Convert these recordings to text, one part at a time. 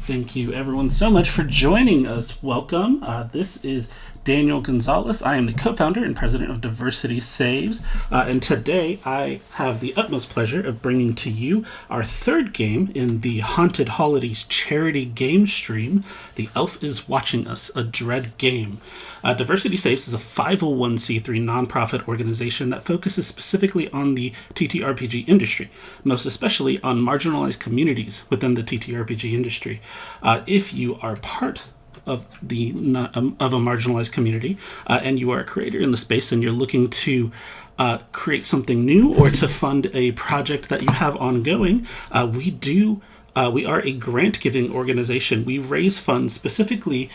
Thank you, everyone, so much for joining us. Welcome. This is Daniel Gonzalez. I am the co-founder and president of Diversity Saves. And today I have the utmost pleasure of bringing to you our third game in the Haunted Holidays charity game stream, The Elf is Watching Us, a Dread Game. Diversity Saves is a 501c3 nonprofit organization that focuses specifically on the TTRPG industry, most especially on marginalized communities within the TTRPG industry. If you are part of a marginalized community and you are a creator in the space and you're looking to create something new or to fund a project that you have ongoing, we are a grant-giving organization. We raise funds specifically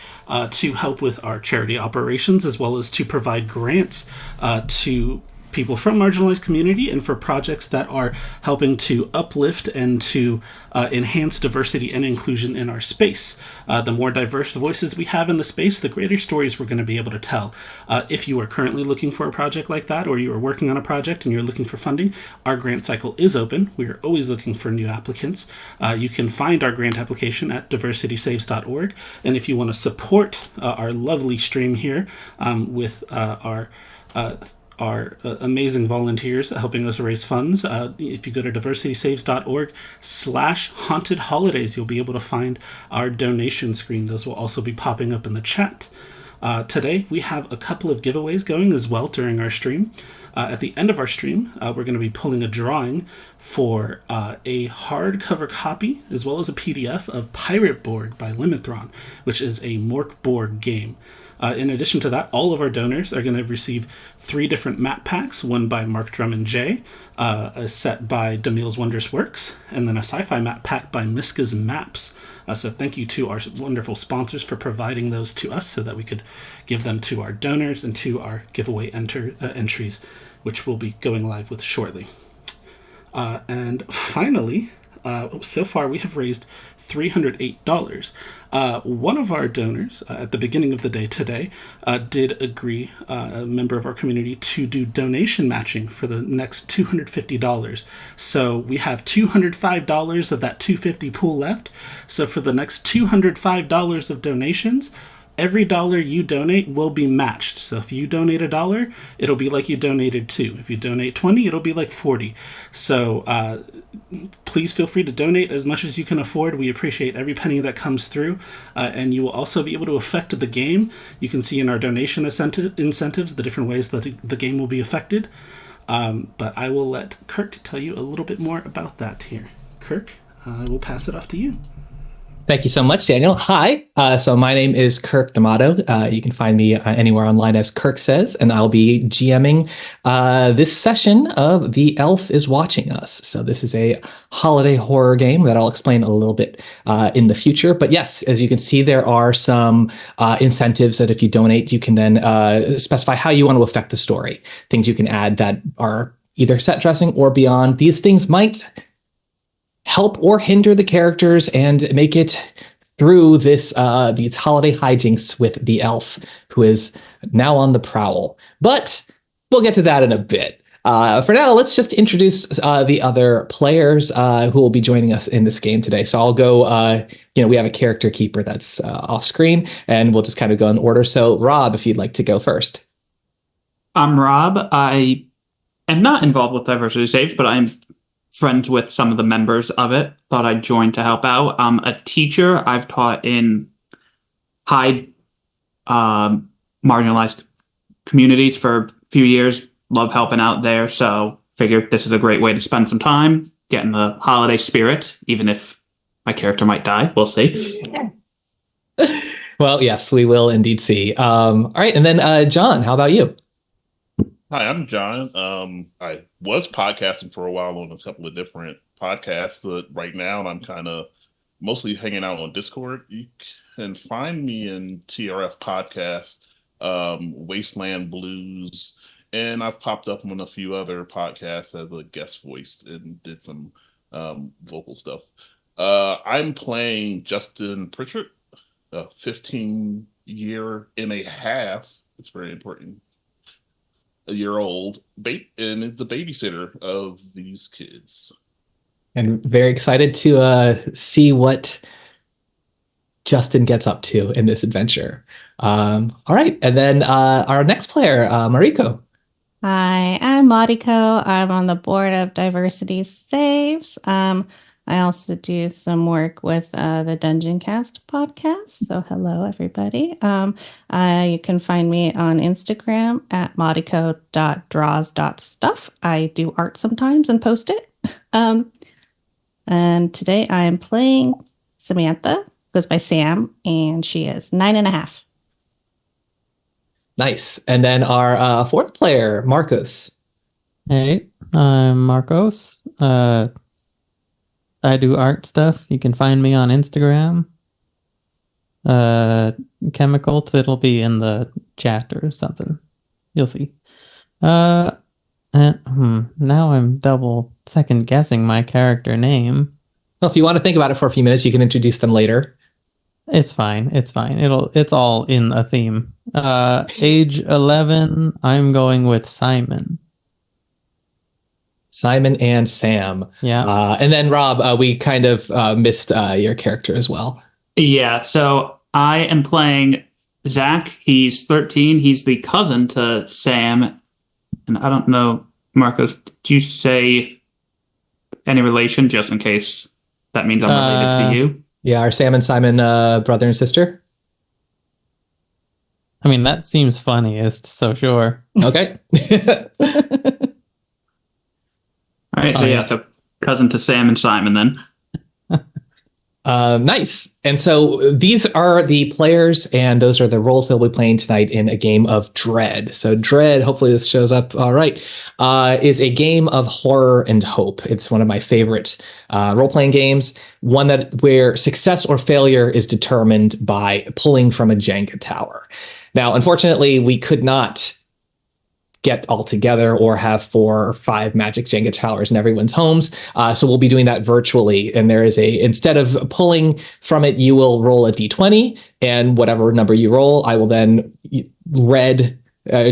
to help with our charity operations, as well as to provide grants to people from marginalized community and for projects that are helping to uplift and to enhance diversity and inclusion in our space. The more diverse voices we have in the space, the greater stories we're going to be able to tell. If you are currently looking for a project like that, or you are working on a project and you're looking for funding, our grant cycle is open. We are always looking for new applicants. You can find our grant application at diversitysaves.org. And if you want to support our lovely stream here with our amazing volunteers helping us raise funds. If you go to diversitysaves.org/haunted holidays, you'll be able to find our donation screen. Those will also be popping up in the chat. Today, we have a couple of giveaways going as well during our stream. At the end of our stream, we're going to be pulling a drawing for a hardcover copy as well as a PDF of Pirate Borg by Limithron, which is a Mork Borg game. In addition to that, all of our donors are going to receive 3 different map packs, one by Mark Drummond J, a set by Demille's Wondrous Works, and then a sci-fi map pack by Miska's Maps. So thank you to our wonderful sponsors for providing those to us so that we could give them to our donors and to our giveaway entries, which we'll be going live with shortly. And finally, so far we have raised $308. One of our donors at the beginning of the day today did agree, a member of our community, to do donation matching for the next $250. So we have $205 of that $250 pool left. So for the next $205 of donations, every dollar you donate will be matched. So if you donate $1, it'll be like you donated 2. If you donate 20, it'll be like 40. So please feel free to donate as much as you can afford. We appreciate every penny that comes through. And you will also be able to affect the game. You can see in our donation incentives the different ways that the game will be affected. But I will let Kirk tell you a little bit more about that here. Kirk, I will pass it off to you. Thank you so much, Daniel. Hi. So my name is Kirk D'Amato. You can find me anywhere online as Kirk Says, and I'll be GMing this session of The Elf is Watching Us. So this is a holiday horror game that I'll explain a little bit in the future. But yes, as you can see, there are some incentives that if you donate, you can then specify how you want to affect the story. Things you can add that are either set dressing or beyond. These things might help or hinder the characters and make it through these holiday hijinks with the elf, who is now on the prowl. But we'll get to that in a bit. For now, let's just introduce the other players who will be joining us in this game today. So I'll go, we have a character keeper that's off screen, and we'll just kind of go in order. So Rob, if you'd like to go first. I'm Rob. I am not involved with Diversity Saves, but I'm friends with some of the members of it. Thought I'd join to help out. I'm a teacher. I've taught in high marginalized communities for a few years. Love helping out there. So figured this is a great way to spend some time, get in the holiday spirit, even if my character might die. We'll see. Well, yes, we will indeed see. All right. And then Jonn, how about you? Hi, I'm Jonn. I was podcasting for a while on a couple of different podcasts, but right now I'm kind of mostly hanging out on Discord. You can find me in TRF Podcast, Wasteland Blues, and I've popped up on a few other podcasts as a guest voice and did some vocal stuff. I'm playing Justin Pritchard, a 15-year and a half. It's very important. A year old, and it's a babysitter of these kids. And very excited to see what Justin gets up to in this adventure. All right. And then our next player, Mariko. Hi, I'm Mariko. I'm on the board of Diversity Saves. I also do some work with the Dungeon Cast podcast. So hello, everybody. You can find me on Instagram at mariko.draws.stuff. I do art sometimes and post it. And today I am playing Samantha, goes by Sam, and she is 9.5. Nice. And then our fourth player, Marcos. Hey, I'm Marcos. I do art stuff. You can find me on Instagram. Chemicals, it'll be in the chat or something. You'll see. Now I'm double second guessing my character name. Well, if you want to think about it for a few minutes, you can introduce them later. It's fine. It's all in a theme. Age 11, I'm going with Simon. Simon and Sam. Yeah. And then Rob, we kind of missed your character as well. Yeah, so I am playing Zach. He's 13. He's the cousin to Sam. And I don't know, Marcos, did you say any relation just in case that means I'm related to you? Yeah, are Sam and Simon brother and sister? I mean, that seems funniest, so sure. Okay. All right, so yeah, so cousin to Sam and Simon then. Nice. And so these are the players, and those are the roles they'll be playing tonight in a game of Dread. So Dread, hopefully this shows up all right, is a game of horror and hope. It's one of my favorite role-playing games, one where success or failure is determined by pulling from a Jenga tower. Now, unfortunately, we could not get all together or have 4 or 5 magic Jenga towers in everyone's homes. So we'll be doing that virtually. And there is instead of pulling from it, you will roll a d20, and whatever number you roll, I will then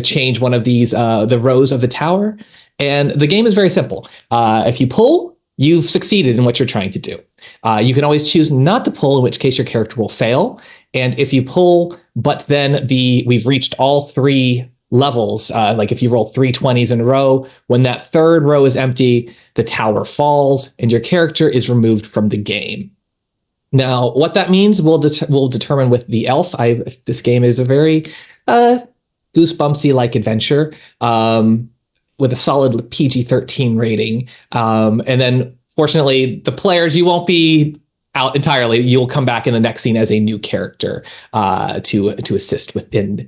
change one of these, the rows of the tower. And the game is very simple. If you pull, you've succeeded in what you're trying to do. You can always choose not to pull, in which case your character will fail. And if you pull, but then we've reached all 3 levels, like if you roll 3 20s in a row, when that third row is empty, the tower falls and your character is removed from the game. Now, what that means we'll determine with the elf. This game is a very goosebumpsy like adventure with a solid PG-13 rating. And then fortunately, the players, you won't be out entirely. You'll come back in the next scene as a new character to assist within.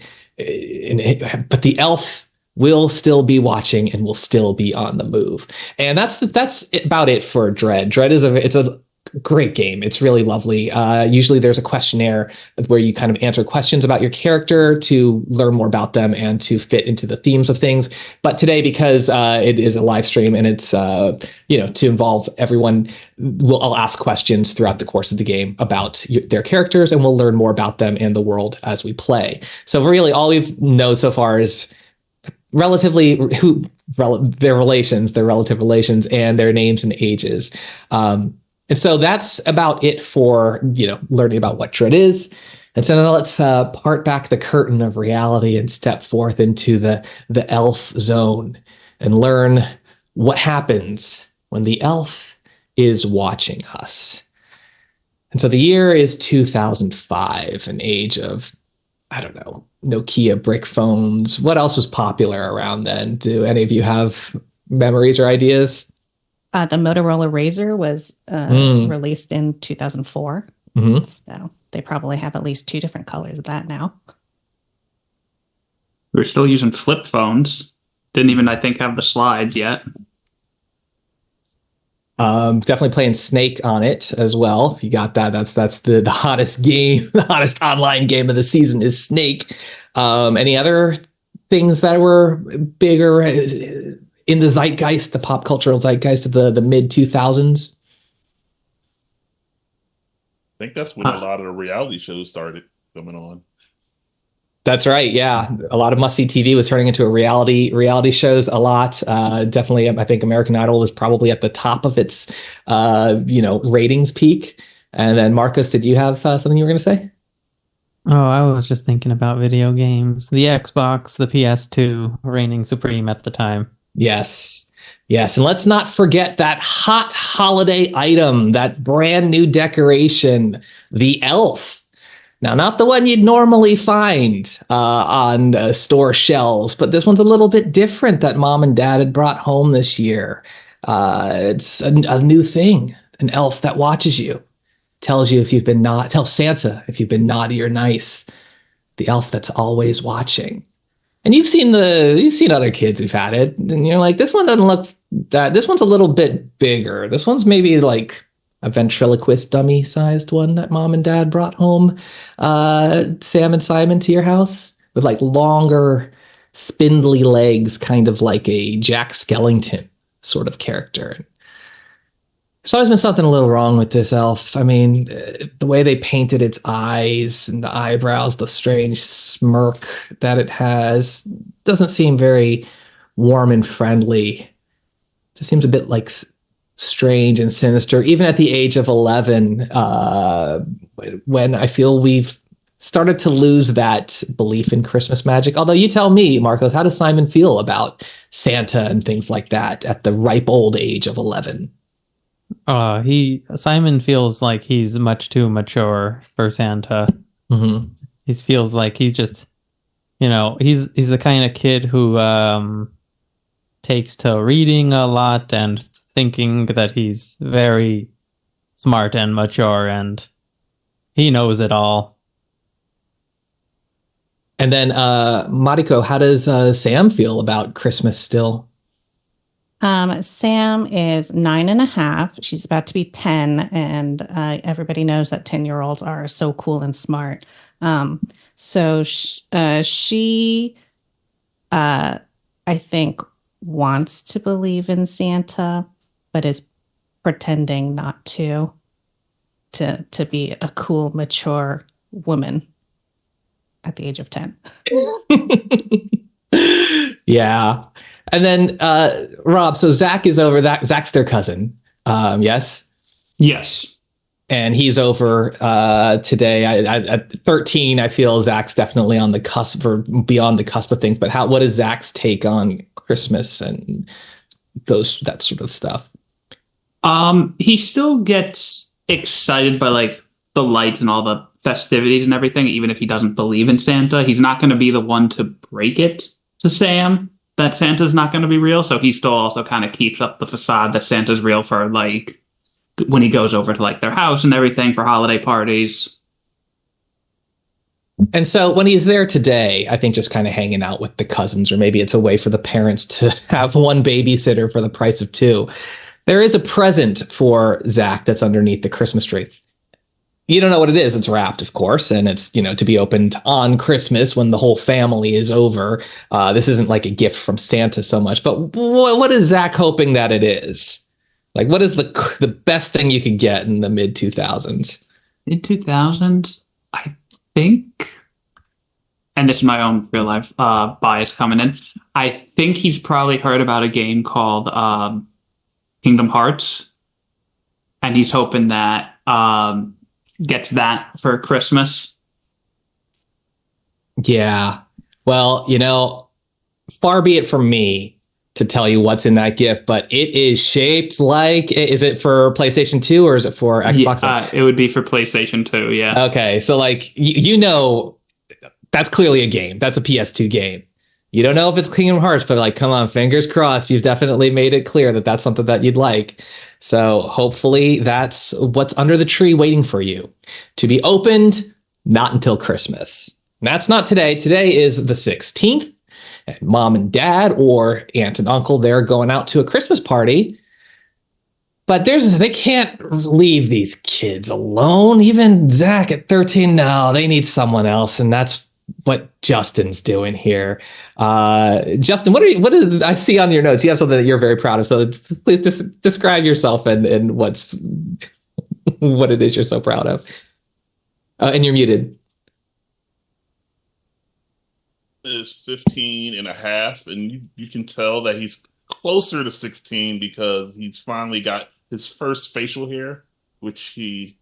But the elf will still be watching and will still be on the move. And that's about it for Dread. Dread is a great game. It's really lovely. Usually there's a questionnaire where you kind of answer questions about your character to learn more about them and to fit into the themes of things. But today, because it is a live stream and it's to involve everyone, I'll ask questions throughout the course of the game about their characters, and we'll learn more about them and the world as we play. So really, all we know so far is their relative relations, and their names and ages. And so that's about it for, learning about what Dread is. And so now let's part back the curtain of reality and step forth into the elf zone and learn what happens when the elf is watching us. And so the year is 2005, an age of, I don't know, Nokia brick phones. What else was popular around then? Do any of you have memories or ideas? The Motorola Razr was released in 2004. Mm-hmm. So they probably have at least 2 different colors of that now. We're still using flip phones. Didn't even, I think, have the slides yet. Definitely playing Snake on it as well. If you got that, that's the hottest game, the hottest online game of the season is Snake. Any other things that were bigger in the zeitgeist, the pop cultural zeitgeist of the mid 2000s? I think that's when a lot of the reality shows started coming on. That's right. Yeah. A lot of must-see TV was turning into reality shows a lot. Definitely, I think American Idol was probably at the top of its, ratings peak. And then Marcus, did you have something you were going to say? Oh, I was just thinking about video games. The Xbox, the PS2 reigning supreme at the time. Yes. Yes. And let's not forget that hot holiday item, that brand new decoration, the elf. Now, not the one you'd normally find on store shelves, but this one's a little bit different that mom and dad had brought home this year. It's a new thing, an elf that watches you, tells you if you've been tells Santa if you've been naughty or nice, the elf that's always watching. And you've seen other kids who've had it, and you're like, this one doesn't look that. This one's a little bit bigger. This one's maybe like a ventriloquist dummy sized one that mom and dad brought home, Sam and Simon, to your house with like longer, spindly legs, kind of like a Jack Skellington sort of character. There's always been something a little wrong with this elf. I mean, the way they painted its eyes and the eyebrows, the strange smirk that it has, doesn't seem very warm and friendly. Just seems a bit like strange and sinister, even at the age of 11, when I feel we've started to lose that belief in Christmas magic. Although you tell me, Marcos, how does Simon feel about Santa and things like that at the ripe old age of 11? Simon feels like he's much too mature for Santa. Mm-hmm. He feels like he's just, he's the kind of kid who takes to reading a lot and thinking that he's very smart and mature and he knows it all. And then, Mariko, how does Sam feel about Christmas still? Sam is 9.5. She's about to be 10, and everybody knows that 10-year-olds are so cool and smart. So she, I think, wants to believe in Santa, but is pretending not to be a cool, mature woman at the age of 10. Yeah. And then, Rob, so Zach is over that. Zach's their cousin. Yes. Yes. And he's over today. At 13, I feel Zach's definitely on the cusp or beyond the cusp of things. But what is Zach's take on Christmas and that sort of stuff? He still gets excited by like the lights and all the festivities and everything, even if he doesn't believe in Santa. He's not going to be the one to break it to Sam that Santa's not going to be real. So he still also kind of keeps up the facade that Santa's real for like when he goes over to like their house and everything for holiday parties. And so when he's there today, I think just kind of hanging out with the cousins, or maybe it's a way for the parents to have one babysitter for the price of two. There is a present for Zach that's underneath the Christmas tree. You don't know what it is. It's wrapped, of course, and it's, to be opened on Christmas when the whole family is over. This isn't like a gift from Santa so much, but what is Zach hoping that it is? Like, what is the best thing you could get in the mid 2000s? Mid 2000s, I think, and this is my own real life bias coming in, I think he's probably heard about a game called Kingdom Hearts, and he's hoping that gets that for Christmas. Yeah. Well, far be it from me to tell you what's in that gift, but it is shaped like, is it for PlayStation 2 or is it for Xbox? Yeah, it would be for PlayStation 2, yeah. Okay, so like, that's clearly a game. That's a PS2 game. You don't know if it's Kingdom Hearts, but like, come on, fingers crossed. You've definitely made it clear that that's something that you'd like. So hopefully that's what's under the tree waiting for you to be opened, not until Christmas. And that's not today. Today is the 16th. And mom and dad or aunt and uncle, they're going out to a Christmas party. But they can't leave these kids alone. Even Zach at 13, no, they need someone else. And that's what Justin's doing here. Justin, what did I see on your notes? You have something that you're very proud of. So please just describe yourself and what it is you're so proud of. And you're muted. Is 15 and a half, and you can tell that he's closer to 16 because he's finally got his first facial hair, which he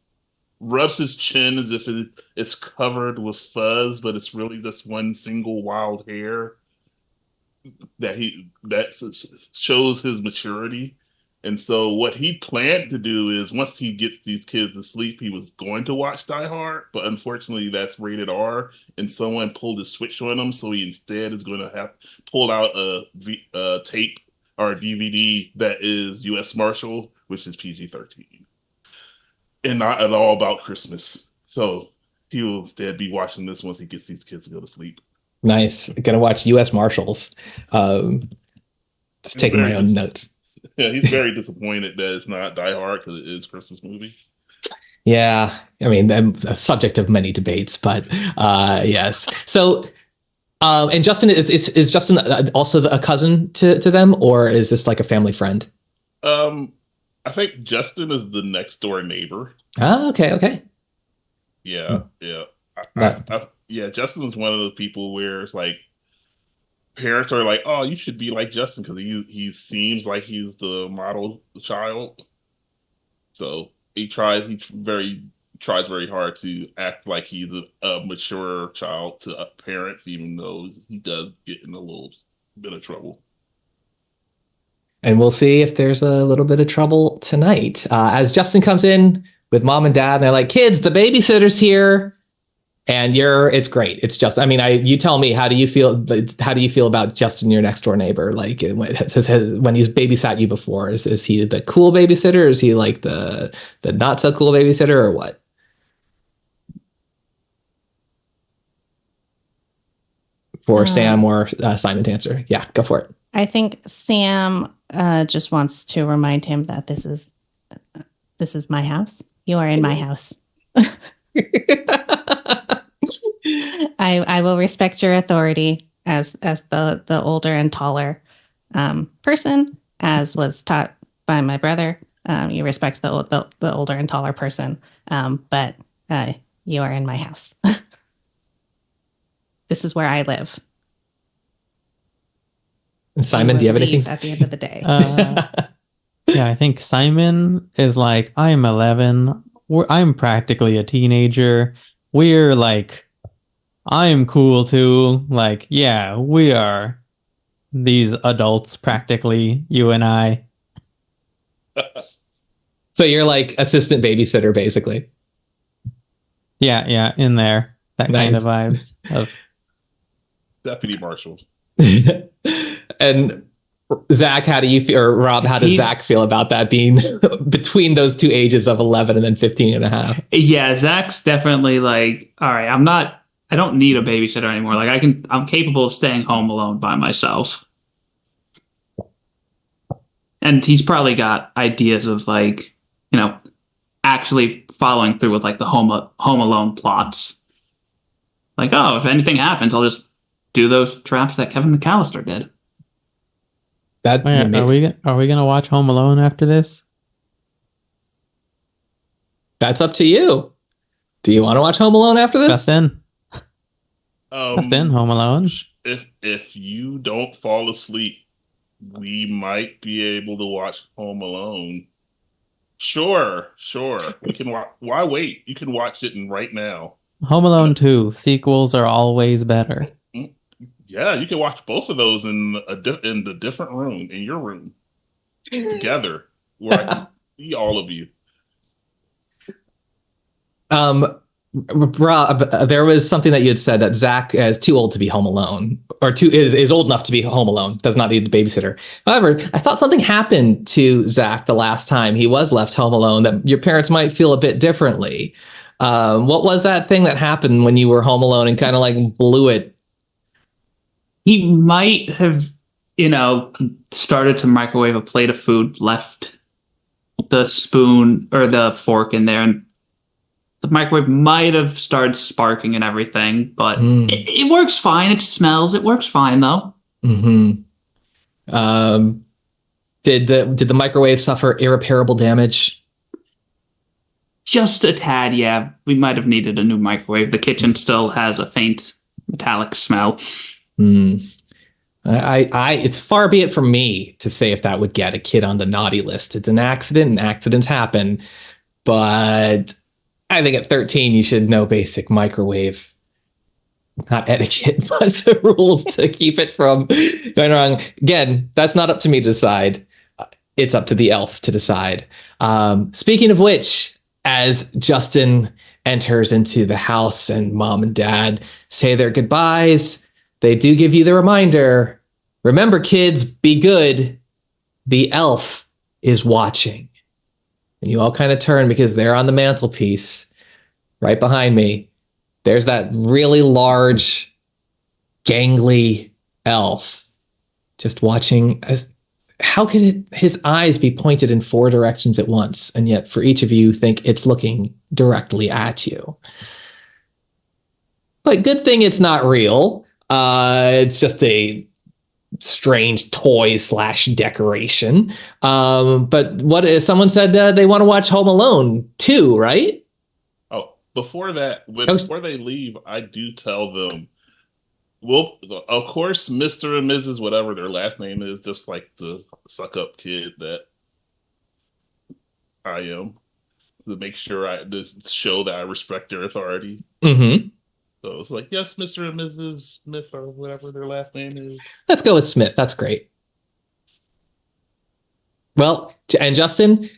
rubs his chin as if it's covered with fuzz, but it's really just one single wild hair that shows his maturity. And so what he planned to do is once he gets these kids to sleep, he was going to watch Die Hard, but unfortunately that's rated R, and someone pulled a switch on him, so he instead is going to have pull out a tape or a DVD that is U.S. Marshal, which is PG-13, and not at all about Christmas. So he will instead be watching this once he gets these kids to go to sleep. Nice. Gonna watch U.S. Marshals. Just taking my own notes. Yeah, he's very disappointed that it's not Die Hard because it is a Christmas movie. Yeah, I mean, I'm a subject of many debates, but yes. So, and Justin is Justin also a cousin to them, or is this like a family friend? I think Justin is the next door neighbor. Oh, okay. Yeah. Yeah, Justin is one of those people where it's like parents are like, "Oh, you should be like Justin because he seems like he's the model child." So he tries very hard to act like he's a mature child to parents, even though he does get in a little bit of trouble. And we'll see if there's a little bit of trouble tonight as Justin comes in with mom and dad. And they're like, "Kids, the babysitter's here." And it's great. It's just, I mean, you tell me, how do you feel about Justin, your next door neighbor? Like when he's babysat you before, is he the cool babysitter? Or is he like the not so cool babysitter, or what? For Sam or Simon to answer. Yeah, go for it. I think Sam just wants to remind him that this is my house. You are in my house. I will respect your authority as the older and taller person, as was taught by my brother. You respect the older and taller person, but you are in my house. This is where I live. And Simon, do you have anything at the end of the day? Yeah, I think Simon is like, I'm 11. I'm practically a teenager. We're like, I'm cool too. Like, yeah, we are these adults practically, you and I. So you're like assistant babysitter, basically. Yeah, in there. That Nice. kind of vibes of Deputy Marshal. And Zach, how do you feel, or Rob, how does Zach feel about that being between those two ages of 11 and then 15 and a half? Yeah, Zach's definitely like, all right, I don't need a babysitter anymore. Like I'm capable of staying home alone by myself. And he's probably got ideas of like, actually following through with like the Home Alone plots. Like, oh, if anything happens, I'll just do those traps that Kevin McAllister did. Are we gonna watch Home Alone after this? That's up to you. Do you want to watch Home Alone after this? Justin, Home Alone. If you don't fall asleep, we might be able to watch Home Alone. Sure. We can watch. Why wait? You can watch it right now. Home Alone 2 sequels are always better. Yeah, you can watch both of those in the different room, in your room, together, where I can see all of you. Rob, there was something that you had said that Zach is too old to be home alone, or is old enough to be home alone, does not need a babysitter. However, I thought something happened to Zach the last time he was left home alone that your parents might feel a bit differently. What was that thing that happened when you were home alone and kind of like blew it? He might have, started to microwave a plate of food, left the spoon or the fork in there, and the microwave might have started sparking and everything, but it works fine. It smells. It works fine though. Mm-hmm. Did the microwave suffer irreparable damage? Just a tad, yeah. We might have needed a new microwave. The kitchen still has a faint metallic smell. It's far be it from me to say if that would get a kid on the naughty list. It's an accident, and accidents happen. But I think at 13, you should know basic microwave, not etiquette, but the rules to keep it from going wrong. Again, that's not up to me to decide. It's up to the elf to decide. Speaking of which, as Justin enters into the house and mom and dad say their goodbyes, they do give you the reminder. Remember, kids, be good. The elf is watching. And you all kind of turn because they're on the mantelpiece right behind me. There's that really large, gangly elf just watching. How could his eyes be pointed in 4 directions at once? And yet for each of you think it's looking directly at you. But good thing it's not real. It's just a strange toy / decoration. But what if someone said they want to watch Home Alone 2, right? Oh, before they leave, I do tell them, well, of course, Mr. and Mrs. whatever their last name is, just like the suck up kid that I am, to make sure to show that I respect their authority. Mm-hmm. So it's like, yes, Mr. and Mrs. Smith or whatever their last name is. Let's go with Smith. That's great. Well, and Justin,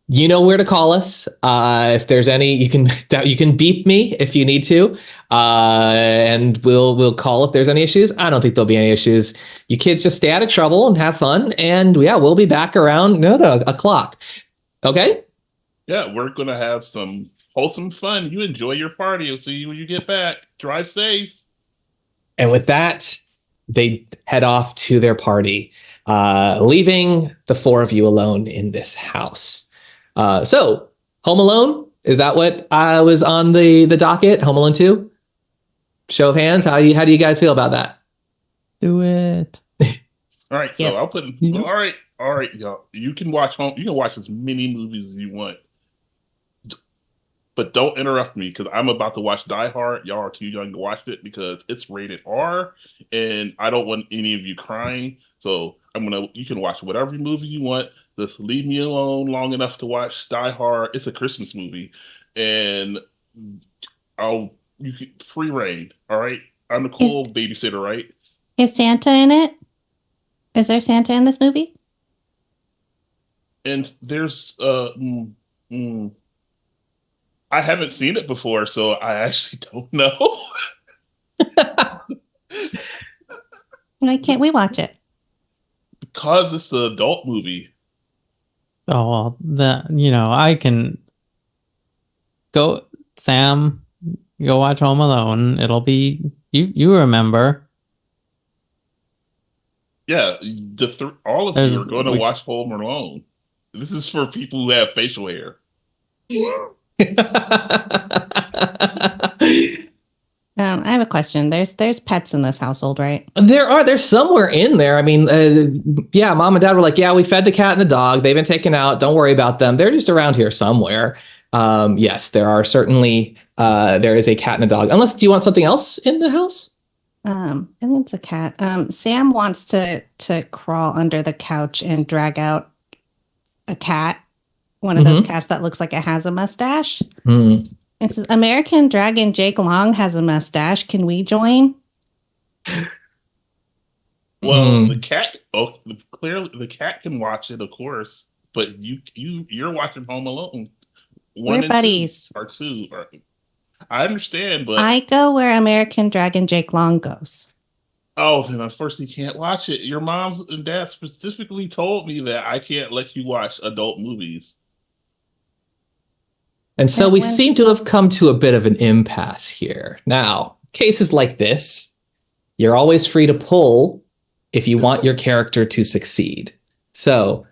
you know where to call us. If there's any, you can beep me if you need to, and we'll call if there's any issues. I don't think there'll be any issues. You kids just stay out of trouble and have fun, and yeah, we'll be back around o'clock. Okay? Yeah, we're gonna have some wholesome fun. You enjoy your party. I'll see you when you get back. Drive safe. And with that, they head off to their party, leaving the 4 of you alone in this house. So, Home Alone, is that what was on the docket? Home Alone 2? Show of hands. How do you guys feel about that? Do it. All right, so I'll put. All right, y'all. You can watch as many movies as you want. But don't interrupt me because I'm about to watch Die Hard. Y'all are too young to watch it because it's rated R, and I don't want any of you crying. So you can watch whatever movie you want. Just leave me alone long enough to watch Die Hard. It's a Christmas movie, and you can free reign. All right, I'm the cool babysitter, right? Is Santa in it? Is there Santa in this movie? And there's I haven't seen it before, so I actually don't know. Why can't we watch it? Because it's an adult movie. Oh, well, I can go, Sam, go watch Home Alone. It'll be, you remember. Yeah, all of you are going to watch Home Alone. This is for people who have facial hair. I have a question. There's pets in this household, right? There's somewhere in there. I mean, yeah, mom and dad were like, yeah, we fed the cat and the dog. They've been taken out. Don't worry about them. They're just around here somewhere. Yes, there are certainly, there is a cat and a dog. Unless, do you want something else in the house? I think it's a cat. Sam wants to crawl under the couch and drag out a cat. One of those cats that looks like it has a mustache. Mm. It says, American Dragon Jake Long has a mustache. Can we join? Well, the cat. Oh, clearly the cat can watch it, of course. But you're watching Home Alone. We're buddies. Or 2. I understand, but I go where American Dragon Jake Long goes. Oh, then unfortunately you can't watch it. Your moms and dad specifically told me that I can't let you watch adult movies. And so we seem to have come to a bit of an impasse here. Now, cases like this, you're always free to pull if you want your character to succeed. So,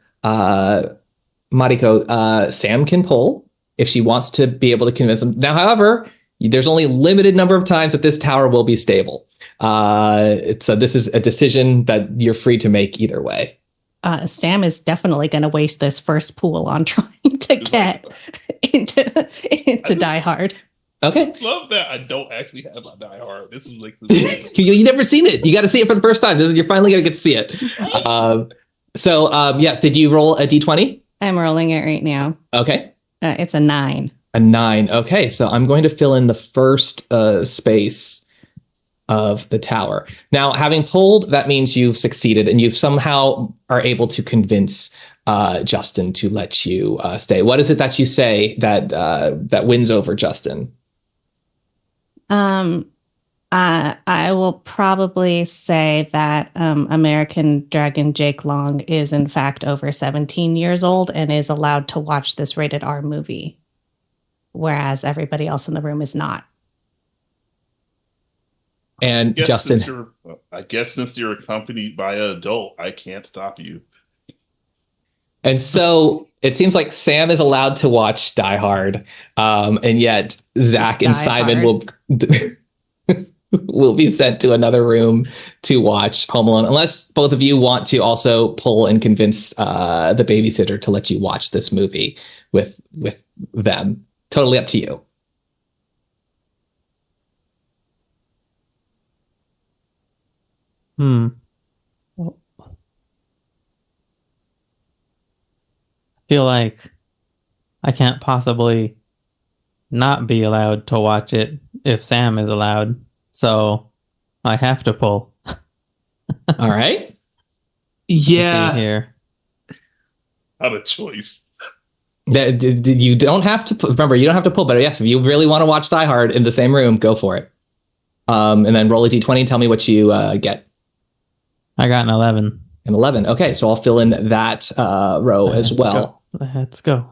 Mariko, Sam can pull if she wants to be able to convince them. Now, however, there's only a limited number of times that this tower will be stable. So this is a decision that you're free to make either way. Sam is definitely going to waste this first pool on trying to get into Die Hard. Okay. I love that I don't actually have a Die Hard. This is like you never seen it. You got to see it for the first time. You're finally going to get to see it. Yeah. Did you roll a d20? I'm rolling it right now. Okay. It's a 9. A 9. Okay, so I'm going to fill in the first space of the tower. Now, having pulled, that means you've succeeded and you've somehow are able to convince Justin to let you stay. What is it that you say that wins over Justin? I will probably say that American Dragon Jake Long is in fact over 17 years old and is allowed to watch this rated R movie, whereas everybody else in the room is not. And Justin, I guess since you're accompanied by an adult, I can't stop you. and so it seems like Sam is allowed to watch Die Hard, and yet Zach and Simon will be sent to another room to watch Home Alone, unless both of you want to also pull and convince the babysitter to let you watch this movie with them. Totally up to you. I feel like I can't possibly not be allowed to watch it if Sam is allowed. So I have to pull. All right. Yeah. Here. Not a choice. You don't have to remember. You don't have to pull, but yes, if you really want to watch Die Hard in the same room, go for it. And then roll a d20. Tell me what you get. I got an 11. An 11. Okay, so I'll fill in that row as well. Let's go.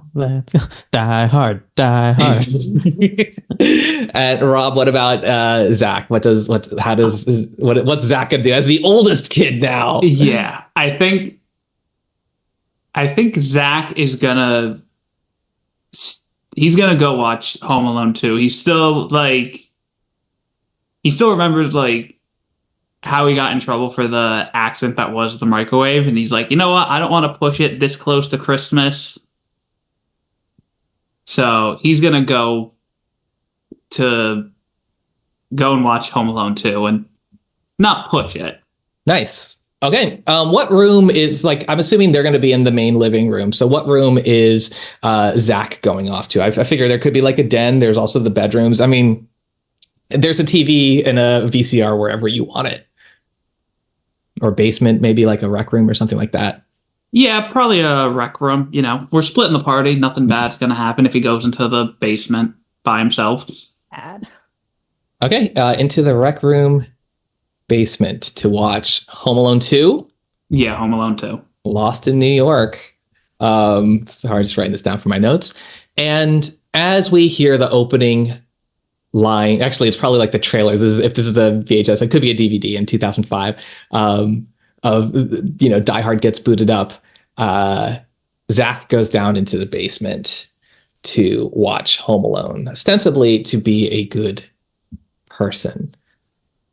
Die hard. Die hard. And Rob, what about Zach? What's Zach gonna do as the oldest kid now? Yeah, I think Zach is gonna go watch Home Alone 2. He still remembers like how he got in trouble for the accident that was the microwave, and he's like, you know what? I don't want to push it this close to Christmas. So he's gonna go and watch Home Alone 2 and not push it. Nice. Okay. What room is I'm assuming they're going to be in the main living room. So what room is Zach going off to? I figure there could be like a den. There's also the bedrooms. I mean, there's a TV and a VCR wherever you want it. Or basement, maybe like a rec room or something like that. Yeah, probably a rec room. You know, we're splitting the party. Nothing bad's going to happen if he goes into the basement by himself. Bad. Okay, into the rec room basement to watch Home Alone 2. Yeah, Home Alone 2. Lost in New York. Sorry, just writing this down for my notes. And as we hear the opening line, actually, it's probably like the trailers. If this is a VHS, it could be a DVD in 2005. Die Hard gets booted up. Zach goes down into the basement to watch Home Alone, ostensibly to be a good person.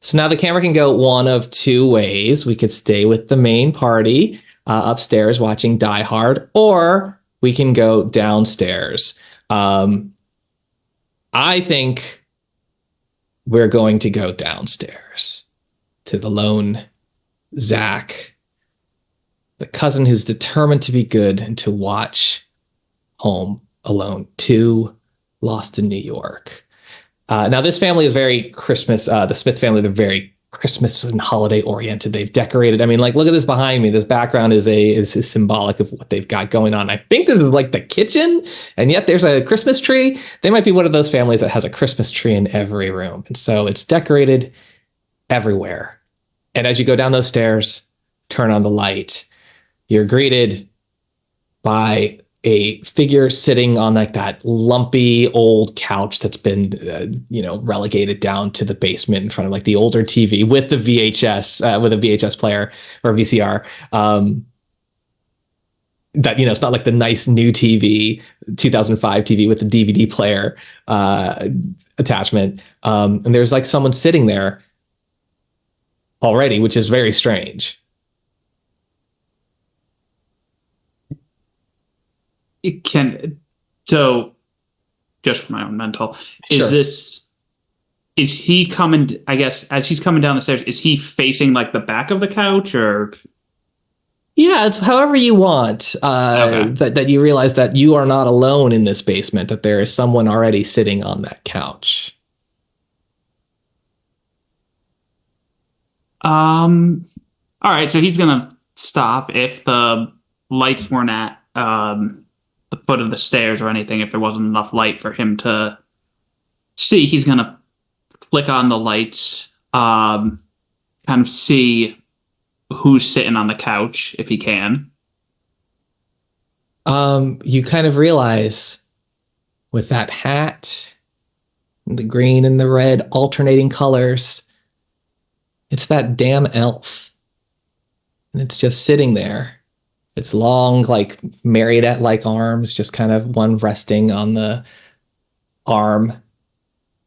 So now the camera can go one of two ways. We could stay with the main party upstairs watching Die Hard, or we can go downstairs. I think we're going to go downstairs to the lone Zach, the cousin who's determined to be good and to watch Home Alone 2, Lost in New York. Now, this family is very Christmas. The Smith family, they're very Christmas and holiday oriented. They've decorated. I mean, like, look at this behind me. This background is symbolic of what they've got going on. I think this is like the kitchen, and yet there's a Christmas tree. They might be one of those families that has a Christmas tree in every room. And so it's decorated everywhere. And as you go down those stairs, turn on the light, you're greeted by a figure sitting on like that lumpy old couch that's been, relegated down to the basement in front of like the older TV with the VHS, with a VHS player or VCR. That, it's not like the nice new TV, 2005 TV with the DVD player attachment. And there's like someone sitting there already, which is very strange. So just for my own mental, Sure. is he coming, I guess, as he's coming down the stairs, is he facing like the back of the couch or? Yeah, it's however you want. Okay. That you realize that you are not alone in this basement, that there is someone already sitting on that couch. All right, so he's gonna stop if the lights weren't at the foot of the stairs or anything. If there wasn't enough light for him to see, he's gonna flick on the lights, kind of see who's sitting on the couch if he can. You kind of realize with that hat, the green and the red alternating colors, it's that damn elf. And it's just sitting there. It's long, like marionette-like arms, just kind of one resting on the arm.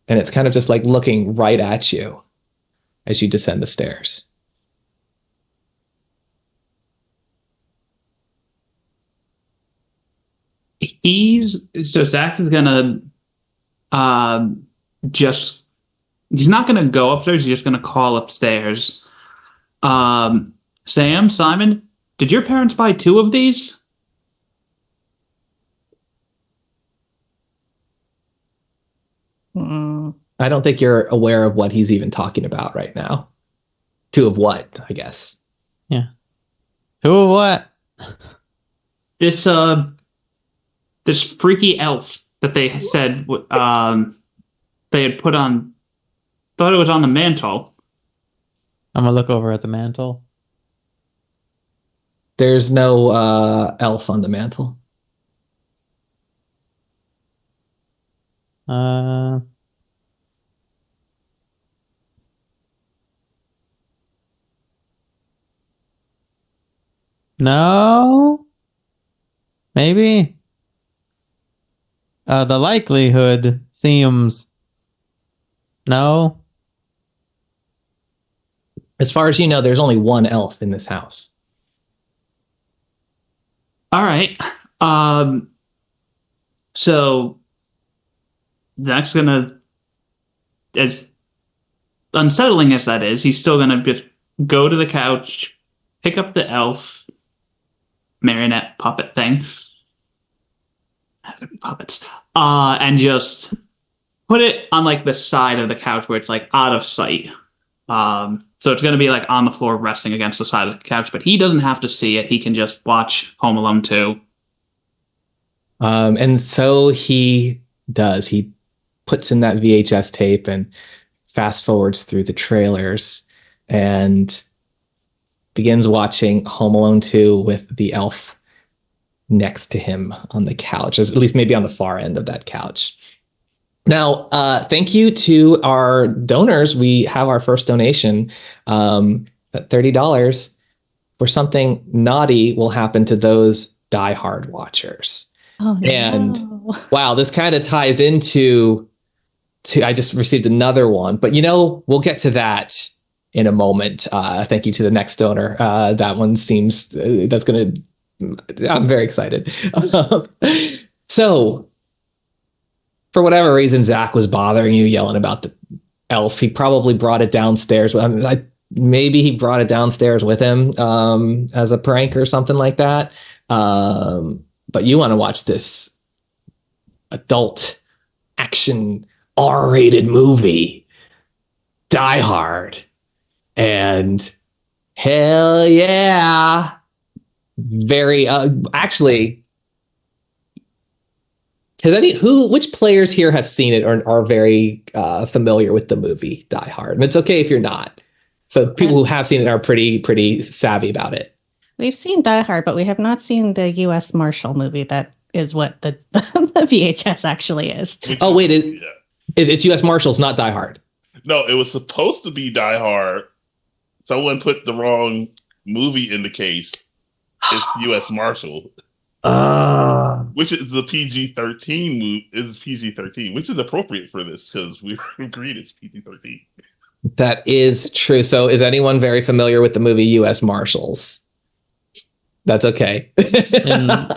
And it's kind of just like looking right at you as you descend the stairs. So Zach is gonna just he's not gonna go upstairs, he's just gonna call upstairs. Sam, Simon, did your parents buy 2 of these? Hmm. I don't think you're aware of what he's even talking about right now. 2 of what, I guess. Who or what? This this freaky elf that they said they had put on, thought it was on the mantle. I'm gonna look over at the mantle. There's no elf on the mantle. No, maybe. The likelihood seems no. As far as you know, there's only one elf in this house. All right. So Zach's gonna, as unsettling as that is, he's still gonna just go to the couch, pick up the elf marionette puppet thing, puppets, and just put it on like the side of the couch where it's like out of sight. So it's going to be like on the floor resting against the side of the couch, but he doesn't have to see it. He can just watch Home Alone 2. And so he does. He puts in that VHS tape and fast forwards through the trailers and begins watching Home Alone 2 with the elf next to him on the couch, at least maybe on the far end of that couch. Now, thank you to our donors. We have our first donation at $30 for something naughty will happen to those diehard watchers. Oh, And no. wow, this kind of ties into I just received another one, but we'll get to that in a moment. Thank you to the next donor. That one seems that's going to, I'm very excited. So for whatever reason, Zach was bothering you, yelling about the elf. He probably brought it downstairs. Maybe he brought it downstairs with him as a prank or something like that. But you want to watch this adult action R-rated movie, Die Hard, and hell yeah, very actually. Which players here have seen it or are very familiar with the movie Die Hard? And it's okay if you're not. So people who have seen it are pretty savvy about it. We've seen Die Hard, but we have not seen the U.S. Marshal movie. That is what the VHS actually is. Oh, wait, it's U.S. Marshals, not Die Hard. No, it was supposed to be Die Hard. Someone put the wrong movie in the case. It's U.S. Marshal. Which is the PG-13 movie, is PG-13, which is appropriate for this because we agreed it's PG-13. That is true. So is anyone very familiar with the movie U.S. Marshals? That's okay.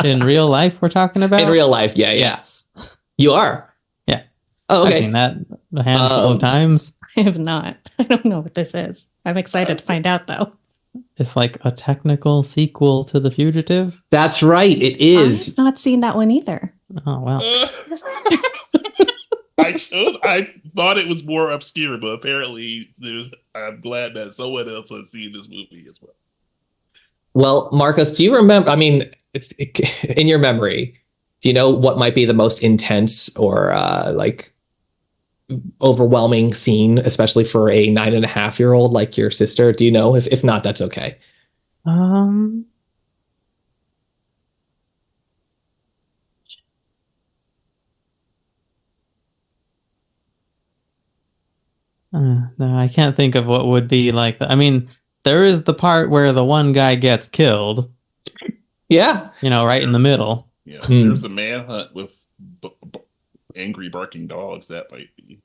in real life, we're talking about? In real life, yeah. Yes. You are? Yeah. Oh, okay. I've seen that a handful of times. I have not. I don't know what this is. I'm excited to find out, though. It's like a technical sequel to The Fugitive. That's right. It is. I've not seen that one either. Oh wow. I thought it was more obscure, but apparently I'm glad that someone else has seen this movie as well. Well, Marcos, do you remember? I mean, in your memory, do you know what might be the most intense or like overwhelming scene, especially for a 9.5-year-old like your sister? Do you know? If not, that's okay. No, I can't think of what would be like that. I mean, there is the part where the one guy gets killed. Yeah. Right in the middle. Yeah, there's a manhunt with angry barking dogs. That might be.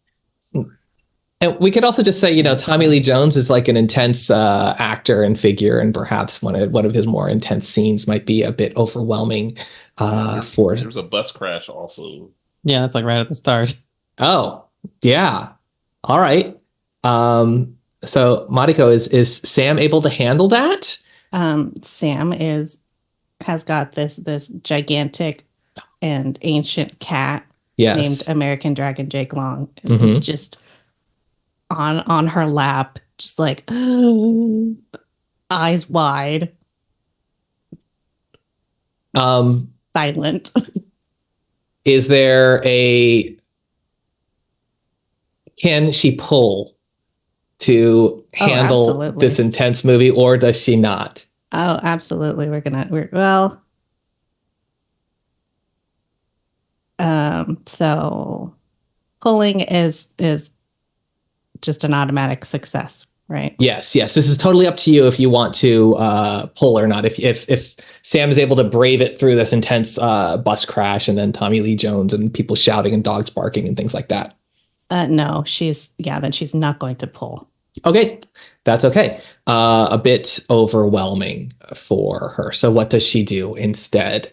And we could also just say, Tommy Lee Jones is like an intense actor and figure, and perhaps one of his more intense scenes might be a bit overwhelming. There's a bus crash also. Yeah, that's like right at the start. Oh, yeah. All right. So Mariko, is Sam able to handle that? Sam has got this gigantic and ancient cat named American Dragon Jake Long. It was just on her lap, just like eyes wide, silent. Is there can she pull to handle this intense movie, or does she not? Oh, absolutely. So pulling is just an automatic success, right? Yes. This is totally up to you if you want to pull or not. If Sam is able to brave it through this intense bus crash and then Tommy Lee Jones and people shouting and dogs barking and things like that. No, then she's not going to pull. Okay, that's okay. A bit overwhelming for her. So what does she do instead?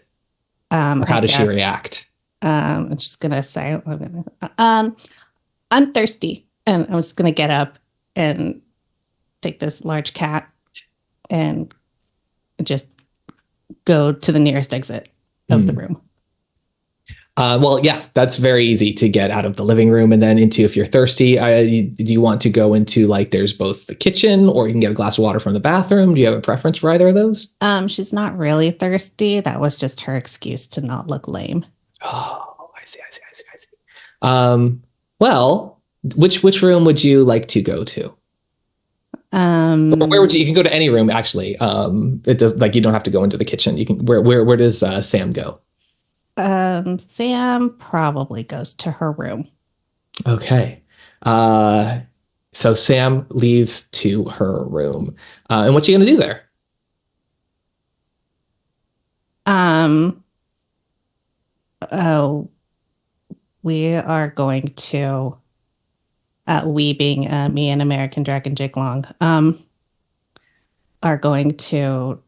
Or how does she react? I'm just gonna say, I'm thirsty, and I'm just gonna get up and take this large cat and just go to the nearest exit of the room. Well, yeah, that's very easy to get out of the living room and then into, if you're thirsty, do you want to go into, like, there's both the kitchen, or you can get a glass of water from the bathroom? Do you have a preference for either of those? She's not really thirsty. That was just her excuse to not look lame. Oh, I see. Well, which room would you like to go to? Or where would you can go to any room, actually. It does, like, you don't have to go into the kitchen. You can, where does Sam go? Sam probably goes to her room. Okay. So Sam leaves to her room. And what's she gonna do there? We are going to, we being me and American Dragon Jake Long, are going to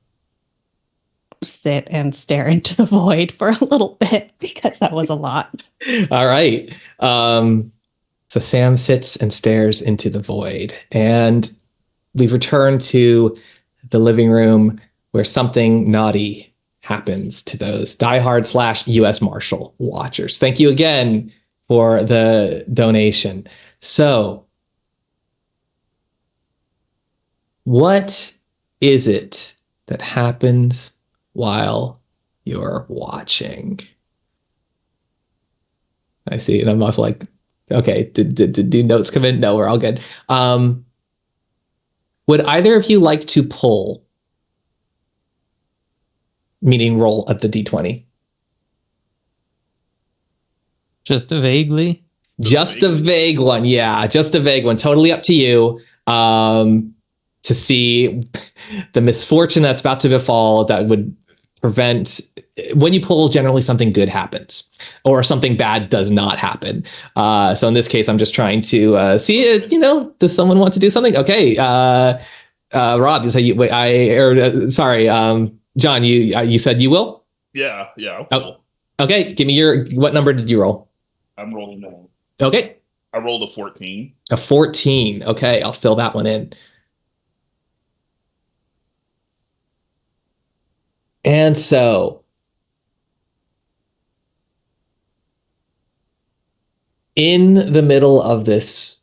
sit and stare into the void for a little bit, because that was a lot. All right. So Sam sits and stares into the void, and we've returned to the living room where something naughty happens to those diehard / U.S. Marshal watchers. Thank you again for the donation. So, what is it that happens while you're watching? I see, and I'm also like, okay, do notes come in? No, we're all good. Would either of you like to pull? Meaning roll at the D20. Just vaguely? Just a vague one, yeah. Just a vague one. Totally up to you. To see the misfortune that's about to befall that would prevent. When you pull, generally something good happens, or something bad does not happen. So in this case, I'm just trying to see it. Does someone want to do something? Okay, Rob, so sorry, John, you said you will? Yeah. Oh, okay, give me what number did you roll? I'm rolling now. Okay. I rolled a 14. A 14. Okay, I'll fill that one in. And so in the middle of this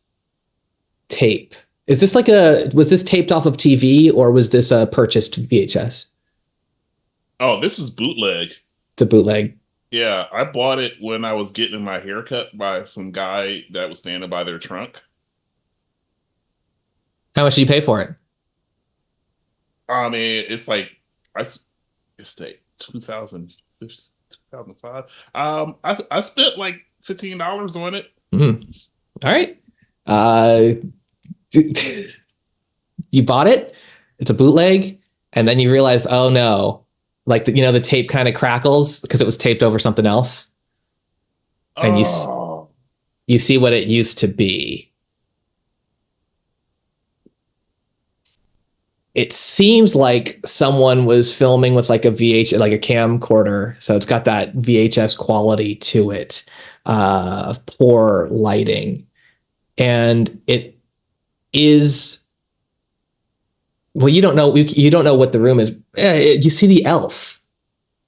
tape, was this taped off of TV or was this a purchased VHS? Oh, this is bootleg. It's a bootleg. Yeah, I bought it when I was getting my haircut by some guy that was standing by their trunk. How much did you pay for it? I mean, it's like it's like 2005. I spent like $15 on it. All right. You bought it. It's a bootleg, and then you realize, oh no, like the tape kind of crackles because it was taped over something else, and you see what it used to be. It seems like someone was filming with like a like a camcorder, so it's got that VHS quality to it, poor lighting, and it is. Well, you don't know what the room is. You see the elf,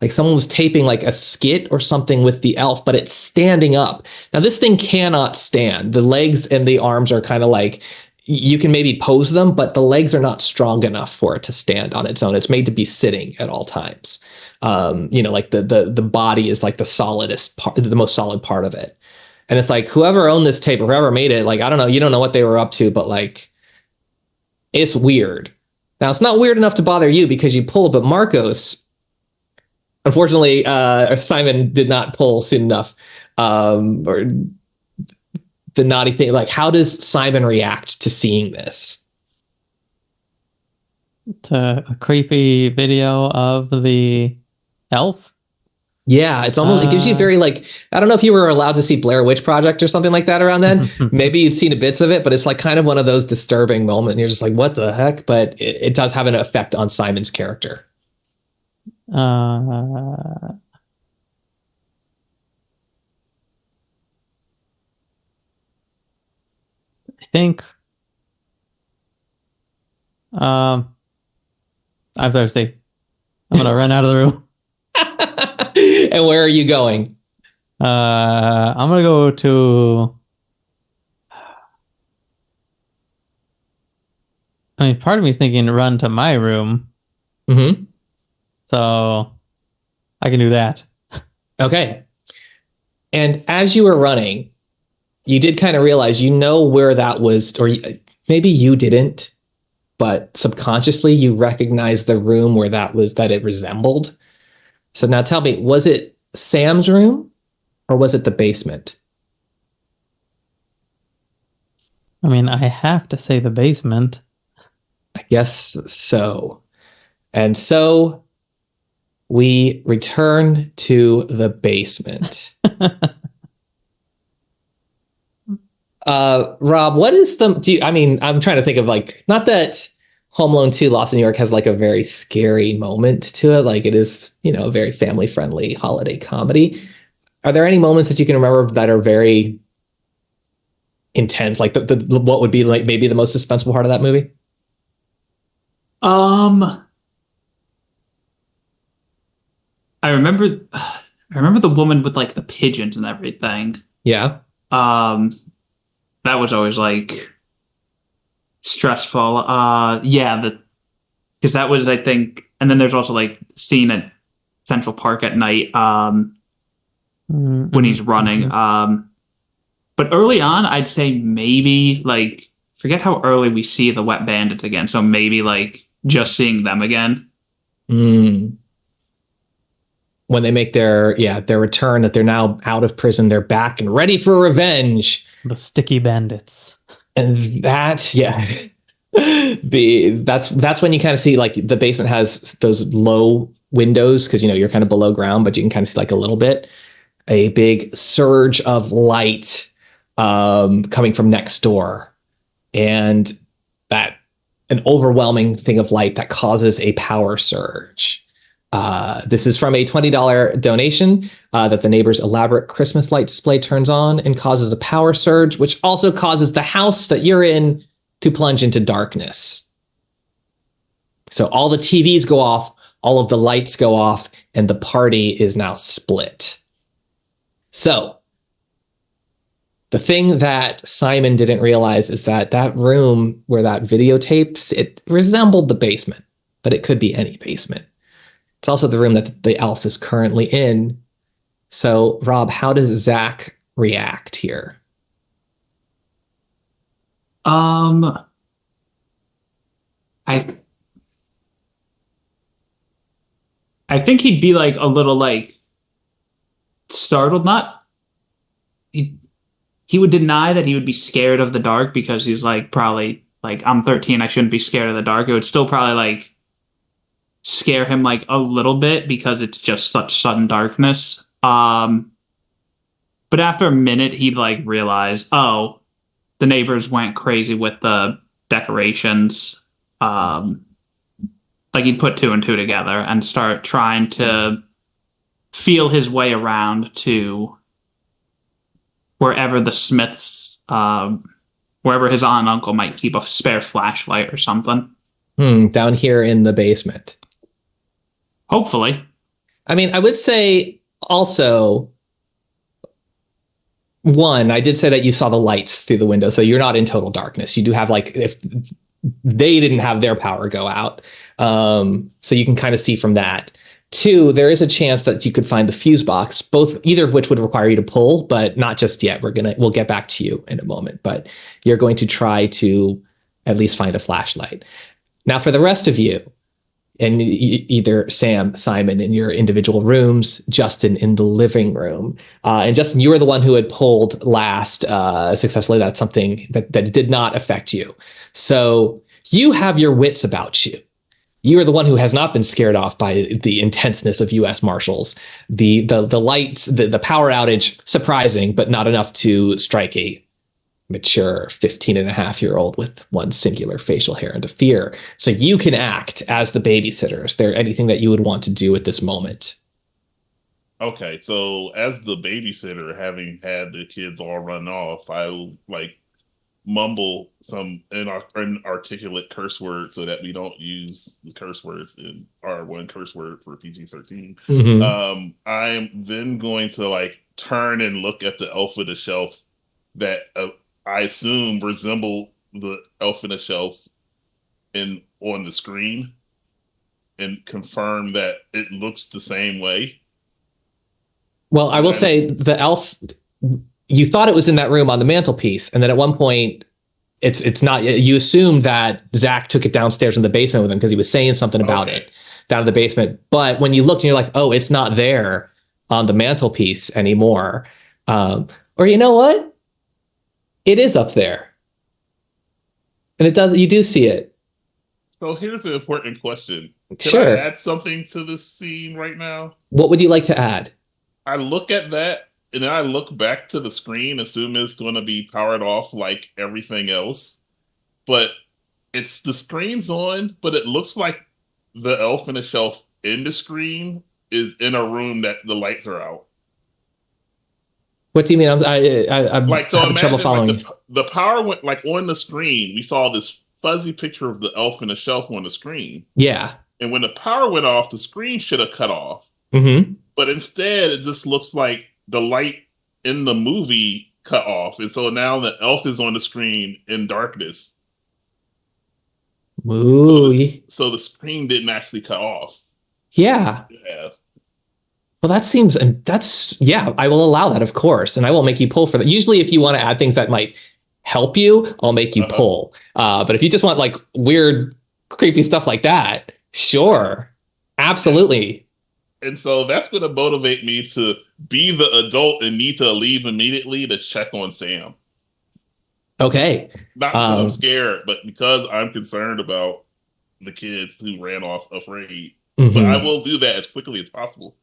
like someone was taping like a skit or something with the elf, but it's standing up. Now this thing cannot stand. The legs and the arms are kind of like. You can maybe pose them, but the legs are not strong enough for it to stand on its own. It's made to be sitting at all times. Like the body is like the solidest part, the most solid part of it. And it's like whoever owned this tape or whoever made it, like, I don't know, you don't know what they were up to, but like, it's weird. Now it's not weird enough to bother you because you pulled, but Marcos, unfortunately, Simon did not pull soon enough, or the naughty thing. Like, how does Simon react to seeing this? It's a creepy video of the elf. Yeah, it's almost, it gives you very like, I don't know if you were allowed to see Blair Witch Project or something like that around then. Maybe you'd seen bits of it, but it's like kind of one of those disturbing moments. And you're just like, what the heck? But it does have an effect on Simon's character. I think I'm thirsty. I'm gonna run out of the room. And where are you going? I'm gonna go to. I mean, part of me is thinking run to my room. Mm-hmm. So I can do that. Okay. And as you were running, you did kind of realize, where that was, or maybe you didn't, but subconsciously you recognized the room where that it resembled. So now tell me, was it Sam's room or was it the basement? I mean, I have to say the basement. I guess so. And so we return to the basement. Rob, what is I'm trying to think of like, not that Home Alone 2 Lost in New York has like a very scary moment to it. Like it is, a very family friendly holiday comedy. Are there any moments that you can remember that are very intense? Like what would be like maybe the most suspenseful part of that movie? I remember the woman with like the pigeons and everything. Yeah. That was always like stressful. Because that was, I think, and then there's also like scene at Central Park at night when he's running. But early on, I'd say maybe like forget how early we see the Wet Bandits again. So maybe like just seeing them again. When they make their return, that they're now out of prison, they're back and ready for revenge. The sticky bandits. And that's that's when you kind of see like the basement has those low windows because you're kind of below ground, but you can kind of see like a little bit, a big surge of light coming from next door, and that an overwhelming thing of light that causes a power surge. This is from a $20 donation that the neighbor's elaborate Christmas light display turns on and causes a power surge, which also causes the house that you're in to plunge into darkness. So all the TVs go off, all of the lights go off, and the party is now split. So the thing that Simon didn't realize is that that room where that videotapes, it resembled the basement, but it could be any basement. It's also the room that the elf is currently in. So, Rob, how does Zach react here? I think he'd be like a little like startled. Not he would deny that he would be scared of the dark because he's like probably like I'm 13, I shouldn't be scared of the dark. It would still probably like scare him like a little bit because it's just such sudden darkness. But after a minute, he'd like realize, oh, the neighbors went crazy with the decorations. Like he'd put two and two together and start trying to feel his way around to wherever the Smiths, wherever his aunt and uncle might keep a spare flashlight or something. Down here in the basement. Hopefully. I mean, I would say also, one, I did say that you saw the lights through the window, so you're not in total darkness. You do have like, if they didn't have their power go out, so you can kind of see from that. Two, there is a chance that you could find the fuse box, either of which would require you to pull, but not just yet. We'll get back to you in a moment, but you're going to try to at least find a flashlight. Now, for the rest of you, and either Sam, Simon in your individual rooms, Justin in the living room. And Justin, you were the one who had pulled last successfully. That's something that did not affect you. So you have your wits about you. You are the one who has not been scared off by the intenseness of U.S. Marshals. The lights, the power outage, surprising, but not enough to strike a mature 15-and-a-half-year-old with one singular facial hair into fear. So you can act as the babysitter. Is there anything that you would want to do at this moment? Okay, so as the babysitter, having had the kids all run off, I will like mumble some inarticulate curse words so that we don't use the curse words in our one curse word for PG-13. Mm-hmm. I'm then going to like turn and look at the elf of the shelf that I assume resemble the elf in the shelf on the screen and confirm that it looks the same way. Well, I will say the elf, you thought it was in that room on the mantelpiece, and then at one point it's not. You assume that Zach took it downstairs in the basement with him because he was saying something about it down in the basement. But when you looked and you're like, oh, it's not there on the mantelpiece anymore. Or you know what? It is up there. And you do see it. So here's an important question. Can I add something to this scene right now? What would you like to add? I look at that and then I look back to the screen, assume it's going to be powered off like everything else. But it's the screen's on, but it looks like the elf in the shelf in the screen is in a room that the lights are out. What do you mean? I'm like, so having trouble following. Like the power went like on the screen. We saw this fuzzy picture of the elf in the shelf on the screen. Yeah. And when the power went off, the screen should have cut off. Mm-hmm. But instead, it just looks like the light in the movie cut off. And so now the elf is on the screen in darkness. Ooh. So the screen didn't actually cut off. Yeah. Well, I will allow that, of course. And I won't make you pull for that. Usually if you want to add things that might help you, I'll make you pull. But if you just want like weird, creepy stuff like that, sure. Absolutely. And so that's going to motivate me to be the adult and need to leave immediately to check on Sam. Okay. Not because I'm scared, but because I'm concerned about the kids who ran off afraid. Mm-hmm. But I will do that as quickly as possible.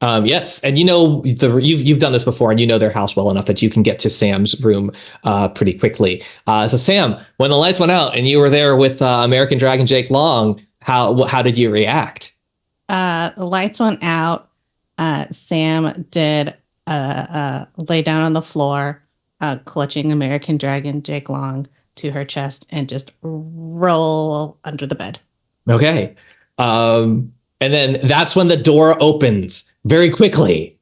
Yes, and you've done this before, and you know their house well enough that you can get to Sam's room pretty quickly. So Sam, when the lights went out and you were there with American Dragon Jake Long, how did you react? The lights went out. Sam did lay down on the floor, clutching American Dragon Jake Long to her chest and just roll under the bed. Okay. And then that's when the door opens very quickly.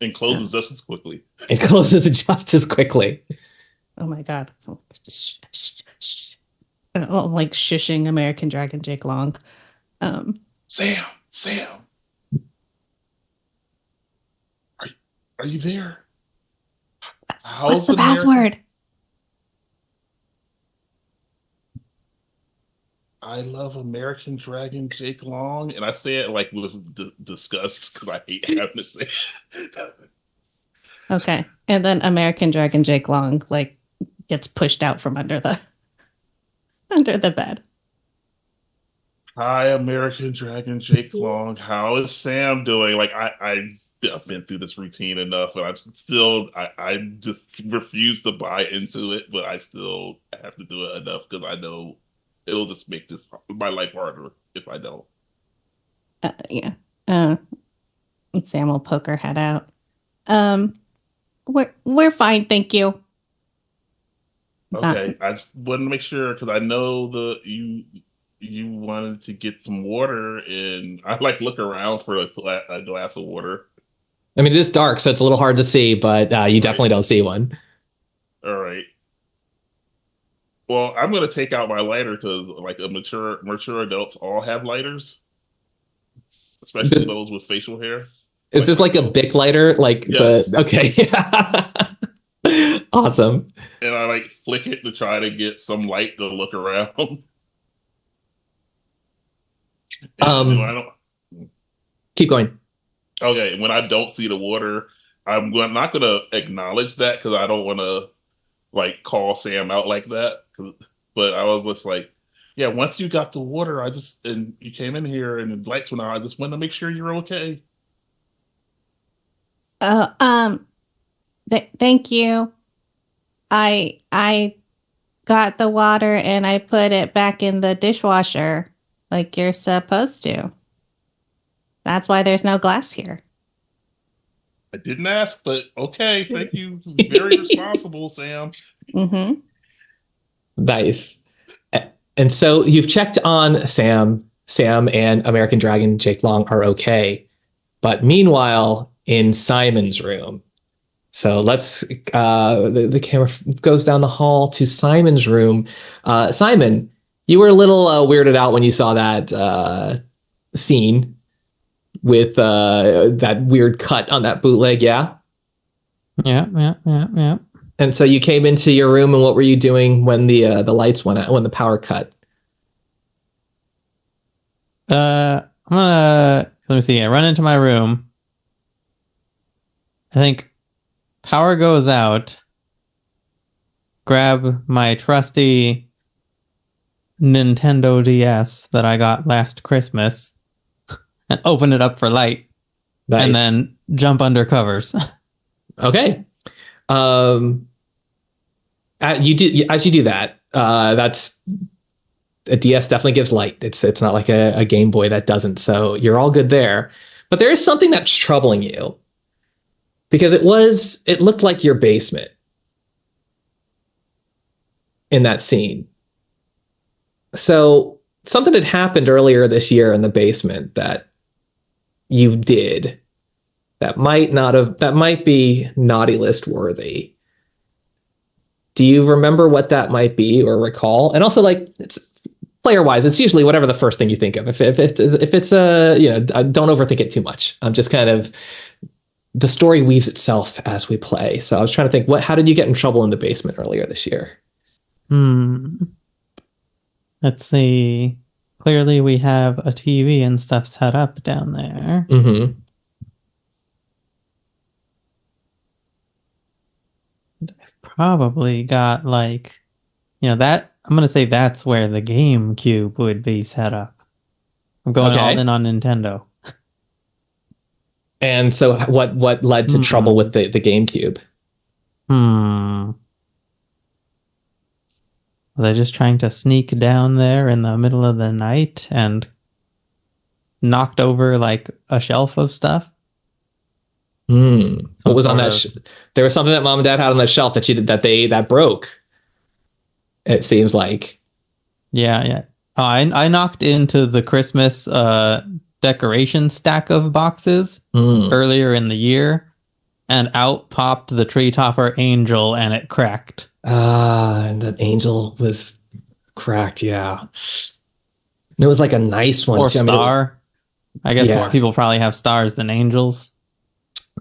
And closes just as quickly. It closes just as quickly. Oh my god. Oh, like shushing American Dragon Jake Long. Sam. Are you there? What's the password? I love American Dragon Jake Long, and I say it like with disgust because I hate having to say it. Okay, and then American Dragon Jake Long like gets pushed out from under the bed. Hi, American Dragon Jake Long. How is Sam doing? Like I've been through this routine enough, and I just refuse to buy into it, but I still have to do it enough because I know it'll just make my life harder if I don't. Yeah. Sam will poke her head out. We're fine, thank you. Okay, I just wanted to make sure because I know you wanted to get some water, and I like look around for a glass of water. I mean, it is dark, so it's a little hard to see, but you definitely don't see one. All right. Well, I'm gonna take out my lighter because, like, mature adults all have lighters, especially those with facial hair. Is this like a Bic lighter? Like yes. Okay. Awesome. And I like flick it to try to get some light to look around. Keep going. Okay, when I don't see the water, I'm not gonna acknowledge that because I don't want to like call Sam out like that. But I was just like, yeah, once you got the water, and you came in here and the lights went out, I just wanted to make sure you're okay. Thank you. I got the water and I put it back in the dishwasher like you're supposed to. That's why there's no glass here. I didn't ask, but okay, thank you. Very responsible, Sam. Mm-hmm. Nice. And so you've checked on Sam. Sam and American Dragon Jake Long are okay. But meanwhile, in Simon's room. So let's the camera goes down the hall to Simon's room. Simon, you were a little weirded out when you saw that scene with that weird cut on that bootleg, yeah? Yeah. And so you came into your room, and what were you doing when the lights went out, when the power cut? I'm gonna let me see. I run into my room. I think power goes out. Grab my trusty Nintendo DS that I got last Christmas and open it up for light. Nice. And then jump under covers. Okay. As you do that, that's a DS definitely gives light. It's not like a Game Boy that doesn't. So you're all good there. But there is something that's troubling you because it looked like your basement in that scene. So something had happened earlier this year in the basement that you did that might be naughty list worthy. Do you remember what that might be or recall? And also, like, it's player wise, it's usually whatever the first thing you think of. If it's don't overthink it too much. I'm just kind of, the story weaves itself as we play. So I was trying to think, how did you get in trouble in the basement earlier this year? Let's see. Clearly, we have a TV and stuff set up down there. Mm-hmm. I've probably got that. I'm gonna say that's where the GameCube would be set up. I'm going all in on Nintendo. And so, what led to trouble with the GameCube? Was I just trying to sneak down there in the middle of the night and knocked over like a shelf of stuff? What was on that? There was something that Mom and Dad had on that shelf that broke. It seems like. Yeah. I knocked into the Christmas decoration stack of boxes earlier in the year, and out popped the tree topper angel, and it cracked. And that angel was cracked, yeah. And it was like a nice one Or too. star. I guess yeah. more people probably have stars than angels.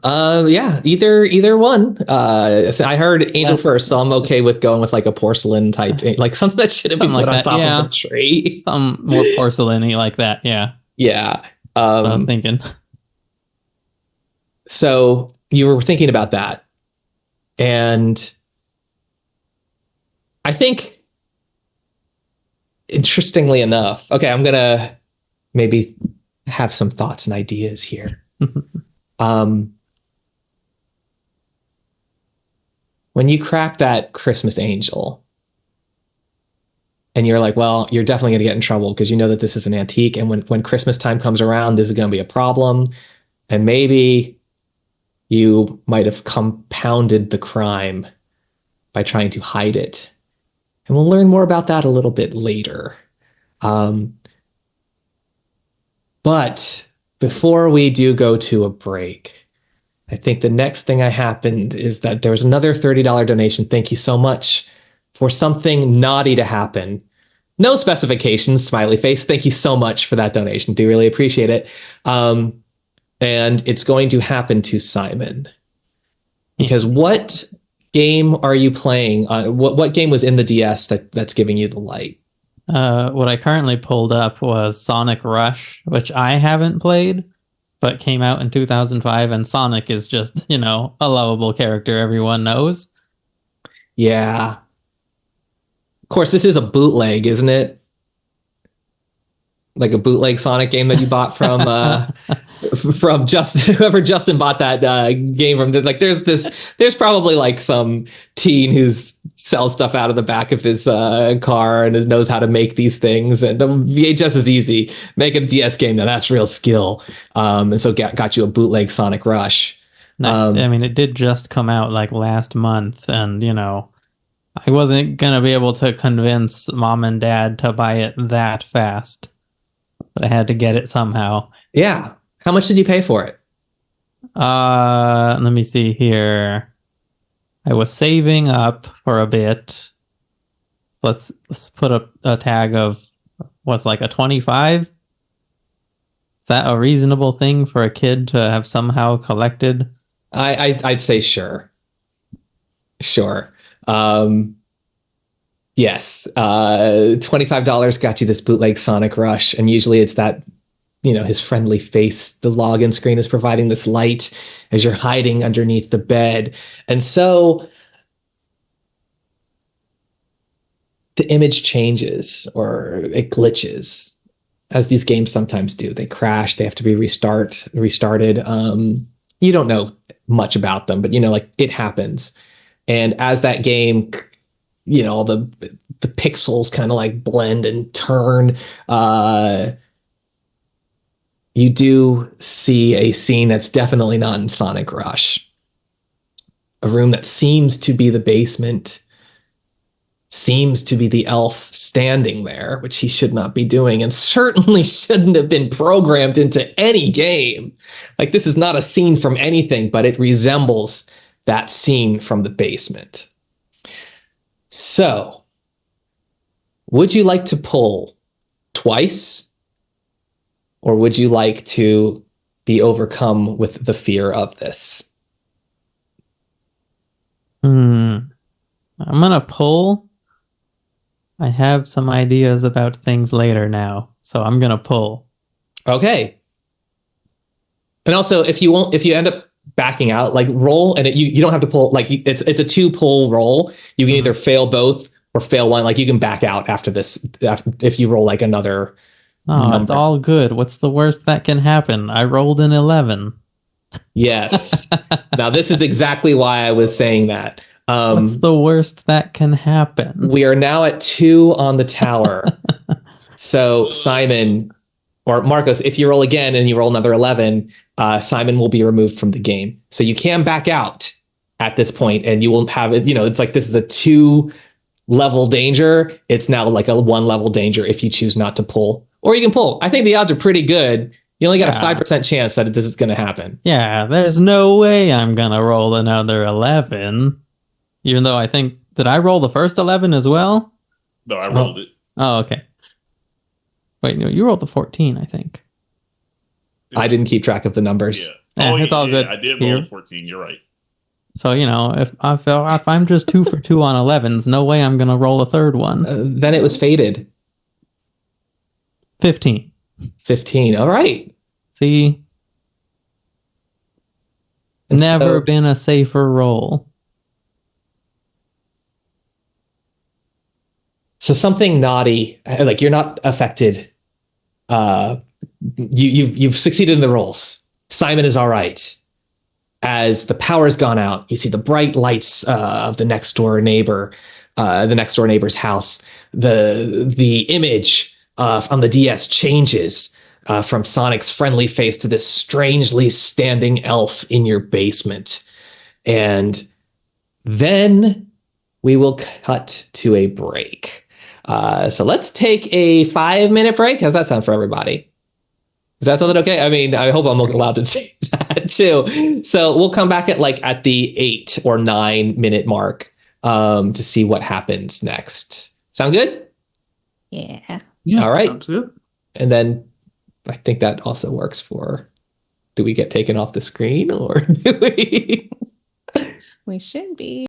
Yeah, either one. I heard angel Yes, first, so I'm it's okay just- with going with like a porcelain type, like something that shouldn't be Something put like on that, top yeah. of a tree. Some more porcelain-y like that, yeah. Yeah. That's what I was thinking. So you were thinking about that, and I think, interestingly enough, okay, I'm gonna maybe have some thoughts and ideas here. When you crack that Christmas angel and you're like, well, you're definitely going to get in trouble because you know that this is an antique. And when Christmas time comes around, this is going to be a problem. And maybe you might have compounded the crime by trying to hide it. And we'll learn more about that a little bit later. But before we do go to a break, I think the next thing that happened is that there was another $30 donation. Thank you so much for something naughty to happen. No specifications, smiley face. Thank you so much for that donation. Do really appreciate it. And it's going to happen to Simon. Because what game are you playing? What game was in the DS that's giving you the light? What I currently pulled up was Sonic Rush, which I haven't played, but came out in 2005, and Sonic is just, a lovable character everyone knows. Yeah. Of course, this is a bootleg, isn't it? Like a bootleg Sonic game that you bought from Justin, whoever Justin bought that game from. Like, there's probably like some teen who sells stuff out of the back of his car and knows how to make these things. And the VHS is easy. Make a DS game, now that's real skill. And so got you a bootleg Sonic Rush. Nice. I mean, it did just come out like last month, and I wasn't gonna be able to convince mom and dad to buy it that fast, but I had to get it somehow. Yeah. How much did you pay for it? Let me see here. I was saving up for a bit. Let's put a tag of what's like a 25. Is that a reasonable thing for a kid to have somehow collected? I'd say sure. Sure. Yes. $25 got you this bootleg Sonic Rush, and usually it's that, his friendly face. The login screen is providing this light as you're hiding underneath the bed. And so the image changes or it glitches, as these games sometimes do. They crash, they have to be restarted. You don't know much about them, but like it happens. And as that game, all the pixels kind of like blend and turn, you do see a scene that's definitely not in Sonic Rush. A room that seems to be the basement, seems to be the elf standing there, which he should not be doing, and certainly shouldn't have been programmed into any game. Like, this is not a scene from anything, but it resembles that scene from the basement. So, would you like to pull twice? Or would you like to be overcome with the fear of this? I'm gonna pull. I have some ideas about things later now, so I'm gonna pull. Okay. And also, if you end up backing out, like roll, and you don't have to pull. Like it's a 2-pull roll. You can either fail both or fail one. Like you can back out after this if you roll like another. Oh, it's all good. What's the worst that can happen? I rolled an 11. Yes. Now, this is exactly why I was saying that. What's the worst that can happen? We are now at 2 on the tower. So Simon or Marcos, if you roll again and you roll another 11, Simon will be removed from the game. So you can back out at this point and you will have it. It's like this is a 2 level danger, it's now like a 1 level danger if you choose not to pull. Or you can pull. I think the odds are pretty good. You only got a 5% chance that this is going to happen. Yeah, there's no way I'm going to roll another 11. Even though I think, did I roll the first 11 as well? No, I rolled it. Oh, okay. Wait, no, you rolled the 14, I think. I didn't keep track of the numbers. Yeah, it's all good. I did Here. roll 14. You're right. So, if I'm just 2 for 2 on 11s, no way I'm going to roll a third one. Then it was fated. 15. 15. All right. See? Never been a safer roll. So something naughty, like you're not affected. You've succeeded in the rolls. Simon is all right. As the power's gone out, you see the bright lights of the next door neighbor's house. The image on the DS changes from Sonic's friendly face to this strangely standing elf in your basement. And then we will cut to a break. So let's take a 5-minute break. How's that sound for everybody? Is that something okay? I mean, I hope I'm allowed to say that too. So we'll come back at the 8 or 9-minute mark to see what happens next. Sound good? Yeah. All right. Sounds good. And then I think that also works for, do we get taken off the screen or do we? We should be.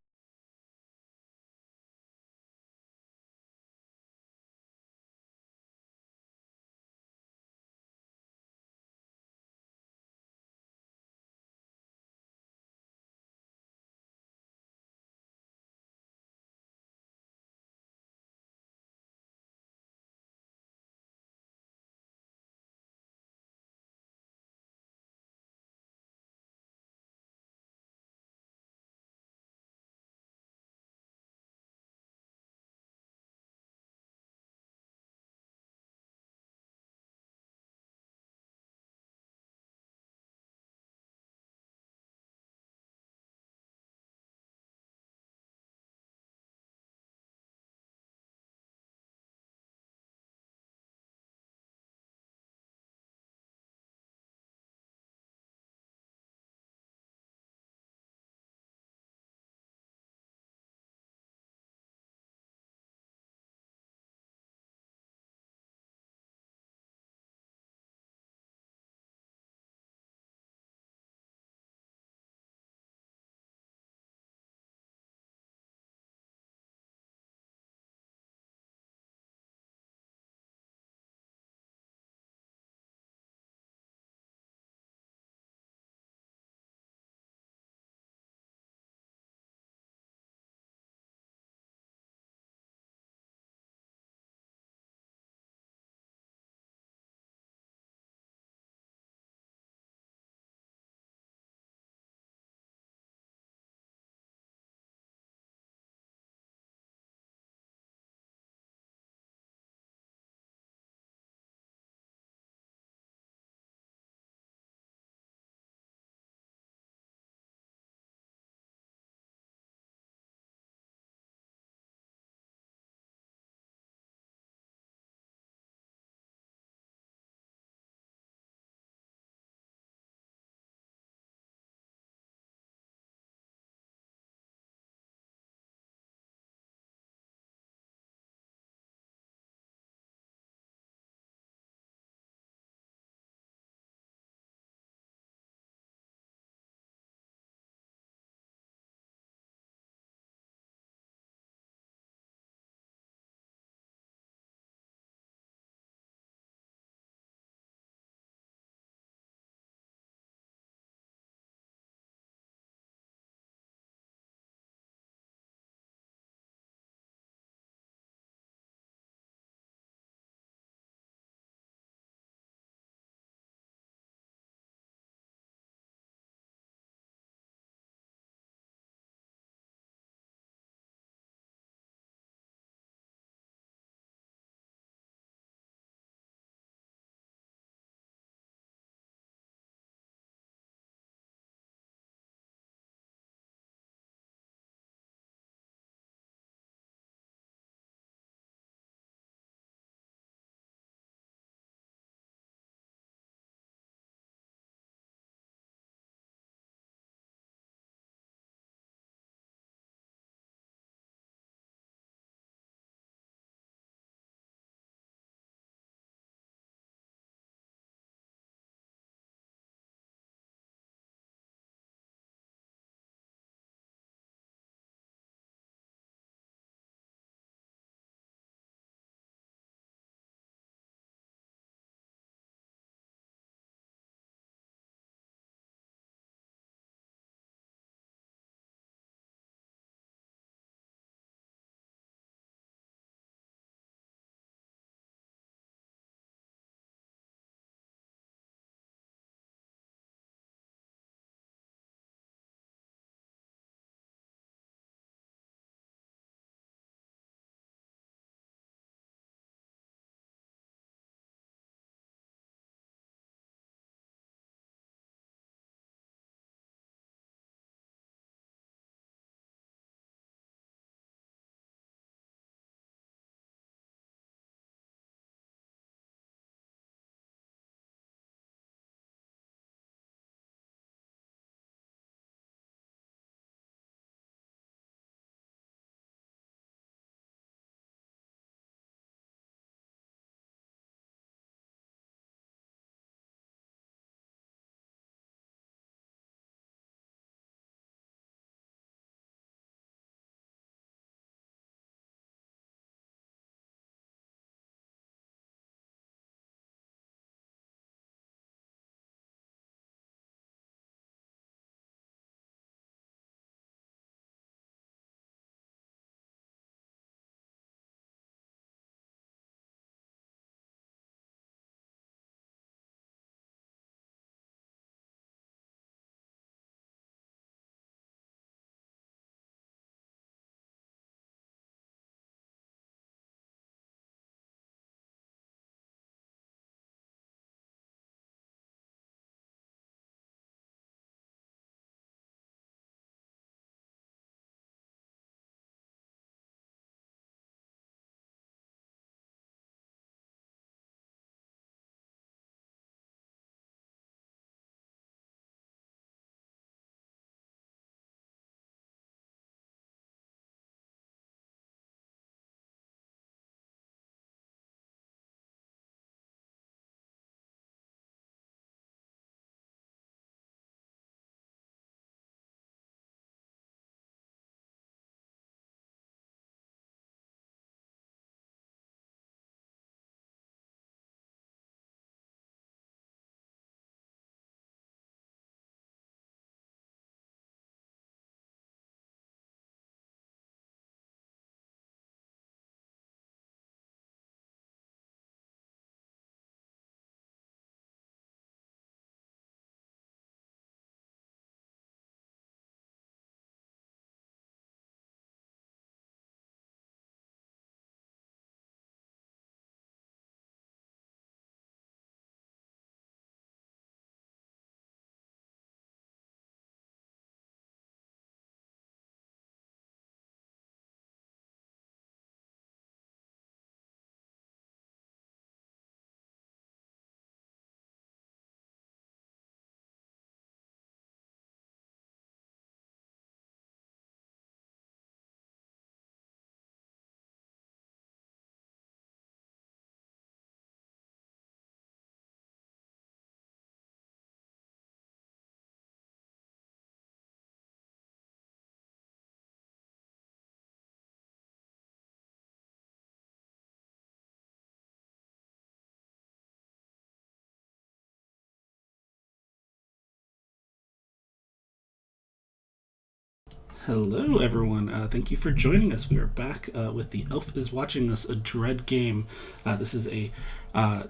Hello, everyone. Thank you for joining us. We are back with The Elf is Watching Us, a Dread game. This is a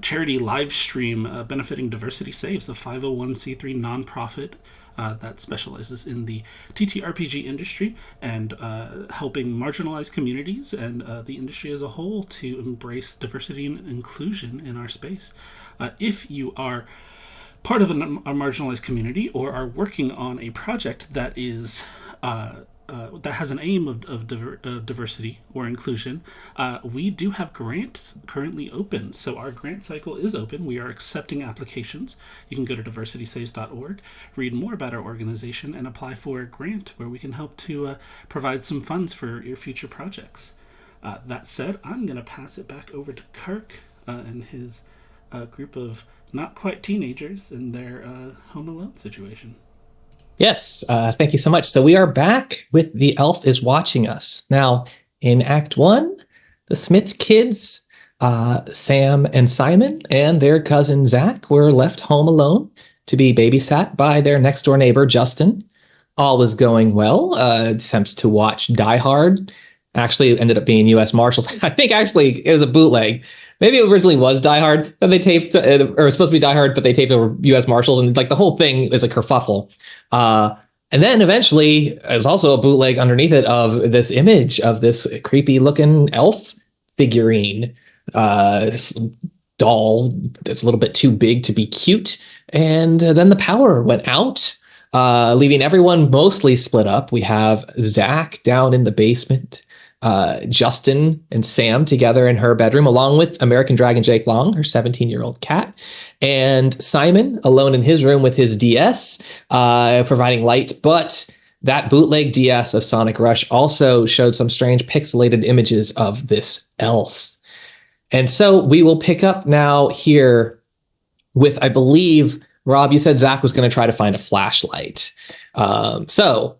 charity live stream benefiting Diversity Saves, a 501c3 nonprofit that specializes in the TTRPG industry and helping marginalized communities and the industry as a whole to embrace diversity and inclusion in our space. If you are part of a marginalized community or are working on a project that is that has an aim of diversity or inclusion, we do have grants currently open. So our grant cycle is open. We are accepting applications. You can go to diversitysaves.org, read more about our organization, and apply for a grant where we can help to provide some funds for your future projects. That said, I'm going to pass it back over to Kirk and his group of not quite teenagers in their home alone situation. Yes, thank you so much. So we are back with The Elf is Watching Us. Now, in Act 1, the Smith kids, Sam and Simon, and their cousin Zach were left home alone to be babysat by their next-door neighbor, Justin. All was going well. Attempts to watch Die Hard. Actually, it ended up being U.S. Marshals. I think actually it was a bootleg. Maybe it originally was Die Hard, but they taped, or it was supposed to be Die Hard, but they taped over U.S. Marshals, and like the whole thing is a kerfuffle. And then eventually, there's also a bootleg underneath it of this image of this creepy-looking elf figurine, doll that's a little bit too big to be cute. And then the power went out, leaving everyone mostly split up. We have Zach down in the basement, Justin and Sam together in her bedroom, along with American Dragon Jake Long, her 17-year-old cat, and Simon alone in his room with his DS, providing light. But that bootleg DS of Sonic Rush also showed some strange pixelated images of this elf. And so we will pick up now here with, I believe, Rob, you said Zach was going to try to find a flashlight. So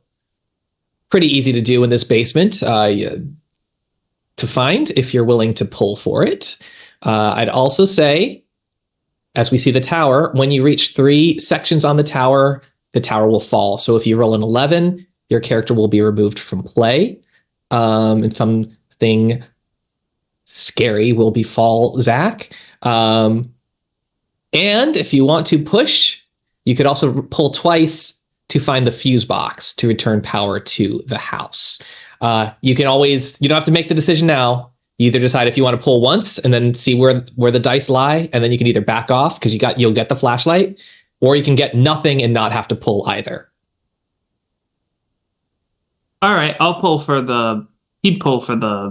pretty easy to do in this basement to find if you're willing to pull for it. I'd also say, as we see the tower, when you reach 3 sections on the tower will fall. So if you roll an 11, your character will be removed from play. And something scary will befall Zach. And if you want to push, you could also pull twice to find the fuse box to return power to the house. You don't have to make the decision now. You either decide if you want to pull once and then see where the dice lie, and then you can either back off because you'll get the flashlight, or you can get nothing and not have to pull either. All right, he'd pull for the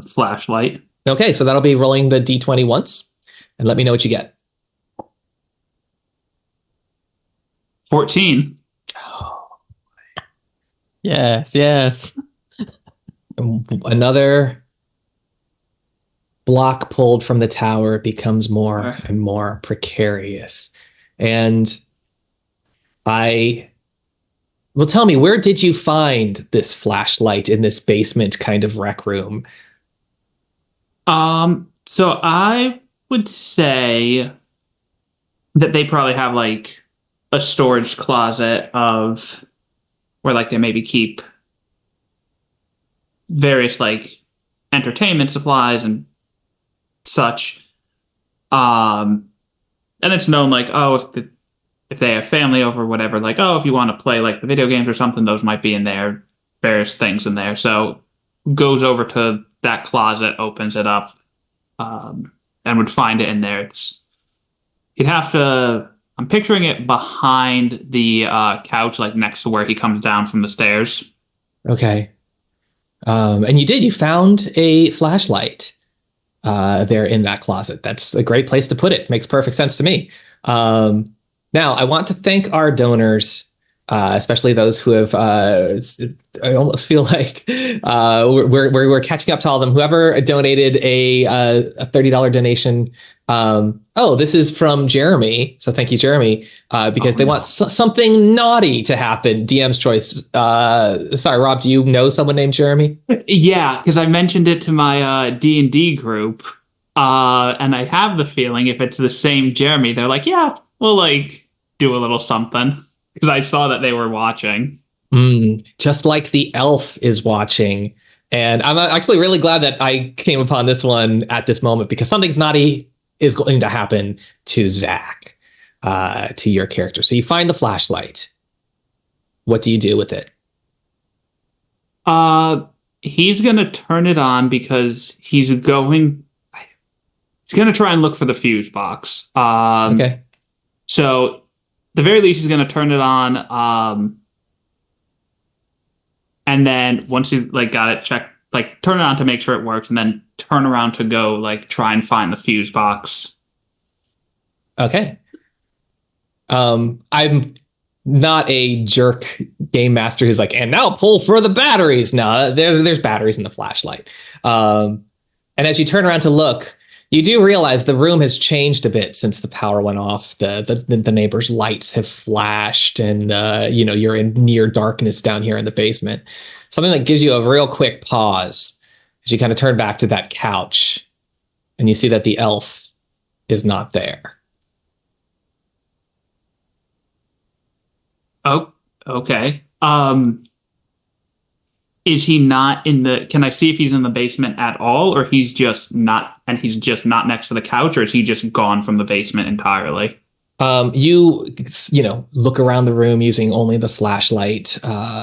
flashlight. Okay, so that'll be rolling the D20 once, and let me know what you get. 14. Yes. Another block pulled from the tower becomes more and more precarious. And tell me, where did you find this flashlight in this basement kind of rec room? So I would say that they probably have like a storage closet of where like they maybe keep various like entertainment supplies and such. And it's known like, if they have family over, whatever, like, if you want to play like the video games or something, those might be in there, various things in there. So goes over to that closet, opens it up, and would find it in there. I'm picturing it behind the couch, like next to where he comes down from the stairs. Okay. And you found a flashlight there in that closet. That's a great place to put it. Makes perfect sense to me. Now, I want to thank our donors, especially those who have, I almost feel like we're catching up to all of them. Whoever donated a $30 donation. This is from Jeremy. So thank you, Jeremy, because they want something naughty to happen. DM's choice. Sorry, Rob, do you know someone named Jeremy? Yeah, because I mentioned it to my D&D group. And I have the feeling if it's the same Jeremy, they're like, yeah, we'll like do a little something. Because I saw that they were watching. Just like the elf is watching. And I'm actually really glad that I came upon this one at this moment, because something's naughty is going to happen to Zach, to your character. So you find the flashlight. What do you do with it? He's gonna turn it on because he's gonna try and look for the fuse box. Okay. So the very least, he's gonna turn it on. And then once he's like got it checked, like turn it on to make sure it works, and then turn around to go like try and find the fuse box. Okay. I'm not a jerk game master who's like, and now pull for the batteries. No, there's batteries in the flashlight. And as you turn around to look, you do realize the room has changed a bit since the power went off. The neighbors' lights have flashed, and you're in near darkness down here in the basement. Something that gives you a real quick pause as you kind of turn back to that couch, and you see that the elf is not there. Oh, okay. Is he not in the? Can I see if he's in the basement at all, or he's just not, and he's just not next to the couch, or is he just gone from the basement entirely? You look around the room using only the flashlight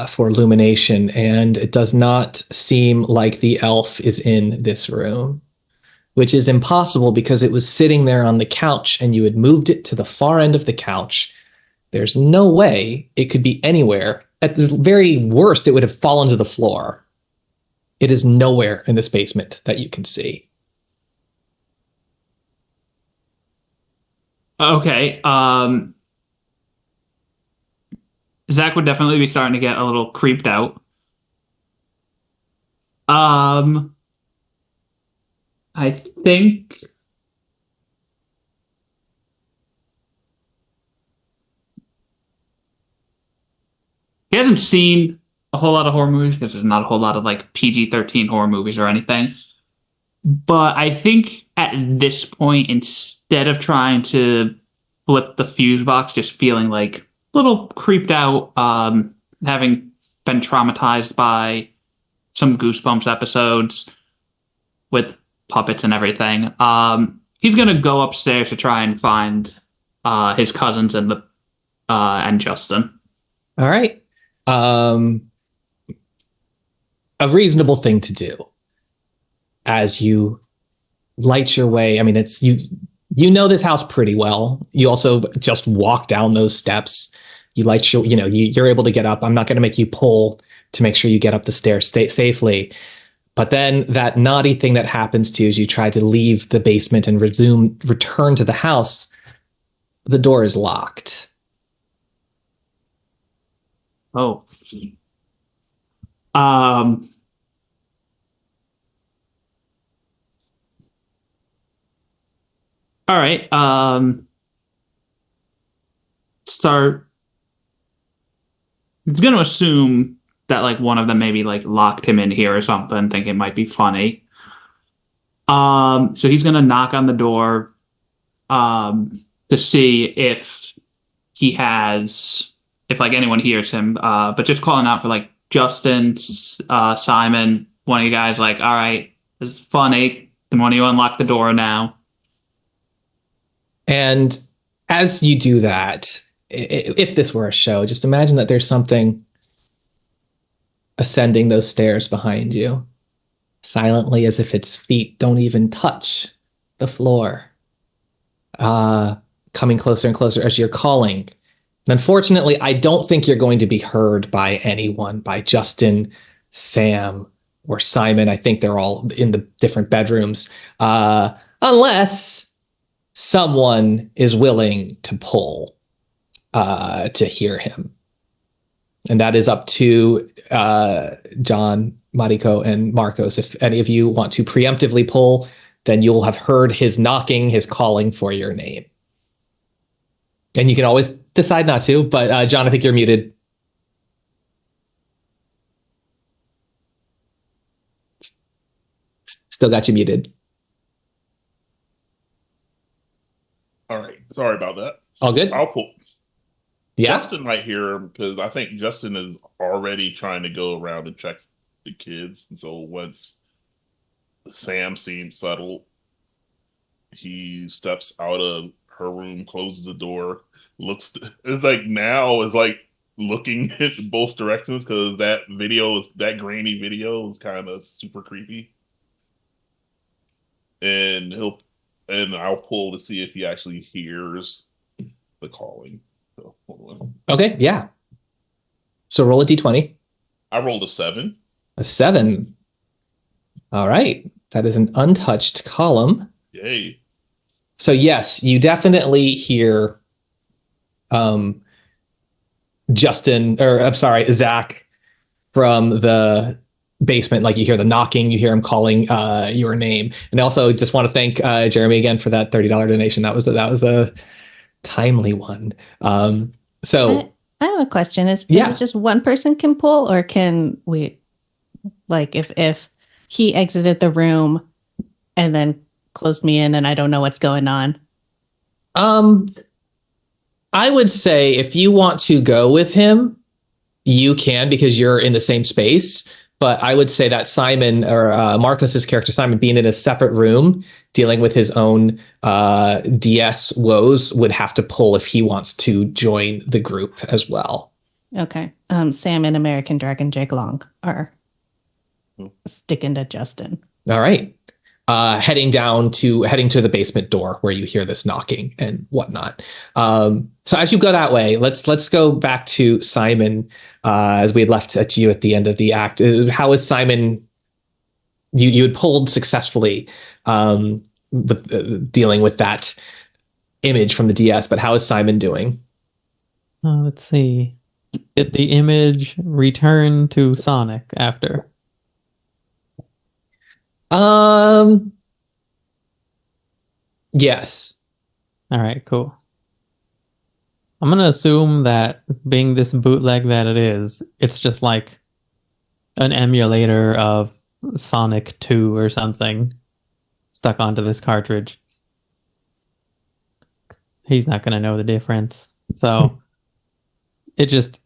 for illumination, and it does not seem like the elf is in this room, which is impossible because it was sitting there on the couch and you had moved it to the far end of the couch. There's no way it could be anywhere. At the very worst, it would have fallen to the floor. It is nowhere in this basement that you can see. Okay. Zach would definitely be starting to get a little creeped out. I think he hasn't seen a whole lot of horror movies because there's not a whole lot of like PG-13 horror movies or anything. But I think at this point, instead of trying to flip the fuse box, just feeling like a little creeped out, having been traumatized by some Goosebumps episodes with puppets and everything, he's gonna go upstairs to try and find his cousins and Justin. All right. A reasonable thing to do as you light your way. I mean, it's you know this house pretty well. You also just walk down those steps. You light your, you're able to get up. I'm not going to make you pull to make sure you get up the stairs safely. But then that naughty thing that happens to you as you try to leave the basement and return to the house, the door is locked. Oh. All right. Start. It's going to assume that like one of them maybe like locked him in here or something, think it might be funny. So he's going to knock on the door, to see if he has, if like anyone hears him, but just calling out for like Justin, Simon, one of you guys, like, all right, this is funny. Can one of you unlock the door now? And as you do that, if this were a show, just imagine that there's something ascending those stairs behind you, silently, as if its feet don't even touch the floor, coming closer and closer as you're calling. And unfortunately, I don't think you're going to be heard by anyone, by Justin, Sam, or Simon. I think they're all in the different bedrooms, unless someone is willing to pull to hear him. And that is up to Jonn, Mariko, and Marcos. If any of you want to preemptively pull, then you'll have heard his knocking, his calling for your name. And you can always decide not to, but Jonn, I think you're muted. Still got you muted. All right. Sorry about that. All good? I'll pull. Yeah. Justin might hear him because I think Justin is already trying to go around and check the kids. And so once Sam seems settled, he steps out of her room, closes the door, looks. It's like now is like looking in both directions because that grainy video is kind of super creepy. And I'll pull to see if he actually hears the calling. So hold on. Okay, yeah. So roll a d20. I rolled a 7. A 7. All right. That is an untouched column. Yay. So yes, you definitely hear Justin, or I'm sorry, Zach from the basement. Like you hear the knocking, you hear him calling your name. And also just want to thank Jeremy again for that $30 donation. That was a timely one. So I have a question. Is Yeah. it just one person can pull, or can we, like, if he exited the room and then closed me in and I don't know what's going on? I would say if you want to go with him, you can because you're in the same space. But I would say that Simon, or Marcus's character Simon, being in a separate room, dealing with his own DS woes, would have to pull if he wants to join the group as well. Okay. Sam and American Dragon Jake Long are sticking to Justin. All right. Heading to the basement door where you hear this knocking and whatnot. So as you go that way, let's go back to Simon, as we had left at you at the end of the act. How is Simon? You had pulled successfully with dealing with that image from the DS, but how is Simon doing? Let's see. Did the image return to Sonic after? Yes. All right, cool. I'm gonna assume that being this bootleg that it is, it's just like an emulator of Sonic 2 or something stuck onto this cartridge. He's not gonna know the difference. So it just,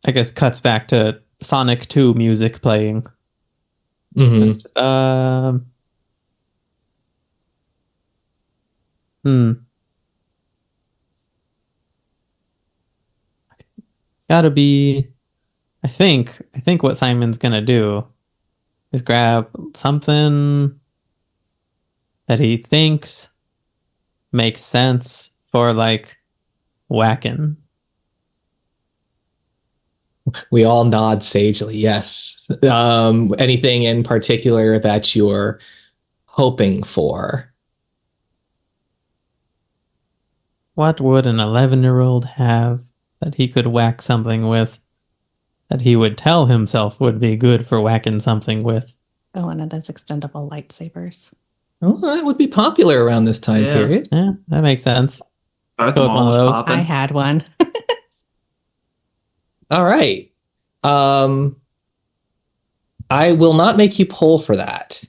I guess, cuts back to Sonic 2 music playing. Mm-hmm. It's just, gotta be. I think what Simon's gonna do is grab something that he thinks makes sense for like whacking. We all nod sagely. Yes. Anything in particular that you're hoping for? What would an 11-year-old have that he could whack something with that he would tell himself would be good for whacking something with? Oh, one of those extendable lightsabers. Oh, that would be popular around this time period. Yeah, that makes sense. Darth go with one of Maul's those. popping. I had one. All right. I will not make you pull for that.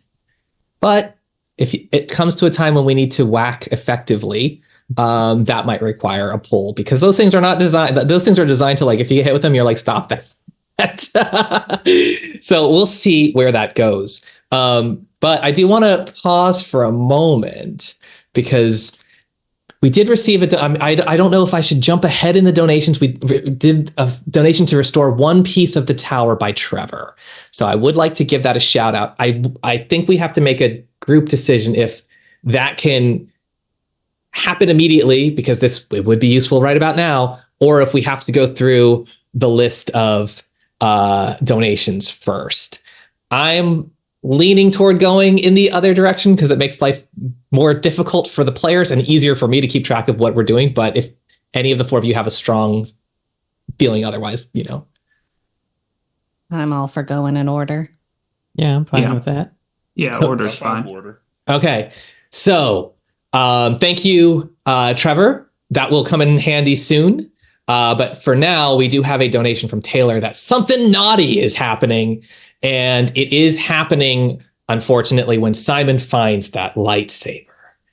But if it comes to a time when we need to whack effectively, that might require a pull because those things are not designed. Those things are designed to, like, if you get hit with them, you're like, stop that. So we'll see where that goes. But I do want to pause for a moment because we did receive I don't know if I should jump ahead in the donations. We did a donation to restore one piece of the tower by Trevor. So I would like to give that a shout out. I think we have to make a group decision if that can happen immediately because it would be useful right about now, or if we have to go through the list of donations first. I'm leaning toward going in the other direction because it makes life more difficult for the players and easier for me to keep track of what we're doing. But if any of the four of you have a strong feeling otherwise, I'm all for going in order. Yeah, I'm fine with that. Yeah, order's fine. Order. Okay. So thank you, Trevor. That will come in handy soon. But for now, we do have a donation from Taylor that something naughty is happening. And it is happening, unfortunately, when Simon finds that lightsaber.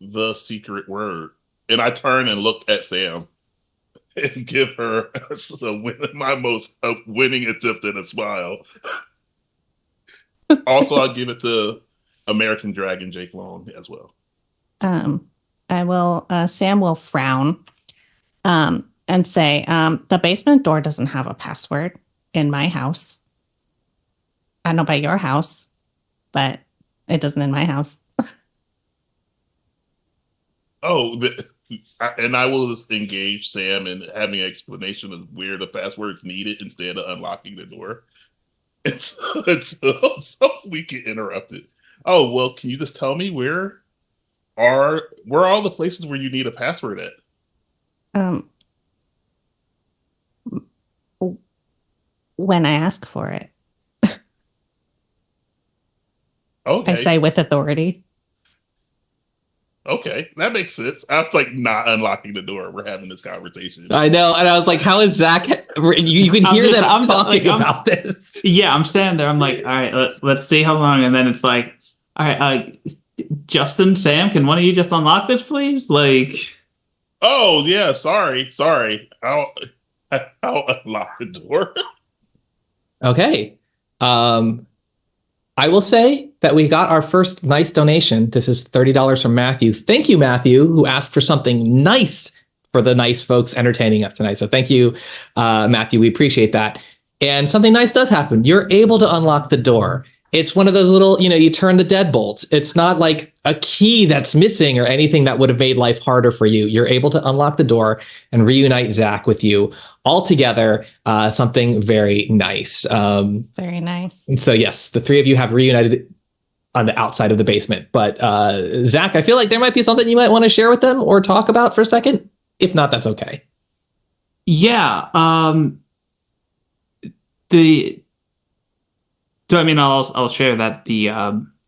the secret word. And I turn and look at Sam and give her my most winning attempt at a smile. Also, I'll give it to American Dragon Jake Long as well. I will. Sam will frown, and say, "The basement door doesn't have a password in my house. I don't know about your house, but it doesn't in my house." Oh, and I will just engage Sam in having an explanation of where the password's needed instead of unlocking the door. So we get interrupted. Oh, well, can you just tell me where are all the places where you need a password at? When I ask for it, Okay. I say with authority. Okay, that makes sense. I was like not unlocking the door. We're having this conversation. I know, and I was like, "How is Zach?" You can hear that I'm talking about this. Yeah, I'm standing there. I'm like, all right, let's see how long. And then it's like, all right, Justin, Sam, can one of you just unlock this, please? Like, oh yeah, sorry. I'll unlock the door. Okay. I will say that we got our first nice donation. This is $30 from Matthew. Thank you, Matthew, who asked for something nice for the nice folks entertaining us tonight. So thank you, Matthew. We appreciate that. And something nice does happen. You're able to unlock the door. It's one of those little, you turn the deadbolt. It's not like a key that's missing or anything that would have made life harder for you. You're able to unlock the door and reunite Zach with you all together. Something very nice. Very nice. And so, yes, the three of you have reunited on the outside of the basement. But Zach, I feel like there might be something you might want to share with them or talk about for a second. If not, that's okay. yeah. So I mean, I'll share that the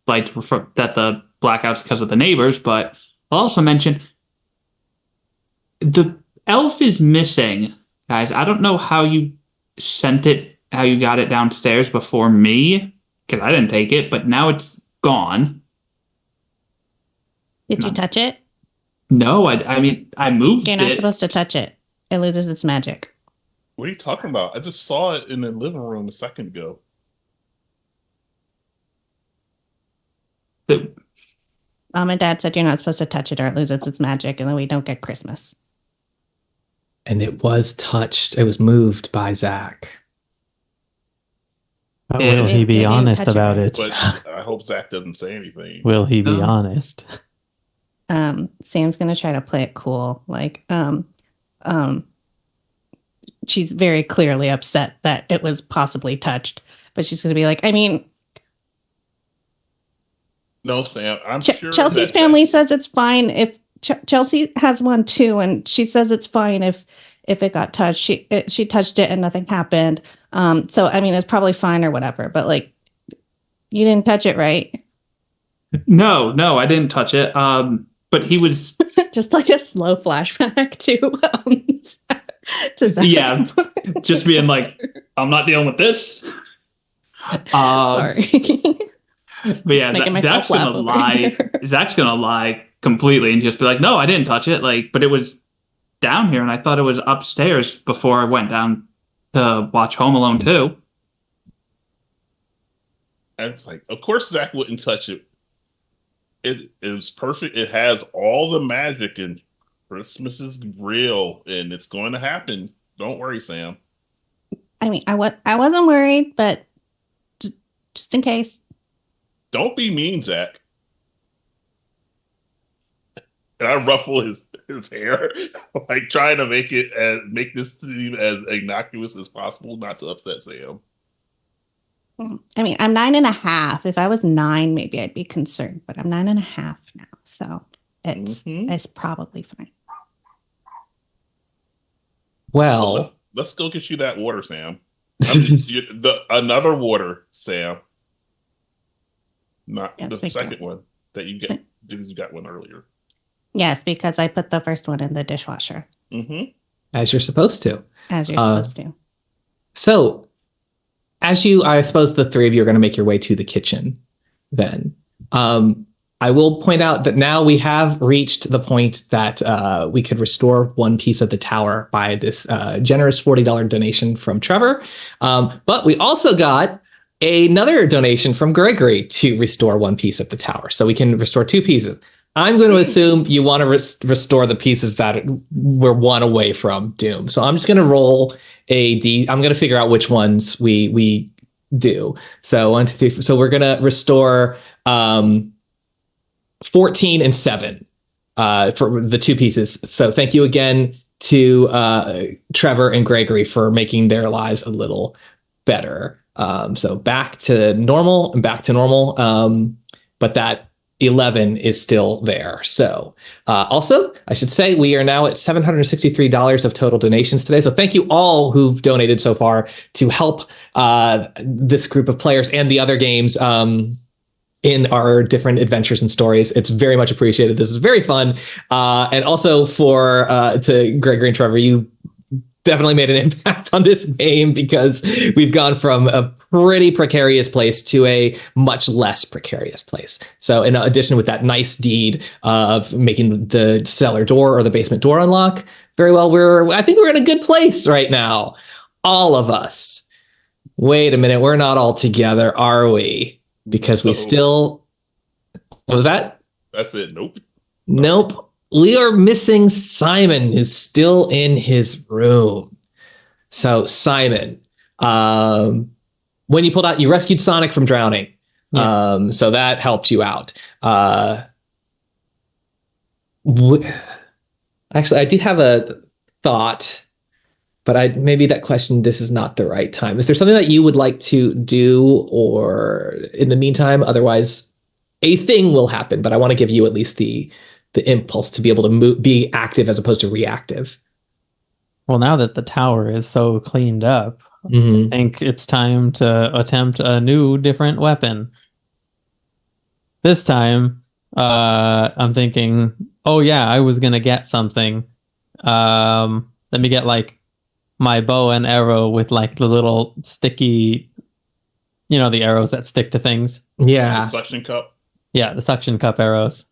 lights were that the blackouts because of the neighbors, but I'll also mention the elf is missing, guys. I don't know how you how you got it downstairs before me, because I didn't take it, but now it's gone. Did you touch it? No, I mean, I moved You're not it. supposed to touch it. It loses its magic. What are you talking about? I just saw it in the living room a second ago. Mom and Dad said you're not supposed to touch it or it loses its magic, and then we don't get Christmas. And it was touched. It was moved by Zach. Will he be honest about it? But I hope Zach doesn't say anything. Will he be honest? Sam's gonna try to play it cool. Like, she's very clearly upset that it was possibly touched, but she's gonna be like, I mean, No, Sam. I'm sure Chelsea's family says it's fine if Chelsea has one too, and she says it's fine if it got touched. She touched it and nothing happened. So I mean, it's probably fine or whatever. But like, you didn't touch it, right? No, I didn't touch it. But he was just like a slow flashback to Zach. Yeah, just being like, I'm not dealing with this. Sorry. But yeah, Zach's gonna lie. Zach's gonna lie completely and just be like, "No, I didn't touch it." Like, but it was down here, and I thought it was upstairs before I went down to watch Home Alone 2. And it's like, of course Zach wouldn't touch it. It was perfect. It has all the magic, and Christmas is real, and it's going to happen. Don't worry, Sam. I mean, I wasn't worried, but just in case. Don't be mean, Zach. And I ruffle his hair, like trying to make this seem as innocuous as possible, not to upset Sam. I mean, I'm 9.5. If I was 9, maybe I'd be concerned, but I'm 9.5 now, so it's probably fine. Well, let's go get you that water, Sam. Another water, Sam. Not the second one that you get. You got one earlier. Yes, because I put the first one in the dishwasher. Mm-hmm. As you're supposed to. As you're supposed to. So, I suppose the three of you are going to make your way to the kitchen then. I will point out that now we have reached the point that we could restore one piece of the tower by this generous $40 donation from Trevor. But we also got another donation from Gregory to restore one piece of the tower. So we can restore two pieces. I'm going to assume you want to restore the pieces that we're one away from Doom. So I'm just going to roll a D. I'm going to figure out which ones we do. So 1, 2, 3. So we're going to restore 14 and 7 for the two pieces. So thank you again to Trevor and Gregory for making their lives a little better. So back to normal and back to normal. But that 11 is still there. So also, I should say we are now at $763 of total donations today. So thank you all who've donated so far to help this group of players and the other games in our different adventures and stories. It's very much appreciated. This is very fun. And also to Gregory and Trevor, you definitely made an impact on this game because we've gone from a pretty precarious place to a much less precarious place. So in addition with that nice deed of making the cellar door or the basement door unlock, very well, I think we're in a good place right now. All of us. Wait a minute, we're not all together, are we? Because we still... What was that? That's it. Nope. Nope. We are missing Simon, who's still in his room. So Simon, when you pulled out, you rescued Sonic from drowning. Yes. So that helped you out. Actually, I do have a thought, but maybe that question, this is not the right time. Is there something that you would like to do, or in the meantime, otherwise a thing will happen, but I want to give you at least the impulse to be able to be active as opposed to reactive. Well, now that the tower is so cleaned up, Mm-hmm. I think it's time to attempt a new, different weapon. This time, I'm thinking, oh yeah, I was gonna get something. Let me get like my bow and arrow with like the little sticky, the arrows that stick to things. Yeah. The suction cup. Yeah, the suction cup arrows.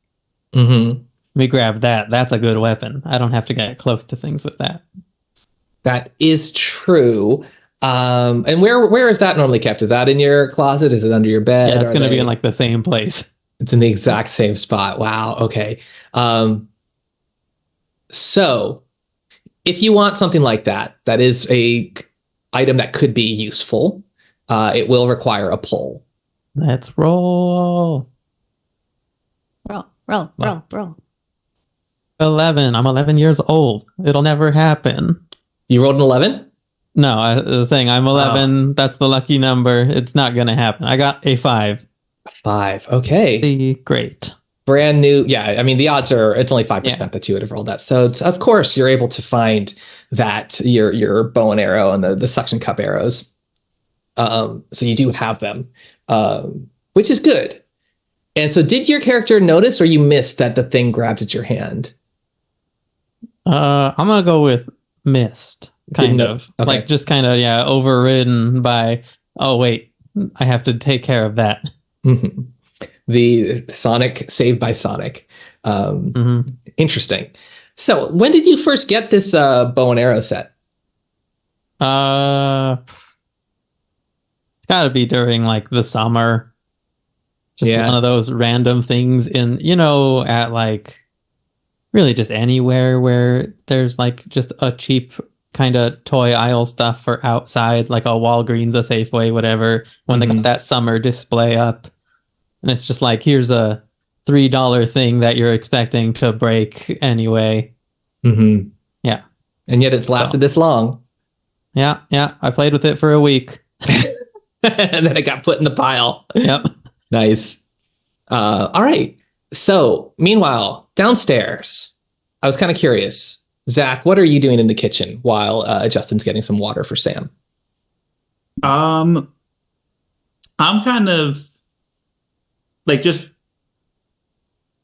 Mm-hmm. Let me grab that. That's a good weapon. I don't have to get close to things with that. That is true. And where is that normally kept? Is that in your closet? Is it under your bed? Yeah, it's going to be in like the same place. It's in the exact same spot. Wow. Okay. So if you want something like that, that is a item that could be useful. It will require a pull. Let's roll. Roll. 11. I'm 11 years old. It'll never happen. You rolled an 11? No, I was saying I'm 11. Oh. That's the lucky number. It's not going to happen. I got a 5. 5. Okay. See, great. Brand new. Yeah. I mean, the odds are it's only 5% that you would have rolled that. So of course you're able to find that your bow and arrow and the suction cup arrows. So you do have them, which is good. And so did your character notice or you missed that the thing grabbed at your hand? I'm going to go with missed. Kind of. Okay. Like just kind of, overridden by, oh, wait, I have to take care of that. Mm-hmm. The Sonic saved by Sonic. Interesting. So when did you first get this bow and arrow set? It's got to be during like the summer. Just one of those random things in, at like really just anywhere where there's like just a cheap kind of toy aisle stuff for outside, like a Walgreens, a Safeway, whatever, when they got that summer display up. And it's just like, here's a $3 thing that you're expecting to break anyway. Mm-hmm. Yeah. And yet it's lasted this long. Yeah. I played with it for a week. And then it got put in the pile. Yep. Nice. All right. So meanwhile, downstairs, I was kind of curious. Zach, what are you doing in the kitchen while Justin's getting some water for Sam? I'm kind of like just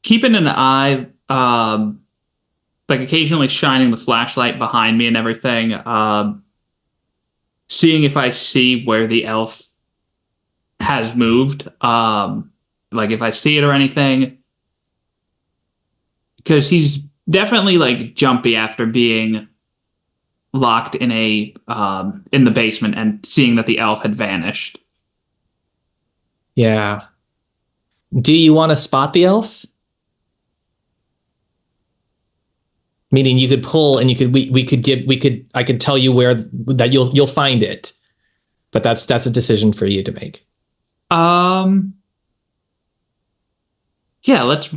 keeping an eye, like occasionally shining the flashlight behind me and everything, seeing if I see where the elf has moved, like if I see it or anything. because he's definitely like jumpy after being locked in in the basement and seeing that the elf had vanished. Yeah. Do you want to spot the elf? Meaning you could pull and I could tell you where that you'll find it. But that's a decision for you to make. Yeah, let's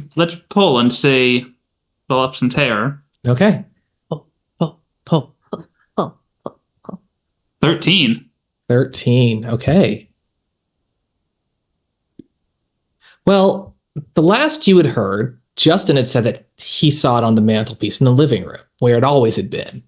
pull and see Phillips and Terror. Okay. Pull. 13. 13. Okay. Well, the last you had heard, Justin had said that he saw it on the mantelpiece in the living room where it always had been.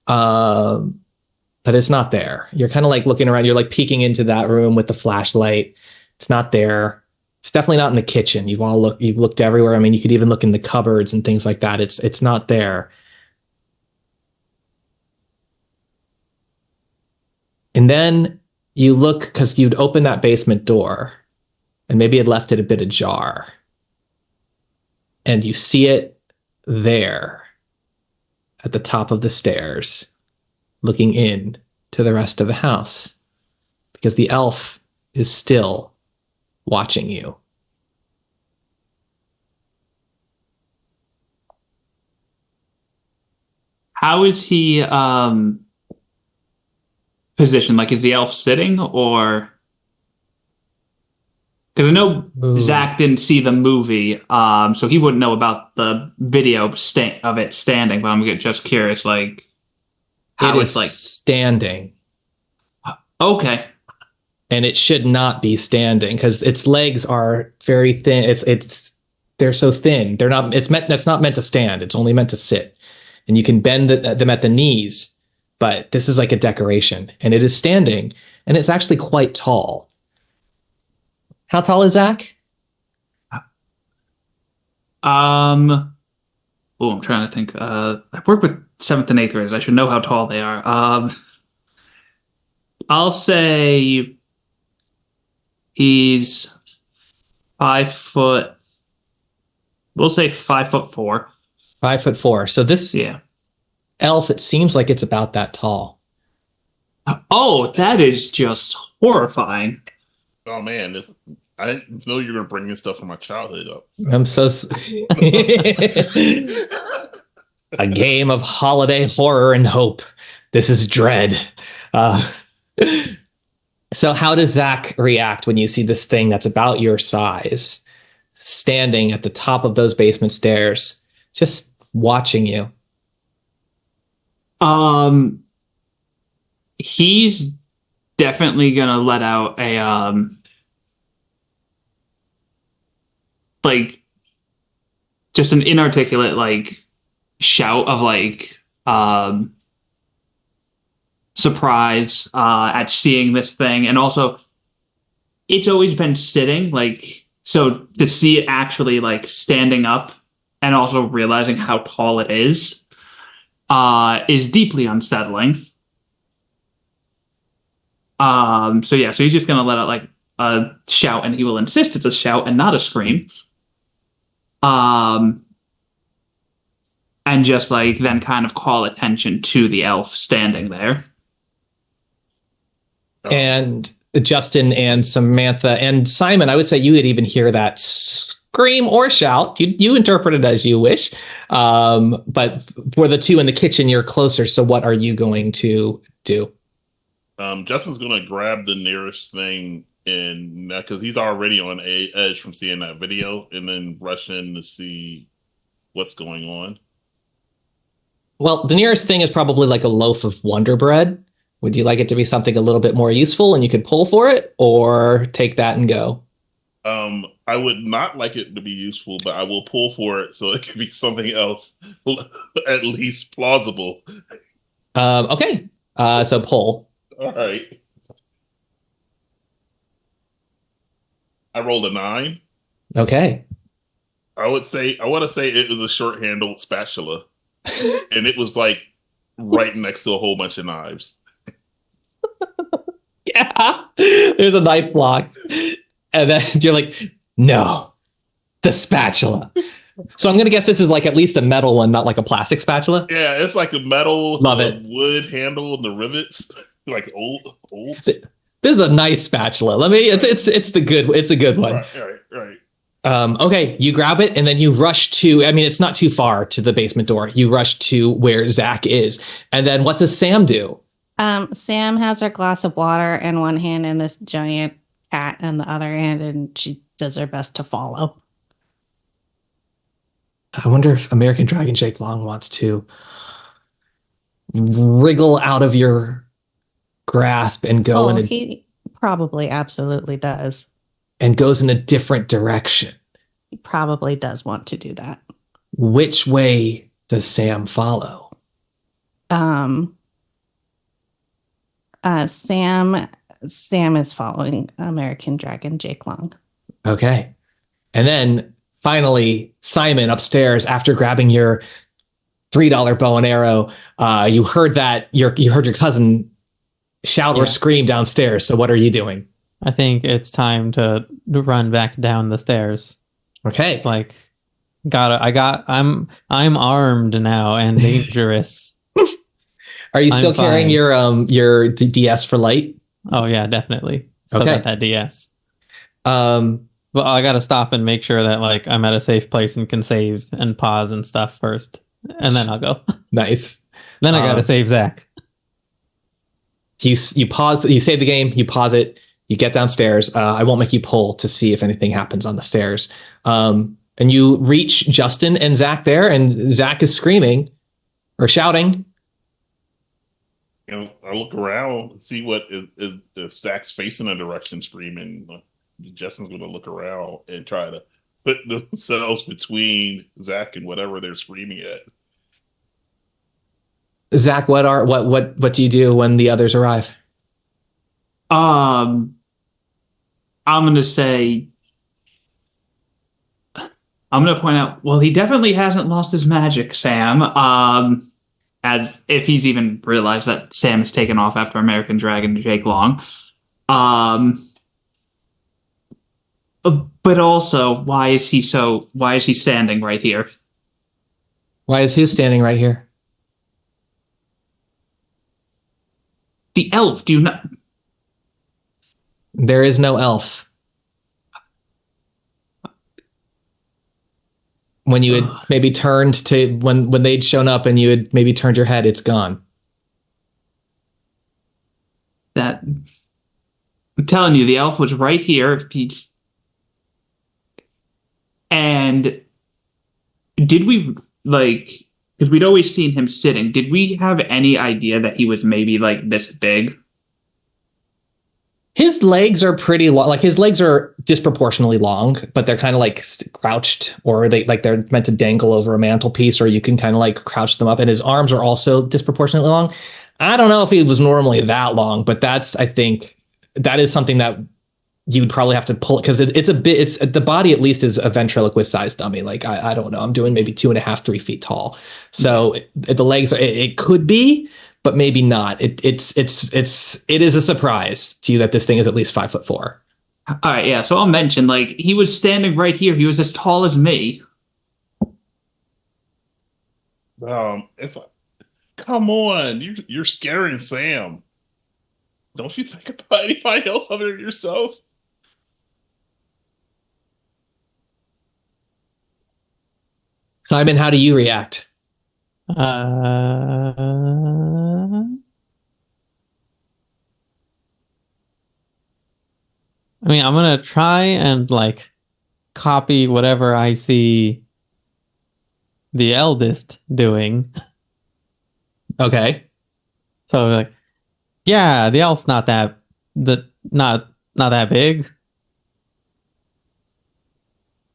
But it's not there. You're kind of like looking around. You're like peeking into that room with the flashlight. It's not there. It's definitely not in the kitchen. You've looked everywhere. I mean, you could even look in the cupboards and things like that. It's not there. And then you look because you'd opened that basement door and maybe had left it a bit ajar. And you see it there at the top of the stairs, looking in to the rest of the house, because the elf is still watching you. How is he positioned? Like, is the elf sitting or? Because I know Zach didn't see the movie, so he wouldn't know about the video of it standing. But I'm just curious, like, how it's like standing. Okay. And it should not be standing because its legs are very thin. They're so thin. That's not meant to stand. It's only meant to sit. And you can bend them at the knees, but this is like a decoration and it is standing and it's actually quite tall. How tall is Zach? I'm trying to think. I work with 7th and 8th graders. I should know how tall they are. I'll say he's 5 foot. We'll say 5'4". 5'4". So this elf, it seems like it's about that tall. Oh, that is just horrifying. Oh man, I didn't know you were gonna bring this stuff from my childhood up. I'm so a game of holiday horror and hope. This is dread. So how does Zach react when you see this thing that's about your size standing at the top of those basement stairs, just watching you? He's definitely gonna let out a like just an inarticulate like shout of like surprise at seeing this thing. And also it's always been sitting, like, so to see it actually like standing up and also realizing how tall it is deeply unsettling. So he's just gonna let out like a shout, and he will insist it's a shout and not a scream. And just like then kind of call attention to the elf standing there. And Justin and Samantha and Simon, I would say you would even hear that scream or shout. You interpret it as you wish. But for the two in the kitchen, you're closer. So what are you going to do? Justin's gonna grab the nearest thing and because he's already on edge from seeing that video, and then rush in to see what's going on. Well, the nearest thing is probably like a loaf of Wonder Bread. Would you like it to be something a little bit more useful and you could pull for it, or take that and go? I would not like it to be useful, but I will pull for it so it could be something else, at least plausible. Okay. So pull. All right. I rolled a 9. Okay. I want to say it was a short-handled spatula, and it was like right next to a whole bunch of knives. Yeah, there's a knife block, and then you're like, no, the spatula. So I'm going to guess this is like at least a metal one, not like a plastic spatula. Yeah, it's like a metal, Love it. wood handle and the rivets, like old. This is a nice spatula. It's a good one. Right. Okay, you grab it and then you rush to, I mean, it's not too far to the basement door. You rush to where Zach is. And then what does Sam do? Sam has her glass of water in one hand and this giant cat in the other hand, and she does her best to follow. I wonder if American Dragon Jake Long wants to wriggle out of your grasp and go he probably absolutely does. And goes in a different direction. He probably does want to do that. Which way does Sam follow? Sam is following American Dragon Jake Long. Okay. And then finally, Simon upstairs, after grabbing your $3 bow and arrow, you heard your cousin shout or scream downstairs. So what are you doing? I think it's time to run back down the stairs. Okay. Like, I'm armed now and dangerous. Are you still carrying your DS for light? Oh yeah, definitely. Still got that DS. But I got to stop and make sure that like I'm at a safe place and can save and pause and stuff first, and then I'll go. Nice. Then I got to save Zach. You pause. You save the game. You pause it. You get downstairs. I won't make you pull to see if anything happens on the stairs. And you reach Justin and Zach there, and Zach is screaming or shouting. I look around and see what if Zach's facing a direction screaming. Justin's going to look around and try to put themselves between Zach and whatever they're screaming at. Zach, what do you do when the others arrive? I'm gonna point out, well, he definitely hasn't lost his magic, Sam. As if he's even realized that Sam has taken off after American Dragon Jake Long. But also, why is he standing right here? Why is who standing right here? The elf, do you not? There is no elf. When you had maybe turned to when they'd shown up and you had maybe turned your head, it's gone. That I'm telling you, the elf was right here. And did we because we'd always seen him sitting, did we have any idea that he was maybe like this big? His legs are pretty long. Like his legs are disproportionately long, but they're kind of like crouched, or they're meant to dangle over a mantelpiece, or you can kind of like crouch them up. And his arms are also disproportionately long. I don't know if he was normally that long, but I think that is something that you'd probably have to pull, because it's the body at least is a ventriloquist sized dummy. Like I don't know, I'm doing maybe 2.5, 3 feet tall. So the legs it could be, but maybe not. It is a surprise to you that this thing is at least 5'4". All right, yeah. So I'll mention, like, he was standing right here. He was as tall as me. It's like, come on, you're scaring Sam. Don't you think about anybody else other than yourself? Simon, how do you react? I mean, I'm gonna try and like copy whatever I see the eldest doing. Okay. So like, yeah, the elf's not that big.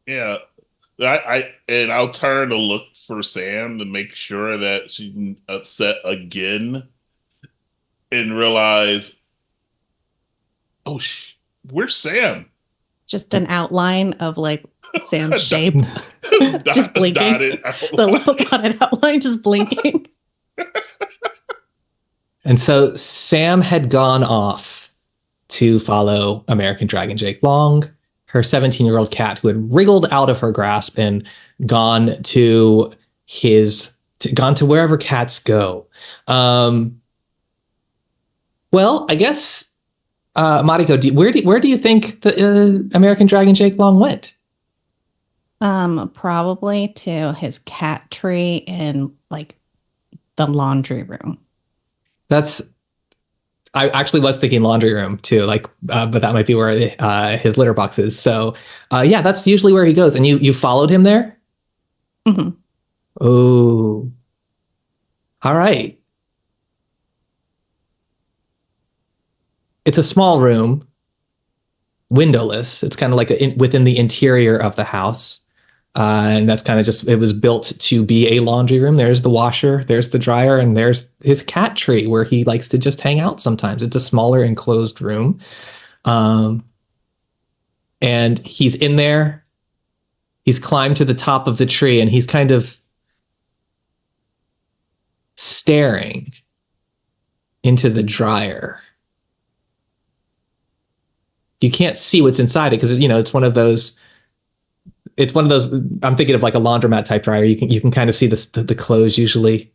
Yeah. I'll turn to look for Sam to make sure that she's upset again, and realize, oh, where's Sam? Just an outline of like Sam's shape, just blinking. The little dotted outline, just blinking. And so Sam had gone off to follow American Dragon Jake Long. her 17-year-old cat who had wriggled out of her grasp and gone to wherever cats go. Well, I guess, Mariko, where do you think the American Dragon Jake Long went? Probably to his cat tree in like the laundry room. I actually was thinking laundry room too, but that might be where his litter box is. So, yeah, that's usually where he goes. And you followed him there? Mm-hmm. Oh, all right. It's a small room, windowless. It's kind of like within the interior of the house. And that's kind of it was built to be a laundry room. There's the washer, there's the dryer, and there's his cat tree where he likes to just hang out sometimes. It's a smaller enclosed room. And he's in there. He's climbed to the top of the tree and he's kind of staring into the dryer. You can't see what's inside it because, it's one of those. I'm thinking of like a laundromat type dryer. You can kind of see the clothes usually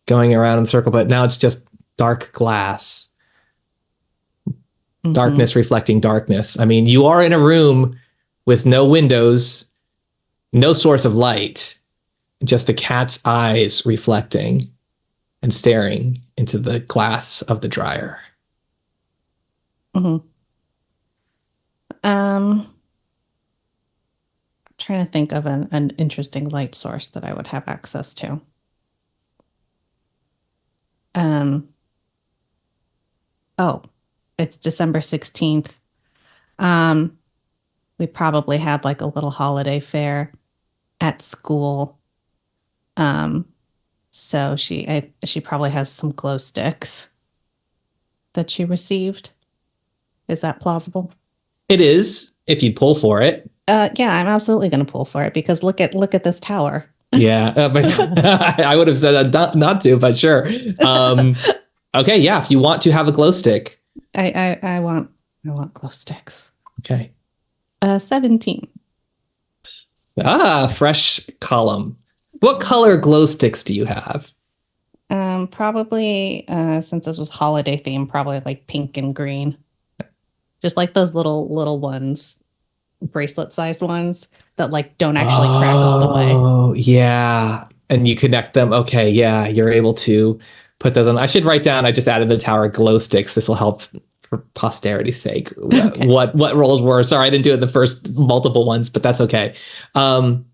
going around in a circle, but now it's just dark glass. Mm-hmm. Darkness reflecting darkness. I mean, you are in a room with no windows, no source of light, just the cat's eyes reflecting and staring into the glass of the dryer. Mm-hmm. Trying to think of an interesting light source that I would have access to. Oh, it's December 16th. We probably had like a little holiday fair at school. So she probably has some glow sticks that she received. Is that plausible? It is, if you pull for it. Yeah, I'm absolutely going to pull for it because look at this tower. Yeah, but I would have said not to, but sure. Okay, yeah, if you want to have a glow stick. I want glow sticks. Okay. 17. Fresh column. What color glow sticks do you have? Probably, since this was holiday themed, probably like pink and green. Just like those little ones, bracelet-sized ones that like don't actually crack all the way. Oh, yeah. And you connect them. Okay, yeah, you're able to put those on. I should write down, I just added the tower glow sticks. This will help for posterity's sake. Okay. What roles were. Sorry, I didn't do it in the first multiple ones, but that's okay. And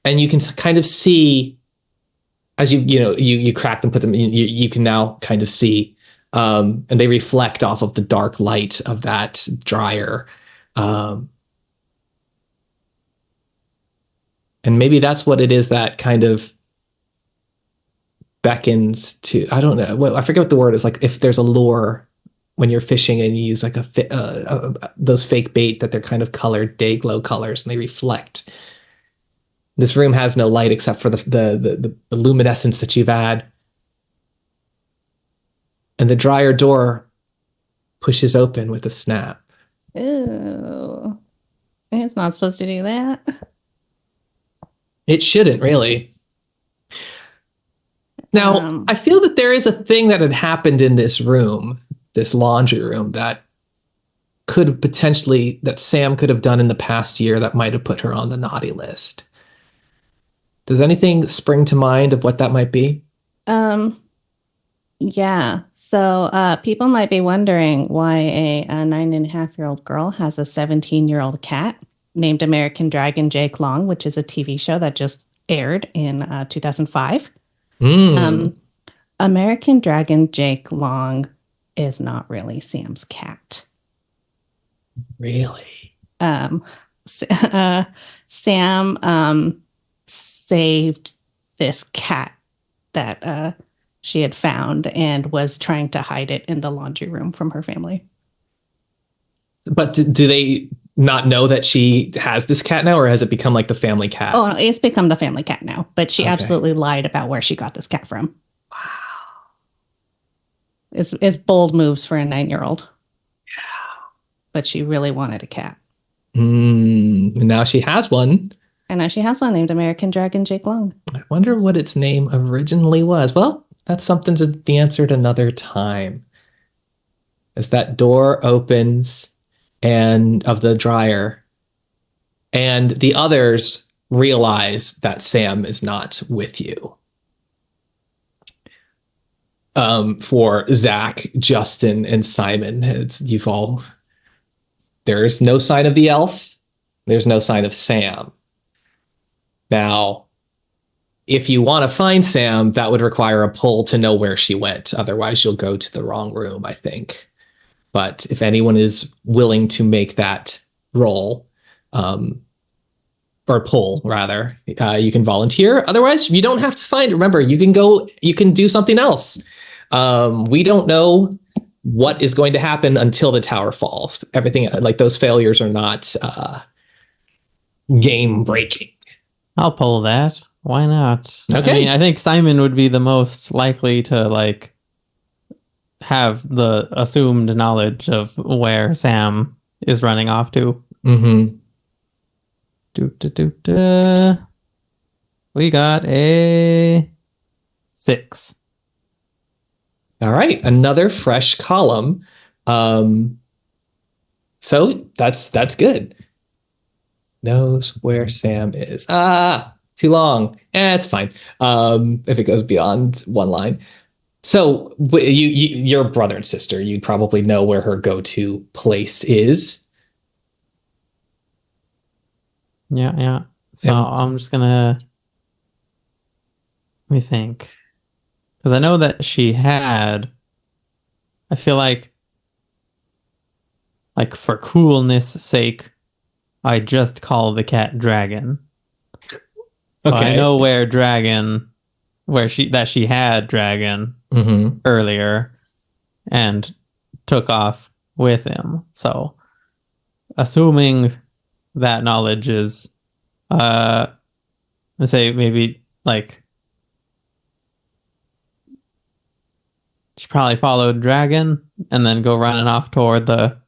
you can kind of see as you crack them, put them in, you can now kind of see, and they reflect off of the dark light of that dryer. And maybe that's what it is that kind of beckons to, I don't know. Well, I forget what the word is. Like if there's a lure when you're fishing and you use like those fake bait that they're kind of colored day glow colors and they reflect. This room has no light except for the luminescence that you've had. And the dryer door pushes open with a snap. Ooh. It's not supposed to do that. It shouldn't, really. Now, I feel that there is a thing that had happened in this room, this laundry room, that Sam could have done in the past year that might have put her on the naughty list. Does anything spring to mind of what that might be? Yeah. So people might be wondering why a 9.5-year-old girl has a 17-year-old cat named American Jake Long, which is a TV show that just aired in 2005. American Dragon Jake Long is not really Sam's cat. Really? Sam saved this cat that she had found and was trying to hide it in the laundry room from her family. But do they not know that she has this cat now, or has it become like the family cat? Oh, it's become the family cat now, but she absolutely lied about where she got this cat from. Wow. It's bold moves for a 9-year-old. Yeah. But she really wanted a cat. Now she has one. And now she has one named American Dragon Jake Long. I wonder what its name originally was. Well, that's something to be answered another time. As that door opens and of the dryer, and the others realize that Sam is not with you. For Zach, Justin, and Simon, there's no sign of the elf. There's no sign of Sam. Now, if you want to find Sam, that would require a pull to know where she went. Otherwise, you'll go to the wrong room, I think. But if anyone is willing to make that roll, or pull rather, you can volunteer. Otherwise, you don't have to find it. Remember, you can do something else. We don't know what is going to happen until the tower falls. Everything, like those failures, are not game breaking. I'll pull that. Why not? Okay. I mean, I think Simon would be the most likely to like have the assumed knowledge of where Sam is running off to. Mm-hmm. We got a 6. All right, another fresh column. So that's good. Knows where Sam is. Too long. It's fine. If it goes beyond one line. So your brother and sister, you'd probably know where her go-to place is. Yeah. So I'm just gonna let me think, because I know that she had. I feel like for coolness' sake, I just call the cat Dragon. So Okay. I know where she had Dragon earlier, and took off with him. So, assuming that knowledge is, let's say maybe like she probably followed Dragon and then go running off toward the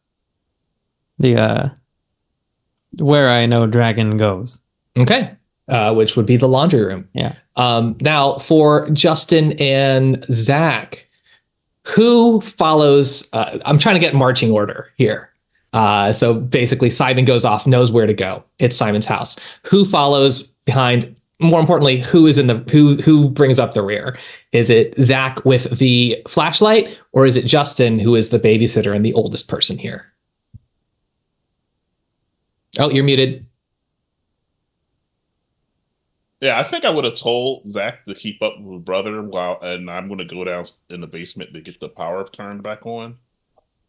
where I know Dragon goes. Okay. Which would be the laundry room. Yeah. Now for Justin and Zach, who follows? I'm trying to get marching order here. So basically, Simon goes off, knows where to go. It's Simon's house. Who follows behind? More importantly, who brings up the rear? Is it Zach with the flashlight, or is it Justin, who is the babysitter and the oldest person here? Oh, you're muted. Yeah, I think I would have told Zach to keep up with brother and I'm going to go down in the basement to get the power turned back on.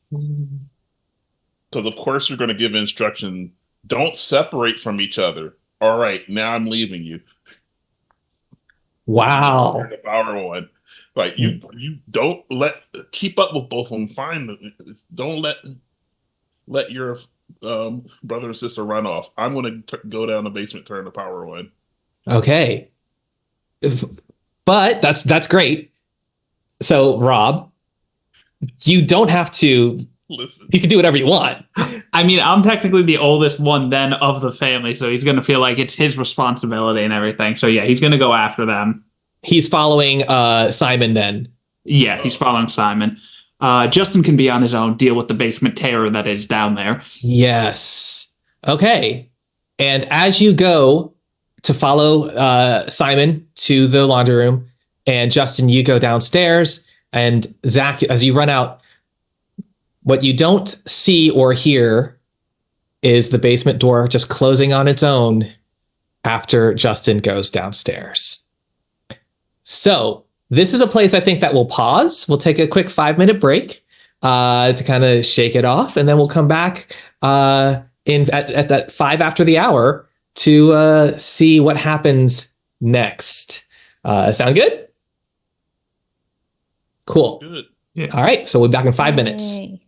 Because of course you're going to give instruction, don't separate from each other. All right, now I'm leaving you. Wow. Turn the power on. Like you don't keep up with both of them. Don't let your brother and sister run off. I'm going to go down the basement, turn the power on. Okay. But that's great. So, Rob, you don't have to listen. You can do whatever you want. I mean, I'm technically the oldest one then of the family, so he's going to feel like it's his responsibility and everything. So yeah, he's going to go after them. He's following Simon then. Yeah, he's following Simon. Justin can be on his own, deal with the basement terror that is down there. Yes. Okay. And as you go to follow Simon to the laundry room, and Justin, you go downstairs, and Zach, as you run out, what you don't see or hear is the basement door just closing on its own after Justin goes downstairs. So this is a place I think that we'll pause. We'll take a quick 5-minute break to kind of shake it off, and then we'll come back at that 5 after the hour to see what happens next. Sound good? Cool. Good. Yeah. All right. So we'll be back in 5 minutes. Yay.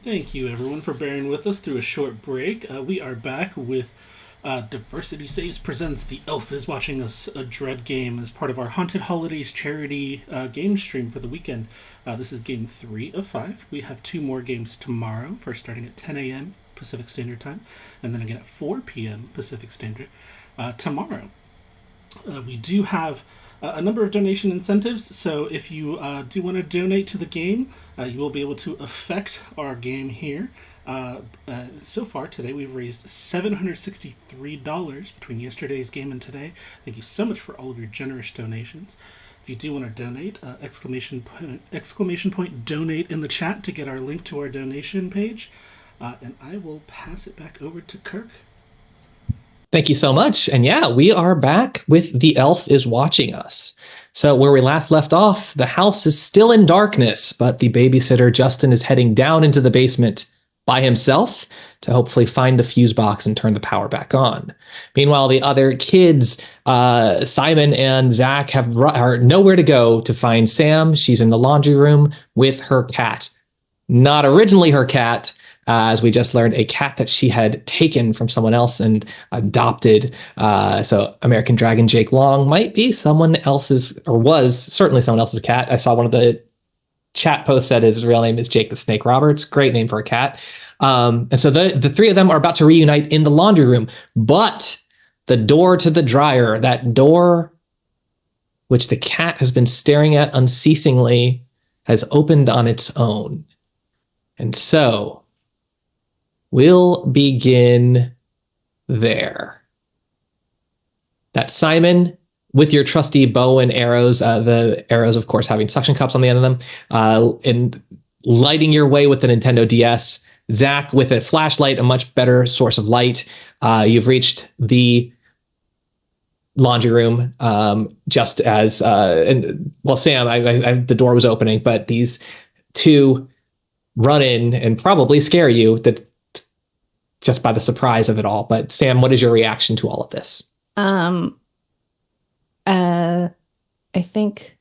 Thank you, everyone, for bearing with us through a short break. We are back with Diversity Saves presents The Elf is Watching Us, a Dread game, as part of our Haunted Holidays charity game stream for the weekend. This is game 3 of 5. We have 2 more games tomorrow, first starting at 10 a.m. Pacific Standard Time, and then again at 4 p.m. Pacific Standard tomorrow. We do have a number of donation incentives, so if you do want to donate to the game, you will be able to affect our game here. So far today we've raised $763 between yesterday's game and today. Thank you so much for all of your generous donations. If you do want to donate, exclamation point donate in the chat to get our link to our donation page. And I will pass it back over to Kirk. Thank you so much. And yeah, we are back with The Elf is Watching Us. So where we last left off, the house is still in darkness, but the babysitter, Justin, is heading down into the basement by himself to hopefully find the fuse box and turn the power back on. Meanwhile, the other kids, Simon and Zach, are nowhere to go to find Sam. She's in the laundry room with her cat. Not originally her cat, as we just learned, a cat that she had taken from someone else and adopted. So American Dragon Jake Long might be someone else's, or was certainly someone else's cat. I saw one of the chat posts said his real name is Jake the Snake Roberts. Great name for a cat. And so the 3 of them are about to reunite in the laundry room. But the door to the dryer, that door which the cat has been staring at unceasingly, has opened on its own. And so we'll begin there. That Simon, with your trusty bow and arrows, the arrows, of course, having suction cups on the end of them, and lighting your way with the Nintendo DS. Zach, with a flashlight, a much better source of light. You've reached the laundry room just as, Sam, the door was opening, but these 2 run in and probably scare you just by the surprise of it all. But Sam, what is your reaction to all of this? I think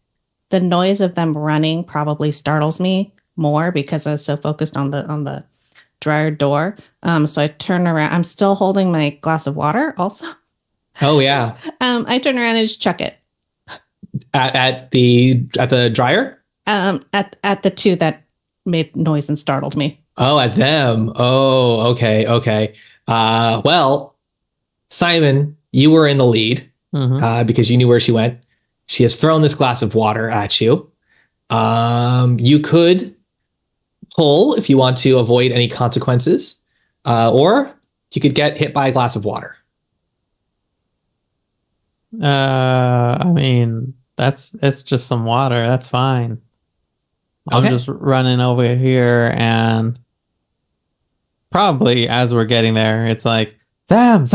the noise of them running probably startles me more because I was so focused on the dryer door. So I turn around. I'm still holding my glass of water also. Oh yeah. I turn around and just chuck it. At the dryer? At the 2 that made noise and startled me. Oh, at them. Oh, okay. Well, Simon, you were in the lead because you knew where she went. She has thrown this glass of water at you. You could pull if you want to avoid any consequences, or you could get hit by a glass of water. I mean, it's just some water. That's fine. I'm just running over here, and probably as we're getting there, it's like, Sam.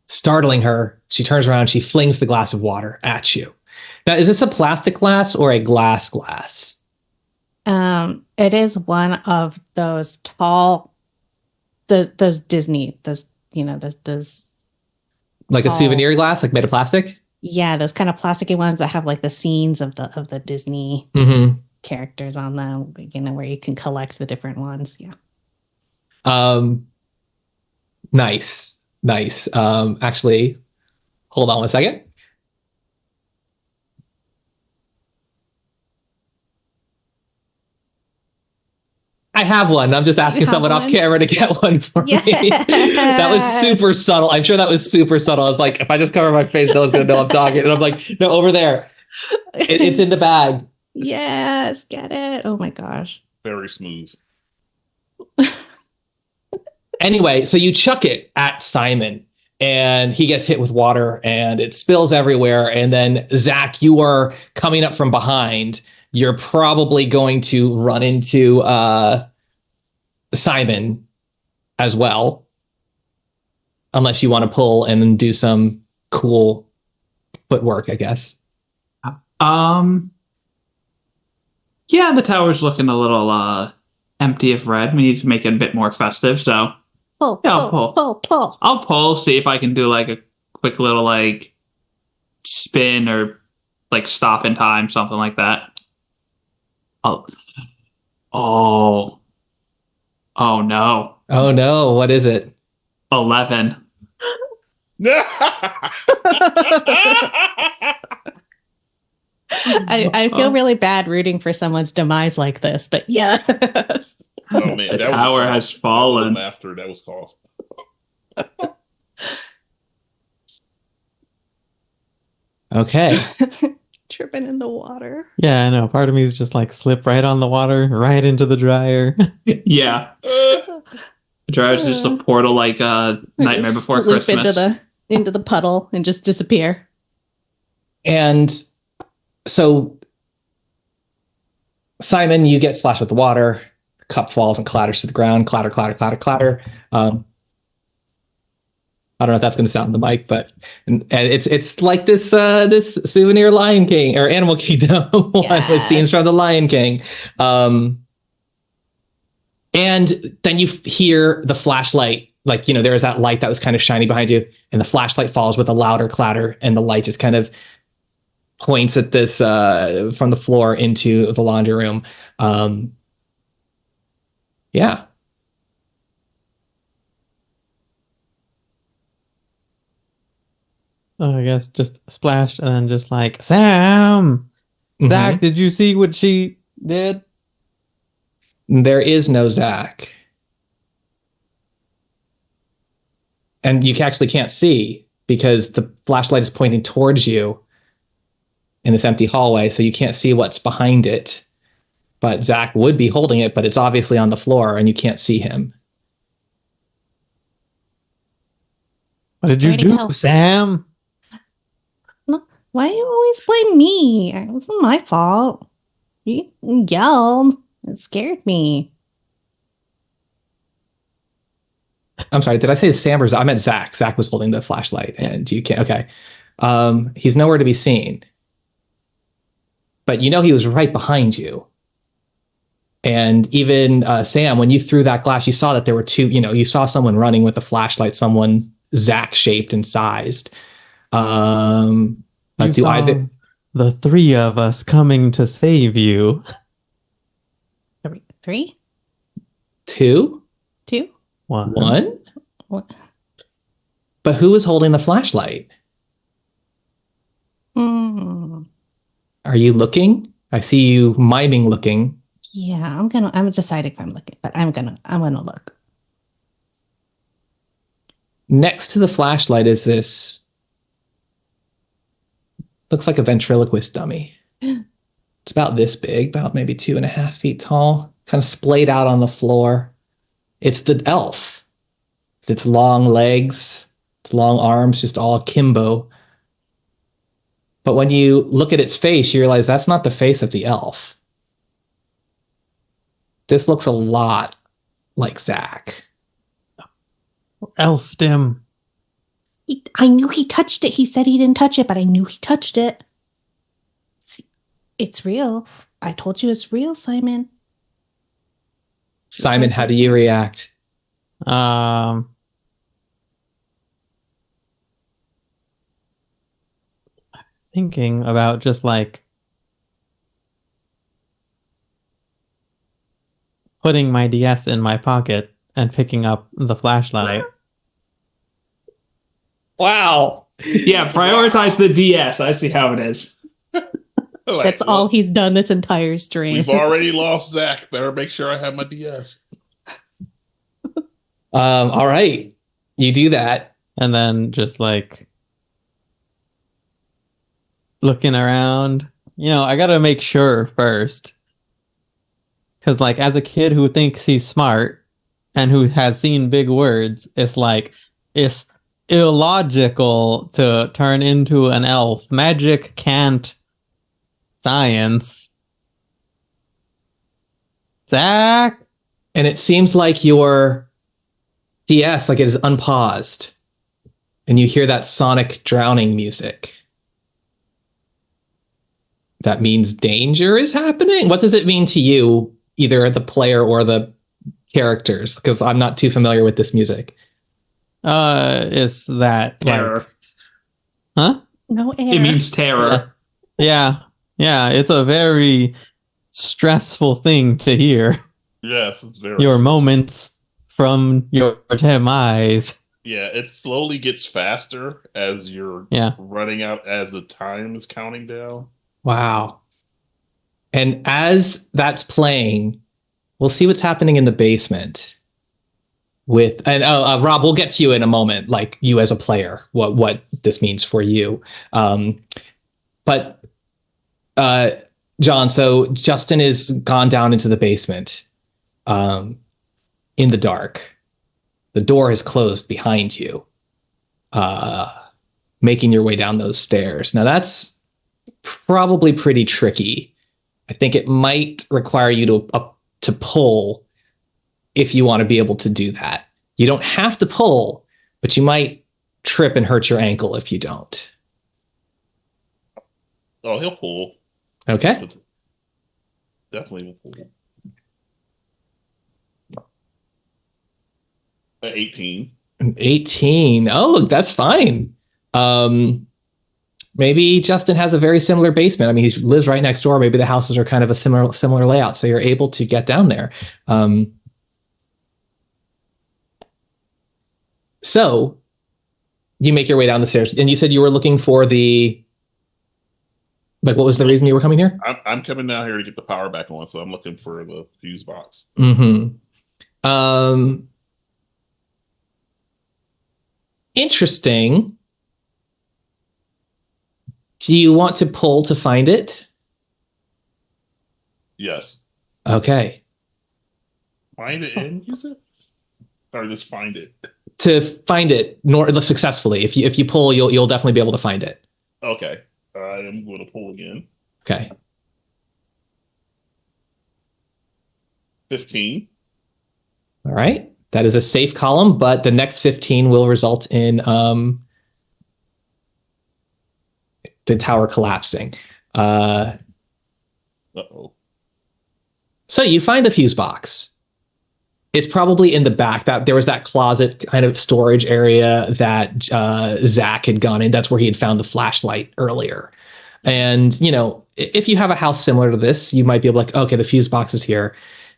Startling her, she turns around, she flings the glass of water at you. Now, is this a plastic glass or a glass? It is one of those tall, those Disney, those like a souvenir glass, like made of plastic? Yeah, those kind of plasticky ones that have like the scenes of the Disney characters on them, where you can collect the different ones. Yeah. Nice. Actually, hold on one second. I have one. I'm just asking someone off camera to get one for me. That was super subtle. I'm sure that was super subtle. I was like, if I just cover my face, no one's going to know I'm talking. And I'm like, no, over there. It's in the bag. Yes, get it. Oh my gosh. Very smooth. Anyway, so you chuck it at Simon and he gets hit with water and it spills everywhere. And then Zach, you are coming up from behind. You're probably going to run into Simon as well, unless you want to pull and then do some cool footwork, I guess. Yeah, the tower's looking a little empty of red. We need to make it a bit more festive, so Pull. I'll pull, see if I can do like a quick little like spin or like stop in time, something like that. Oh. Oh no. Oh no, what is it? 11. I feel really bad rooting for someone's demise like this, but yes. Oh man, The that tower was has that fallen. was after that was called. Okay. Tripping in the water. Yeah, I know. Part of me is just like slip right on the water, right into the dryer. Yeah. The dryer is just a portal like Nightmare Before Loop Christmas. into the puddle and just disappear. And so, Simon, you get splashed with the water. The cup falls and clatters to the ground. Clatter, clatter, clatter, clatter. I don't know if that's going to sound in the mic, but and it's like this souvenir Lion King or Animal Kingdom one with scenes from the Lion King. And then you hear the flashlight, like, there's that light that was kind of shiny behind you, and the flashlight falls with a louder clatter, and the light just kind of points at this from the floor into the laundry room. Yeah. I guess just splashed and then just like, Sam! Zach, did you see what she did? There is no Zach. And you actually can't see because the flashlight is pointing towards you in this empty hallway, so you can't see what's behind it. But Zach would be holding it, but it's obviously on the floor and you can't see him. What did you Where'd he do, go? Sam? Why do you always blame me? It wasn't my fault. You yelled. It scared me. I'm sorry, did I say Sam or Zach? I meant Zach. Zach was holding the flashlight and you can't. Okay. He's nowhere to be seen. But he was right behind you. And even Sam, when you threw that glass, you saw that there were two, you saw someone running with a flashlight, someone Zach shaped and sized. You saw the three of us coming to save you. Three? Two? One? What? But who was holding the flashlight? Mm. Are you looking? I see you miming looking. Yeah, I'm deciding if I'm looking, but I'm gonna look. Next to the flashlight is this, looks like a ventriloquist dummy. It's about this big, about maybe 2.5 feet tall, kind of splayed out on the floor. It's the elf. Its long legs, its long arms, just all akimbo. But when you look at its face, you realize that's not the face of the elf. This looks a lot like Zach. Elfed him. I knew he touched it. He said he didn't touch it, but I knew he touched it. See, it's real. I told you it's real, Simon. Simon, how do you react? Thinking about just like putting my DS in my pocket and picking up the flashlight. Wow. Yeah, prioritize the DS. I see how it is. That's all he's done this entire stream. We've already lost Zach. Better make sure I have my DS. All right. You do that. And then just like looking around. I gotta make sure first. Because like as a kid who thinks he's smart and who has seen big words, it's like it's illogical to turn into an elf. Magic can't. Science. Zach? And it seems like your DS, like it is unpaused. And you hear that sonic drowning music. That means danger is happening? What does it mean to you, either the player or the characters? Because I'm not too familiar with this music. It's that Terror. like, huh? No air. It means terror. Yeah, it's a very stressful thing to hear. Yes, it's very your slow. moments from your demise. Yeah, it slowly gets faster as you're Yeah. running out as the time is counting down. Wow. And as that's playing, we'll see what's happening in the basement. Rob, we'll get to you in a moment, like you as a player, what this means for you. But Jonn, so Justin is gone down into the basement, in the dark. The door is closed behind you, making your way down those stairs. Now that's probably pretty tricky. I think it might require you to pull if you want to be able to do that. You don't have to pull, but you might trip and hurt your ankle if you don't. Oh, he'll pull. Okay. Definitely will pull. 18. 18. Oh, that's fine. Maybe Justin has a very similar basement. I mean, he lives right next door. Maybe the houses are kind of a similar layout, so you're able to get down there. So you make your way down the stairs, and you said you were looking for what was the reason you were coming here? I'm coming down here to get the power back on, so I'm looking for the fuse box. Mm-hmm. Interesting. Do you want to pull to find it? Yes. Okay. Find it and use it? Or just find it? To find it successfully. If you pull, you'll definitely be able to find it. Okay. I am going to pull again. Okay. 15. All right. That is a safe column, but the next 15 will result in the tower collapsing. Uh-oh. So you find the fuse box. It's probably in the back. That there was that closet kind of storage area that Zach had gone in. That's where he had found the flashlight earlier. And, if you have a house similar to this, you might be able to, like, okay, the fuse box is here.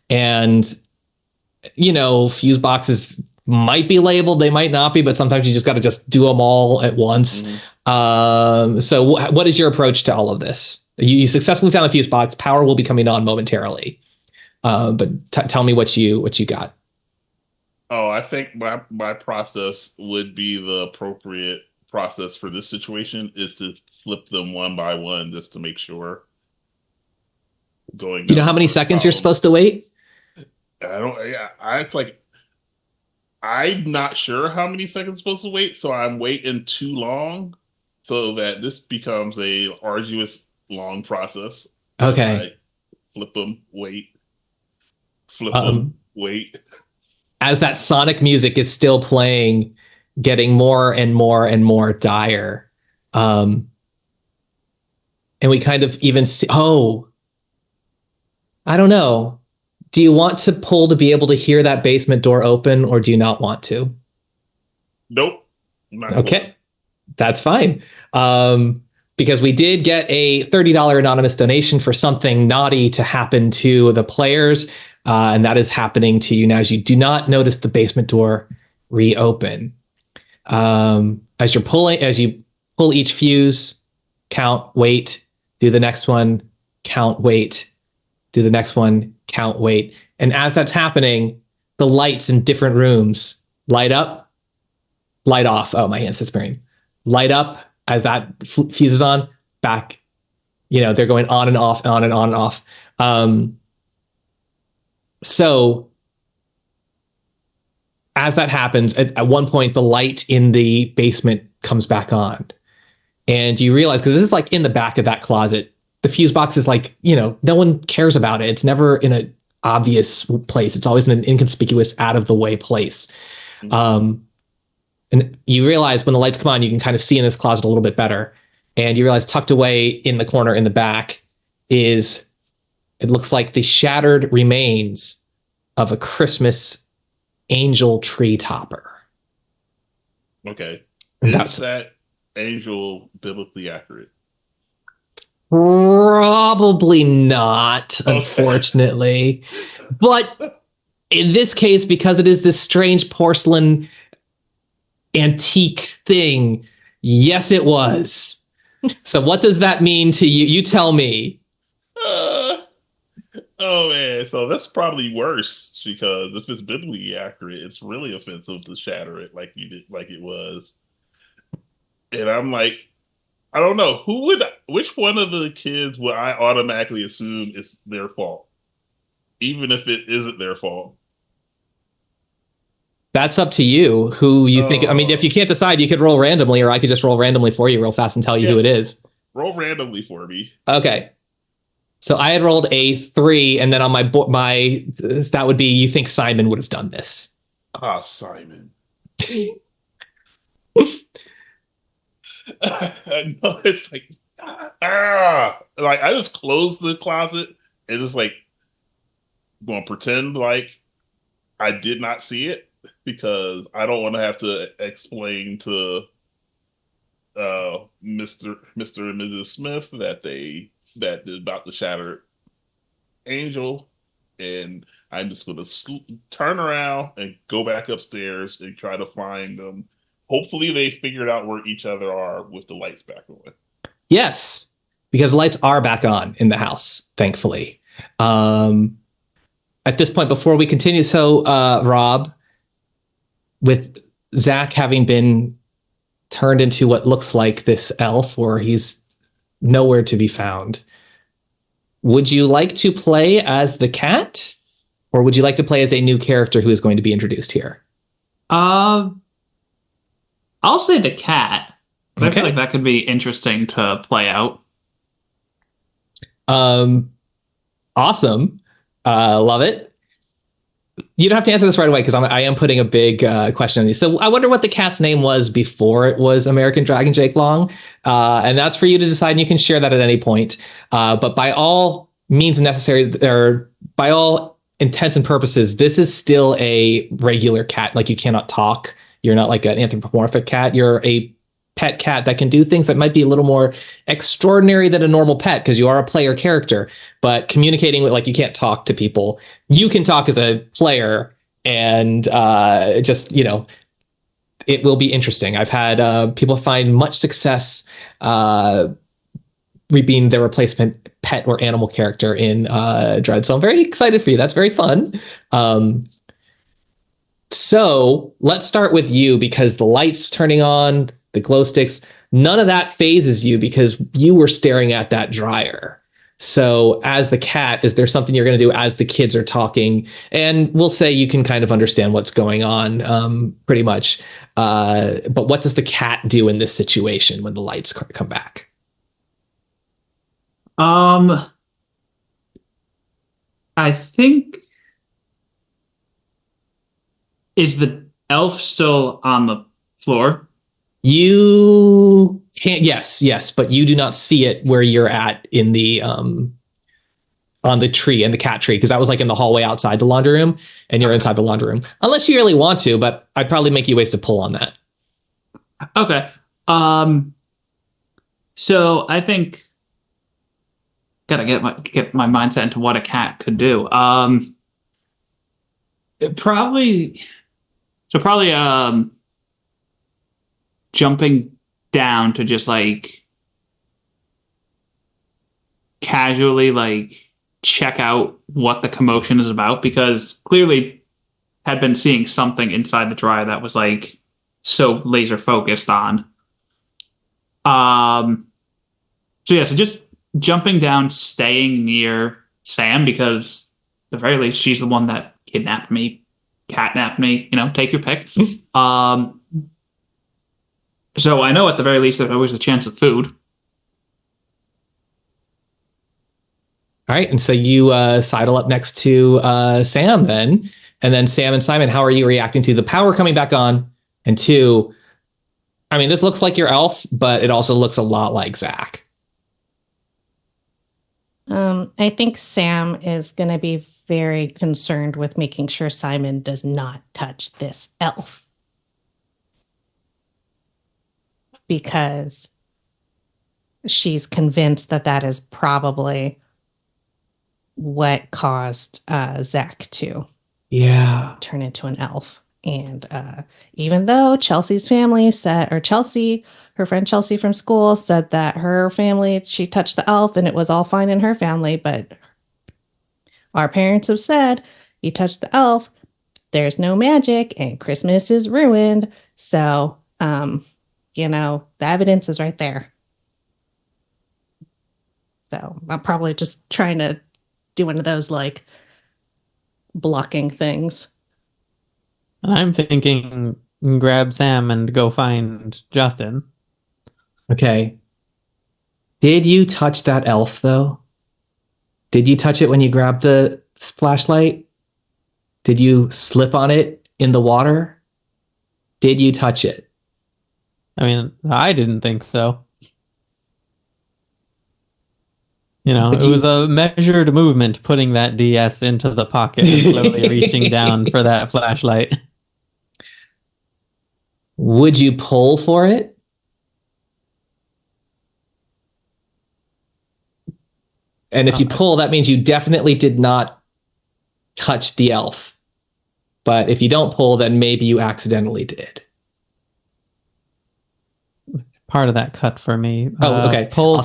And, fuse boxes might be labeled, they might not be, but sometimes you just got to just do them all at once. Mm-hmm. So what is your approach to all of this? You successfully found a fuse box. Power will be coming on momentarily. But tell me what you got. Oh, I think my process would be the appropriate process for this situation is to flip them one by one just to make sure. Do you know how many seconds you're supposed to wait? It's like I'm not sure how many seconds I'm supposed to wait, so I'm waiting too long so that this becomes a arduous, long process. Okay. Flip them, wait. Flip them, wait. As that sonic music is still playing, getting more and more and more dire. And we kind of even see, I don't know. Do you want to pull to be able to hear that basement door open, or do you not want to? Nope. Okay. That's fine. Because we did get a $30 anonymous donation for something naughty to happen to the players. And that is happening to you now as you do not notice the basement door reopen. As you pull each fuse, count, wait, do the next one, count, wait, do the next one, count, wait. And as that's happening, the lights in different rooms light up, light off. Oh, my hand's disappearing. Light up as that fuse is on, back. They're going on and off, on and on and off. So as that happens, at one point, the light in the basement comes back on. And you realize, because it's like in the back of that closet, the fuse box is like, no one cares about it. It's never in an obvious place. It's always in an inconspicuous, out of the way place. And you realize when the lights come on, you can kind of see in this closet a little bit better. And you realize tucked away in the corner in the back it looks like the shattered remains of a Christmas angel tree topper. Okay. And is that angel biblically accurate? Probably not, Okay. unfortunately. But in this case, because it is this strange porcelain antique thing, yes, it was. So what does that mean to you? You tell me. Oh man, so that's probably worse because if it's biblically accurate, it's really offensive to shatter it like you did, like it was. And I'm like, I don't know which one of the kids would I automatically assume is their fault, even if it isn't their fault. That's up to you who you think. I mean, if you can't decide, you could roll randomly, or I could just roll randomly for you real fast and tell you who it is. Roll randomly for me. Okay. So I had rolled a 3, and then on my that would be, you think Simon would have done this. Ah, Simon. I know it's like like I just closed the closet and just like going to pretend like I did not see it because I don't want to have to explain to Mr. and Mrs. Smith that they're about to shatter Angel, and I'm just going to turn around and go back upstairs and try to find them. Hopefully they figured out where each other are with the lights back on. Yes, because lights are back on in the house, thankfully. At this point, before we continue, so Rob, with Zach having been turned into what looks like this elf, or he's nowhere to be found, would you like to play as the cat, or would you like to play as a new character who is going to be introduced here? I'll say the cat. Okay. I feel like that could be interesting to play out. Awesome. Love it. You don't have to answer this right away because I am putting a big question on you. So I wonder what the cat's name was before it was American Dragon Jake Long. And that's for you to decide, and you can share that at any point. But by all means necessary, or by all intents and purposes, this is still a regular cat. Like, you cannot talk. You're not like an anthropomorphic cat. You're a pet cat that can do things that might be a little more extraordinary than a normal pet because you are a player character. But communicating with, like, you can't talk to people. You can talk as a player, and just, it will be interesting. I've had people find much success being their replacement pet or animal character in Dread. So I'm very excited for you. That's very fun. So let's start with you, because the lights turning on, the glow sticks, none of that phases you because you were staring at that dryer. So as the cat, is there something you're going to do as the kids are talking? And we'll say you can kind of understand what's going on pretty much. But what does the cat do in this situation when the lights come back? I think, is the elf still on the floor? You can't. Yes, but you do not see it where you're at in the on the tree, in the cat tree, because that was like in the hallway outside the laundry room, and you're inside the laundry room. Unless you really want to, but I'd probably make you waste a pull on that. Okay. So I think gotta get my mindset into what a cat could do. Probably jumping down to just like casually like check out what the commotion is about, because clearly had been seeing something inside the dryer that was like so laser focused on. So just jumping down, staying near Sam, because at the very least she's the one that kidnapped me, catnapped me, take your pick. So I know at the very least there's always a chance of food. All right, and so you sidle up next to Sam then, and then Sam and Simon, how are you reacting to the power coming back on? And 2, I mean, this looks like your elf, but it also looks a lot like Zach. I think Sam is going to be very concerned with making sure Simon does not touch this elf. Because she's convinced that that is probably what caused Zach to turn into an elf. And even though Chelsea's family said, or Chelsea, her friend Chelsea from school said that her family, she touched the elf and it was all fine in her family, but our parents have said, you touched the elf, there's no magic and Christmas is ruined. So, the evidence is right there. So I'm probably just trying to do one of those like blocking things. And I'm thinking grab Sam and go find Justin. Okay. Did you touch that elf, though? Did you touch it when you grabbed the flashlight? Did you slip on it in the water? Did you touch it? I mean, I didn't think so. It was a measured movement putting that DS into the pocket and slowly reaching down for that flashlight. Would you pull for it? And if you pull, that means you definitely did not touch the elf. But if you don't pull, then maybe you accidentally did. Part of that cut for me. Okay. Pull.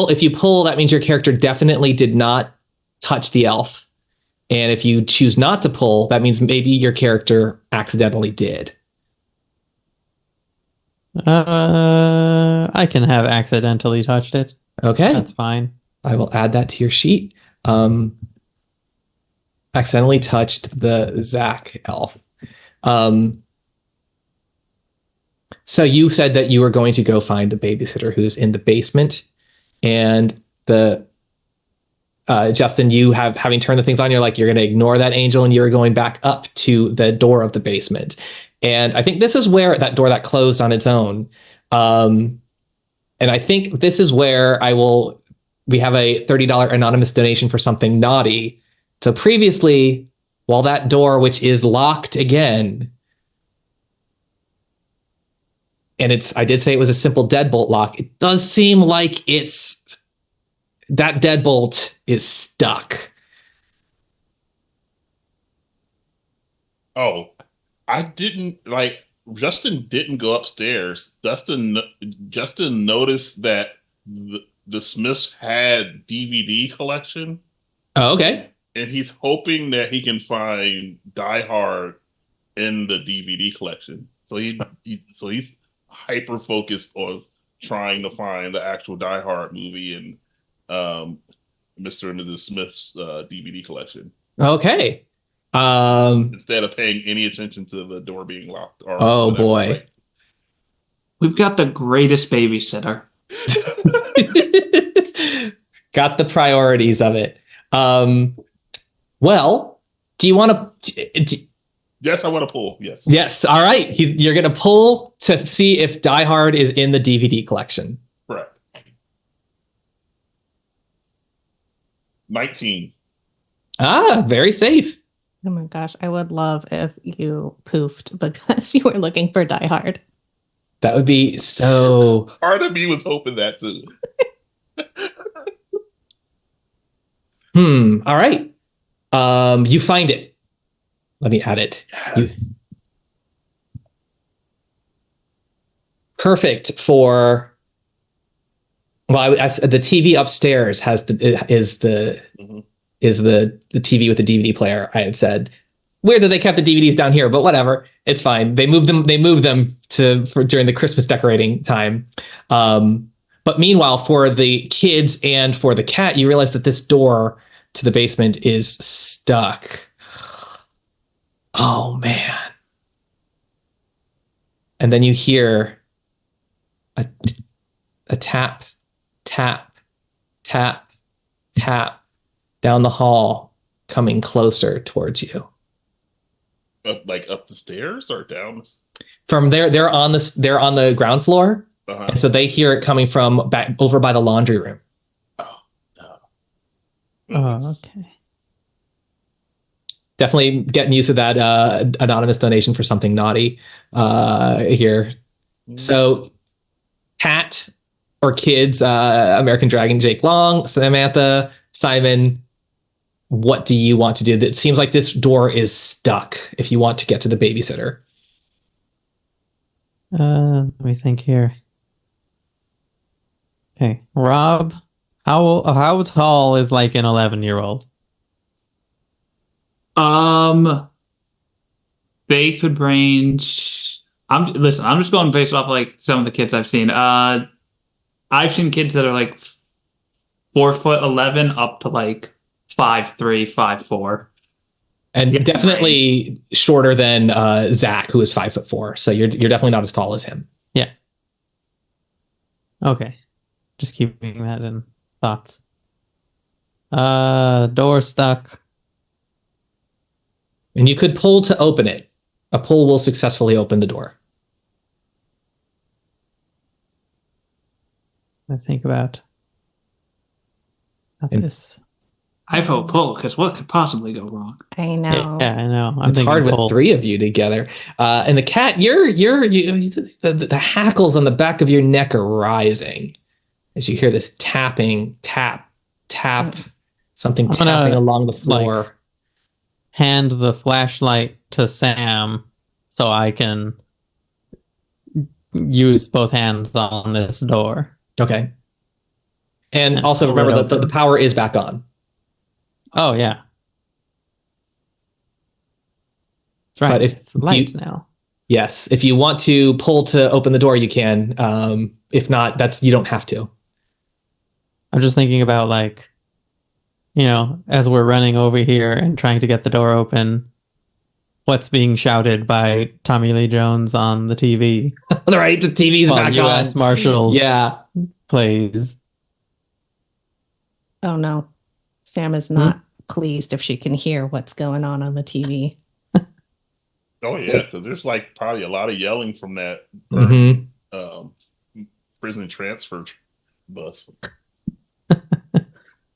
If you pull, that means your character definitely did not touch the elf. And if you choose not to pull, that means maybe your character accidentally did. I can have accidentally touched it. Okay. That's fine. I will add that to your sheet. Accidentally touched the Zach elf. So you said that you were going to go find the babysitter who's in the basement, and Justin, you having turned the things on, you're going to ignore that angel, and you're going back up to the door of the basement. And I think this is where that door that closed on its own. And I think this is where we have a $30 anonymous donation for something naughty. So previously, while that door, which is locked again, and I did say it was a simple deadbolt lock, it does seem like that deadbolt is stuck. Oh, I didn't Justin didn't go upstairs. Justin noticed that the Smiths had DVD collection. Oh, okay. And he's hoping that he can find Die Hard in the DVD collection. So he's hyper focused on trying to find the actual Die Hard movie and Mr. and Mrs. Smith's DVD collection. Okay. Instead of paying any attention to the door being locked. Oh boy. We've got the greatest babysitter. Got the priorities of it. Well, do you want to? Yes, I want to pull. Yes. Yes. All right. You're going to pull to see if Die Hard is in the DVD collection. Correct. 19. Very safe. Oh my gosh, I would love if you poofed because you were looking for Die Hard. That would be so... Part of me was hoping that too. All right. You find it. Let me add it. Yes. Perfect for... Well, the TV upstairs is the TV with the DVD player. I had said, weird that they kept the DVDs down here, but whatever, it's fine. They moved them for during the Christmas decorating time. But meanwhile, for the kids and for the cat, you realize that this door to the basement is stuck. Oh man! And then you hear a tap, tap, tap, tap down the hall, coming closer towards you. Like up the stairs or down? From there, they're on the ground floor, and so they hear it coming from back over by the laundry room. Oh no! Oh, okay. Definitely getting used to that anonymous donation for something naughty here. So, Cat, or kids, American Dragon, Jake Long, Samantha, Simon, what do you want to do? It seems like this door is stuck if you want to get to the babysitter. Let me think here. Okay, Rob, how tall is like an 11-year-old? They could range. I'm just going based off like some of the kids I've seen. I've seen kids that are like 4'11" up to like 5'3", 5'4". And Yeah, definitely shorter than Zach, who is 5'4". So you're definitely not as tall as him. Yeah. Okay. Just keeping that in thoughts. Door stuck. And you could pull to open it. A pull will successfully open the door. I think about And- this. I vote pull because what could possibly go wrong? I know. Yeah, I know. I'm It's thinking hard with pull. 3 of you together. And the cat, the hackles on the back of your neck are rising as you hear this tapping, tap, tap, something I'm gonna, tapping along the floor. like, hand the flashlight to Sam so I can use both hands on this door. Okay. And And also pull it remember that the open. power is back on. Oh yeah. That's right. But if It's light you- now. Yes. If you want to pull to open the door, you can. If not, you don't have to. I'm just thinking about, like, as we're running over here and trying to get the door open, what's being shouted by Tommy Lee Jones on the TV All right. The TV's while back U.S. on. Marshals Yeah. plays. Oh no. Sam is not pleased if she can hear what's going on the TV. Oh yeah, because there's like probably a lot of yelling from that Mhm. prison transfer bus. I'm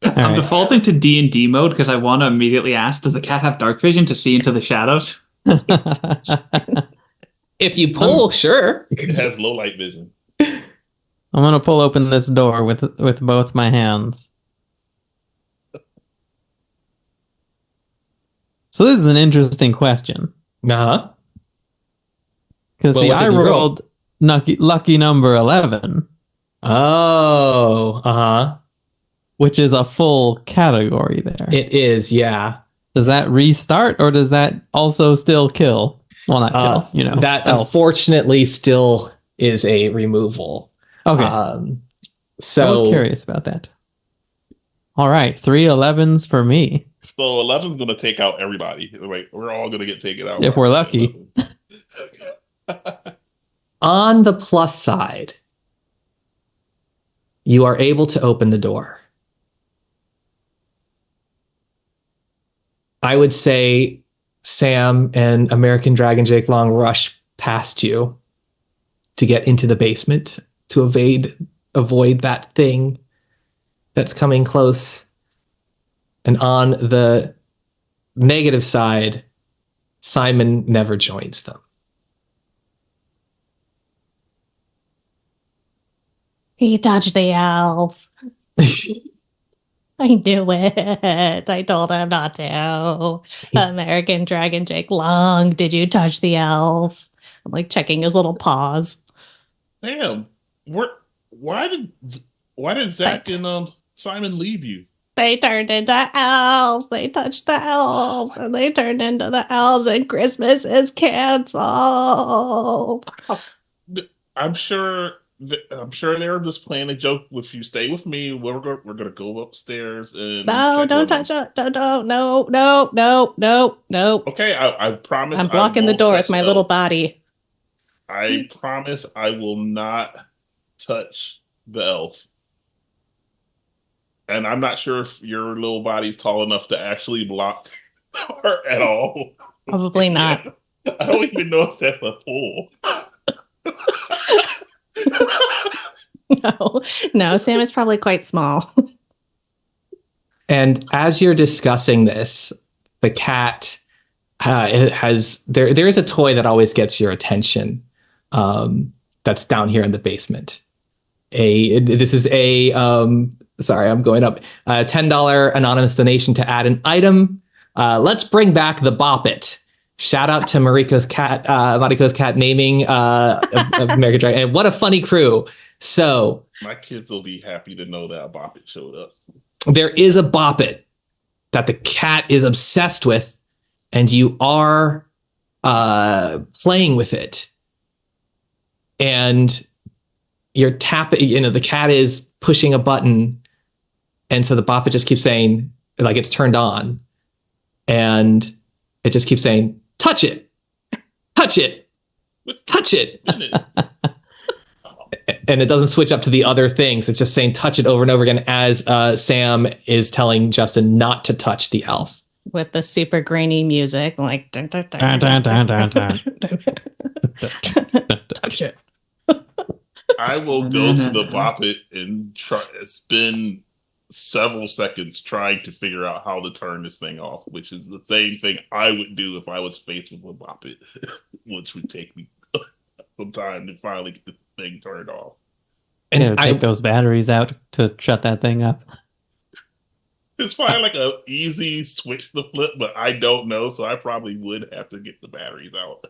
All right. defaulting to D&D mode because I want to immediately ask, does the cat have dark vision to see into the shadows? If you pull, sure. It has low light vision. I'm gonna pull open this door with both my hands. So this is an interesting question Uh-huh. because Well, what I did you roll? rolled lucky number 11, Oh, uh-huh. which is a full category there. It is, yeah. Does that restart or does that also still kill? Well, not kill, That elf. unfortunately still is a removal. Okay, I I was curious about that. All right, 3 11s for me. So 11's gonna take out everybody. Wait, we're all gonna get taken out. If we're lucky. On the plus side, you are able to open the door. I would say Sam and American Dragon Jake Long rush past you to get into the basement to avoid that thing that's coming close. And on the negative side, Simon never joins them. He touched the elf. I knew it. I told him not to. American Dragon Jake Long, did you touch the elf? I'm like checking his little paws. Damn, why did Zach and Simon leave you? They turned into elves. They touched the elves and they turned into the elves and Christmas is canceled. I'm sure they were just playing a joke. If you stay with me, we're gonna go upstairs and No, check don't on touch them. it. No. Okay, I promise. I'm blocking the won't door touch with my the little elf. body. I promise I will not touch the elf. And I'm not sure if your little body's tall enough to actually block her at all. Probably not. I don't even know if that's a pull. No, Sam is probably quite small. And as you're discussing this, the cat there is a toy that always gets your attention that's down here in the basement. This is a sorry, I'm going up. $10 anonymous donation to add an item. Let's bring back the Bop It. Shout out to Mariko's cat naming American Dragon. And what a funny crew. So My kids will be happy to know that a Bop It showed up. there is a Bop It that the cat is obsessed with, and you are playing with it. And you're tapping, the cat is pushing a button. And so the Bop It just keeps saying, like, it's turned on. And it just keeps saying, touch it, touch it, touch it. And it doesn't switch up to the other things. It's just saying touch it over and over again as Sam is telling Justin not to touch the elf. With the super grainy music, like dun, dun, Dun, dun, dun, dun, dun, dun. touch it. I will go to the Bop It and try spend several seconds trying to figure out how to turn this thing off, which is the same thing I would do if I was faced with a Bop It, which would take me some time to finally get the thing turned off. And Take those batteries out to shut that thing up. It's probably like a easy switch to flip, but I don't know, so I probably would have to get the batteries out.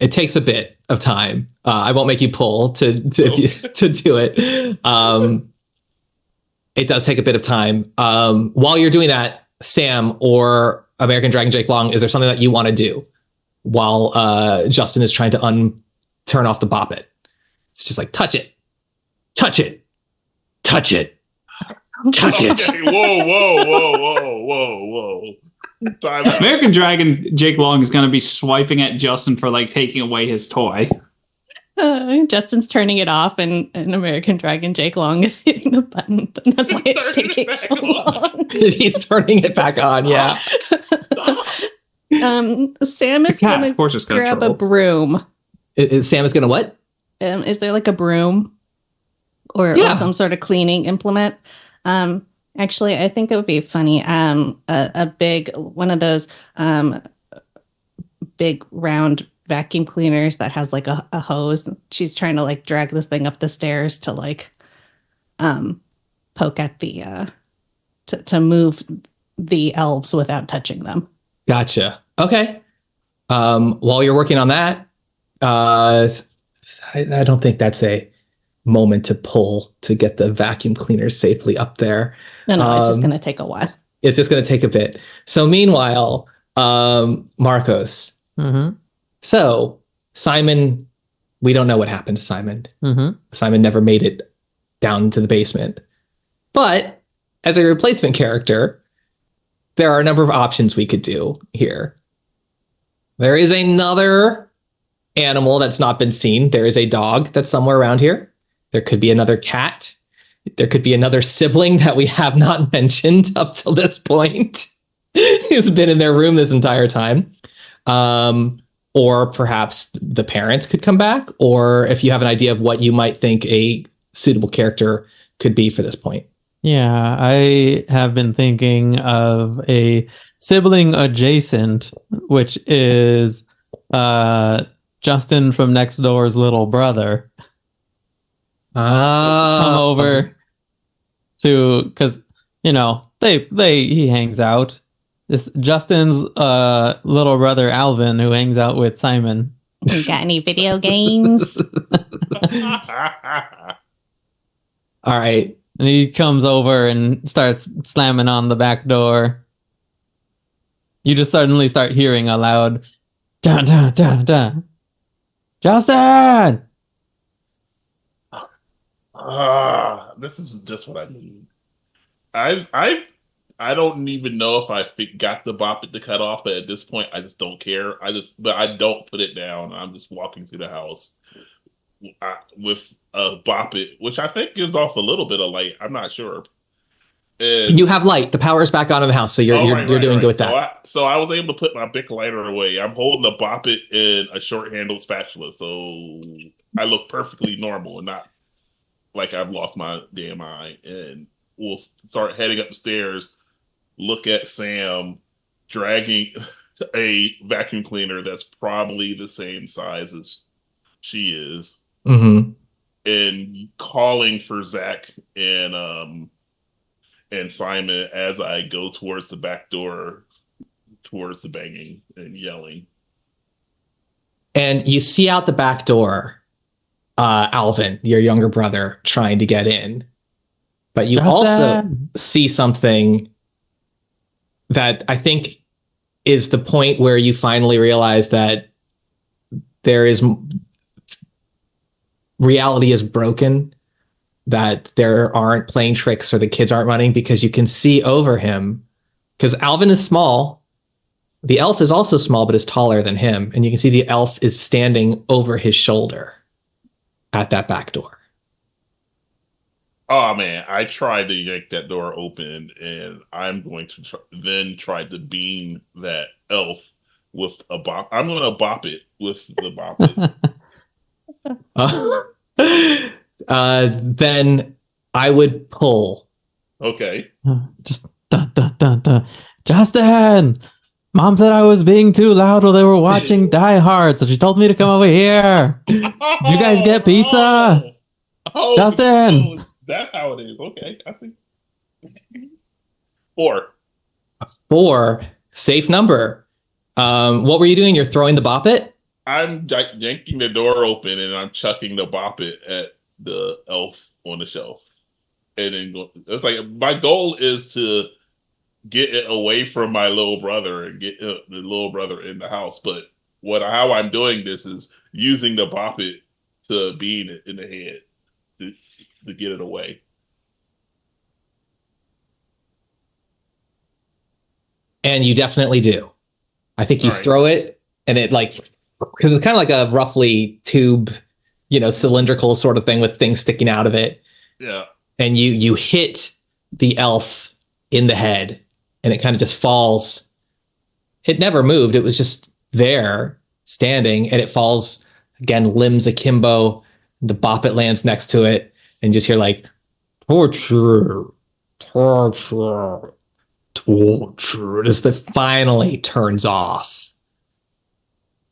It takes a bit of time. I won't make you pull to do it. It does take a bit of time. While you're doing that, Sam or American Dragon Jake Long, is there something that you want to do while Justin is trying to turn off the Bop It? It's just like, touch it, touch it, touch it, touch it. Okay, whoa. Time out. American Dragon Jake Long is going to be swiping at Justin for like taking away his toy. Justin's turning it off, and American Dragon Jake Long is hitting the button, and that's why it's taking so long. He's turning it back on. Yeah. Sam is cat, going of course it's to gonna grab troll. a broom. Sam is going to what? Is there like a broom or some sort of cleaning implement? Actually, I think it would be funny. A big one of those big round vacuum cleaners that has like a hose. She's trying to like drag this thing up the stairs to like poke at the to move the elves without touching them. Gotcha. Okay. While you're working on that, I don't think that's a moment to pull to get the vacuum cleaner safely up there. No, it's just going to take a while. It's just going to take a bit. So meanwhile, Marcos. Mm-hmm. So Simon, we don't know what happened to Simon. Mm-hmm. Simon never made it down to the basement. But as a replacement character, there are a number of options we could do here. There is another animal that's not been seen. There is a dog that's somewhere around here. There could be another cat. There could be another sibling that we have not mentioned up till this point who's been in their room this entire time. Or perhaps the parents could come back, or if you have an idea of what you might think a suitable character could be for this point. Yeah, I have been thinking of a sibling adjacent, which is Justin from next door's little brother. Come over to, because he hangs out. This Justin's little brother Alvin, who hangs out with Simon. You got any video games? All right. And he comes over and starts slamming on the back door. You just suddenly start hearing a loud dun dun dun dun. Justin! This is just what I need. I don't even know if I got the Bop It to cut off, but at this point, I just don't care. But I don't put it down. I'm just walking through the house with a Bop It, which I think gives off a little bit of light. I'm not sure. And You have light. The power is back on in the house, so you're doing good with that. So I was able to put my big lighter away. I'm holding a Bop It and a short-handled spatula, so I look perfectly normal and not like I've lost my damn mind. And we'll start heading up the stairs, look at Sam dragging a vacuum cleaner that's probably the same size as she is. Mm-hmm. and calling for Zach and Simon as I go towards the back door, towards the banging and yelling. And you see out the back door, Alvin, your younger brother, trying to get in. But you also see something that I think is the point where you finally realize that reality is broken, that there aren't playing tricks or the kids aren't running, because you can see over him, because Alvin is small. The elf is also small, but is taller than him. And you can see the elf is standing over his shoulder at that back door. Oh man, I tried to yank that door open, and I'm going to try to beam that elf with a bop. I'm going to bop it with the bop it. Then I would pull. Okay. Just dun, dun, dun, dun. Justin! Mom said I was being too loud while they were watching Die Hard, so she told me to come over here. Did you guys get pizza? Justin! That's how it is. Okay, I see. 4. 4, safe number. What were you doing? You're throwing the bop it? I'm yanking the door open and I'm chucking the bop it at the elf on the shelf. And then it's like my goal is to get it away from my little brother and get the little brother in the house. But how I'm doing this is using the bop it to beam it in the head to get it away. And you definitely do. I think you throw it, and it because it's kind of like a roughly tube, cylindrical sort of thing with things sticking out of it. Yeah. And you hit the elf in the head, and it kind of just falls. It never moved. It was just there, standing, and it falls again, limbs akimbo. The bop it lands next to it, and just hear like torture, torture, torture. As it finally turns off.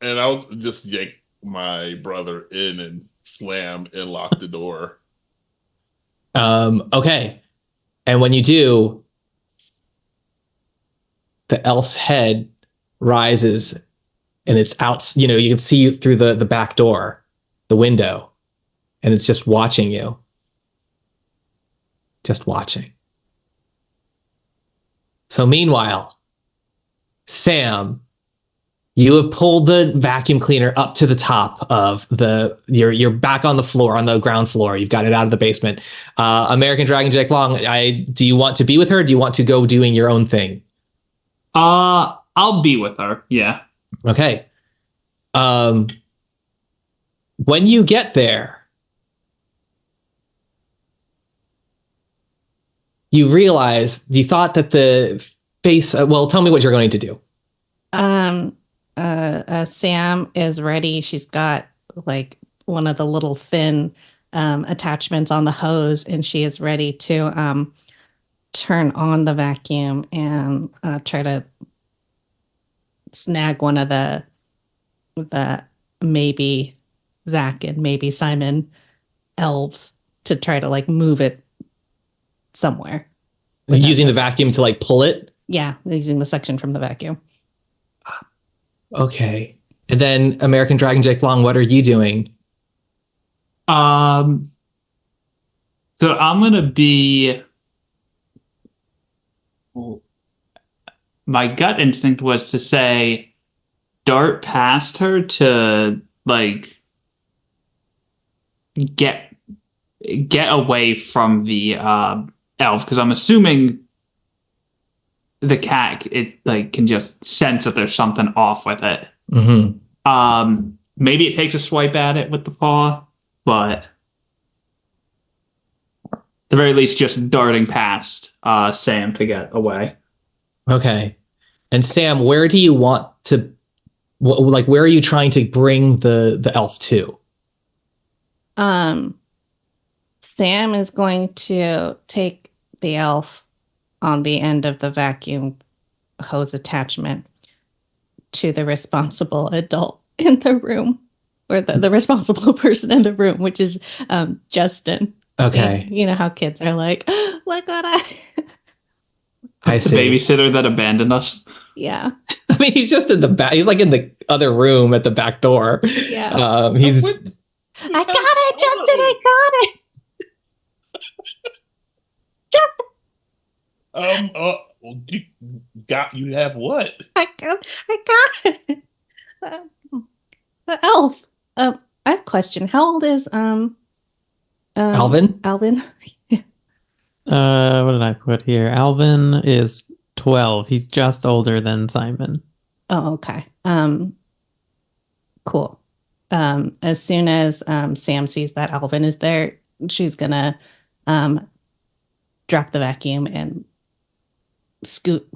And I'll just yank my brother in and slam and lock the door. Okay. And when you do, the elf's head rises and it's out, you can see through the back door, the window, and it's just watching you. Just watching. So meanwhile, Sam, you have pulled the vacuum cleaner up to the top of you're back on the floor, on the ground floor. You've got it out of the basement. American Dragon Jake Long, do you want to be with her? Or do you want to go doing your own thing? I'll be with her. Yeah. Okay. When you get there, you realize you thought that the face. Well, tell me what you're going to do. Sam is ready. She's got like one of the little thin attachments on the hose, and she is ready to turn on the vacuum and try to snag one of the maybe Zach and maybe Simon elves to try to like move it somewhere. Using the vacuum to like pull it? Yeah, using the suction from the vacuum. Okay. And then American Dragon Jake Long, what are you doing? So I'm gonna be. My gut instinct was to say, dart past her to like get away from the elf, because I'm assuming the cat can just sense that there's something off with it. Mm-hmm. Maybe it takes a swipe at it with the paw, but at the very least, just darting past Sam to get away. Okay. And Sam, where do you want to, where are you trying to bring the elf to? Sam is going to take the elf on the end of the vacuum hose attachment to the responsible adult in the room. or the responsible person in the room, which is Justin. Okay. You know how kids are like, look what I The see. babysitter that abandoned us. yeah. I mean, he's just in the back. He's like in the other room at the back door. Yeah. He's I got it, Justin. I got it. You have what? I got it. The elf. I have a question. How old is Alvin? Alvin. What did I put here? Alvin is 12. He's just older than Simon. Oh, okay. Cool. As soon as Sam sees that Alvin is there, she's gonna drop the vacuum and scoot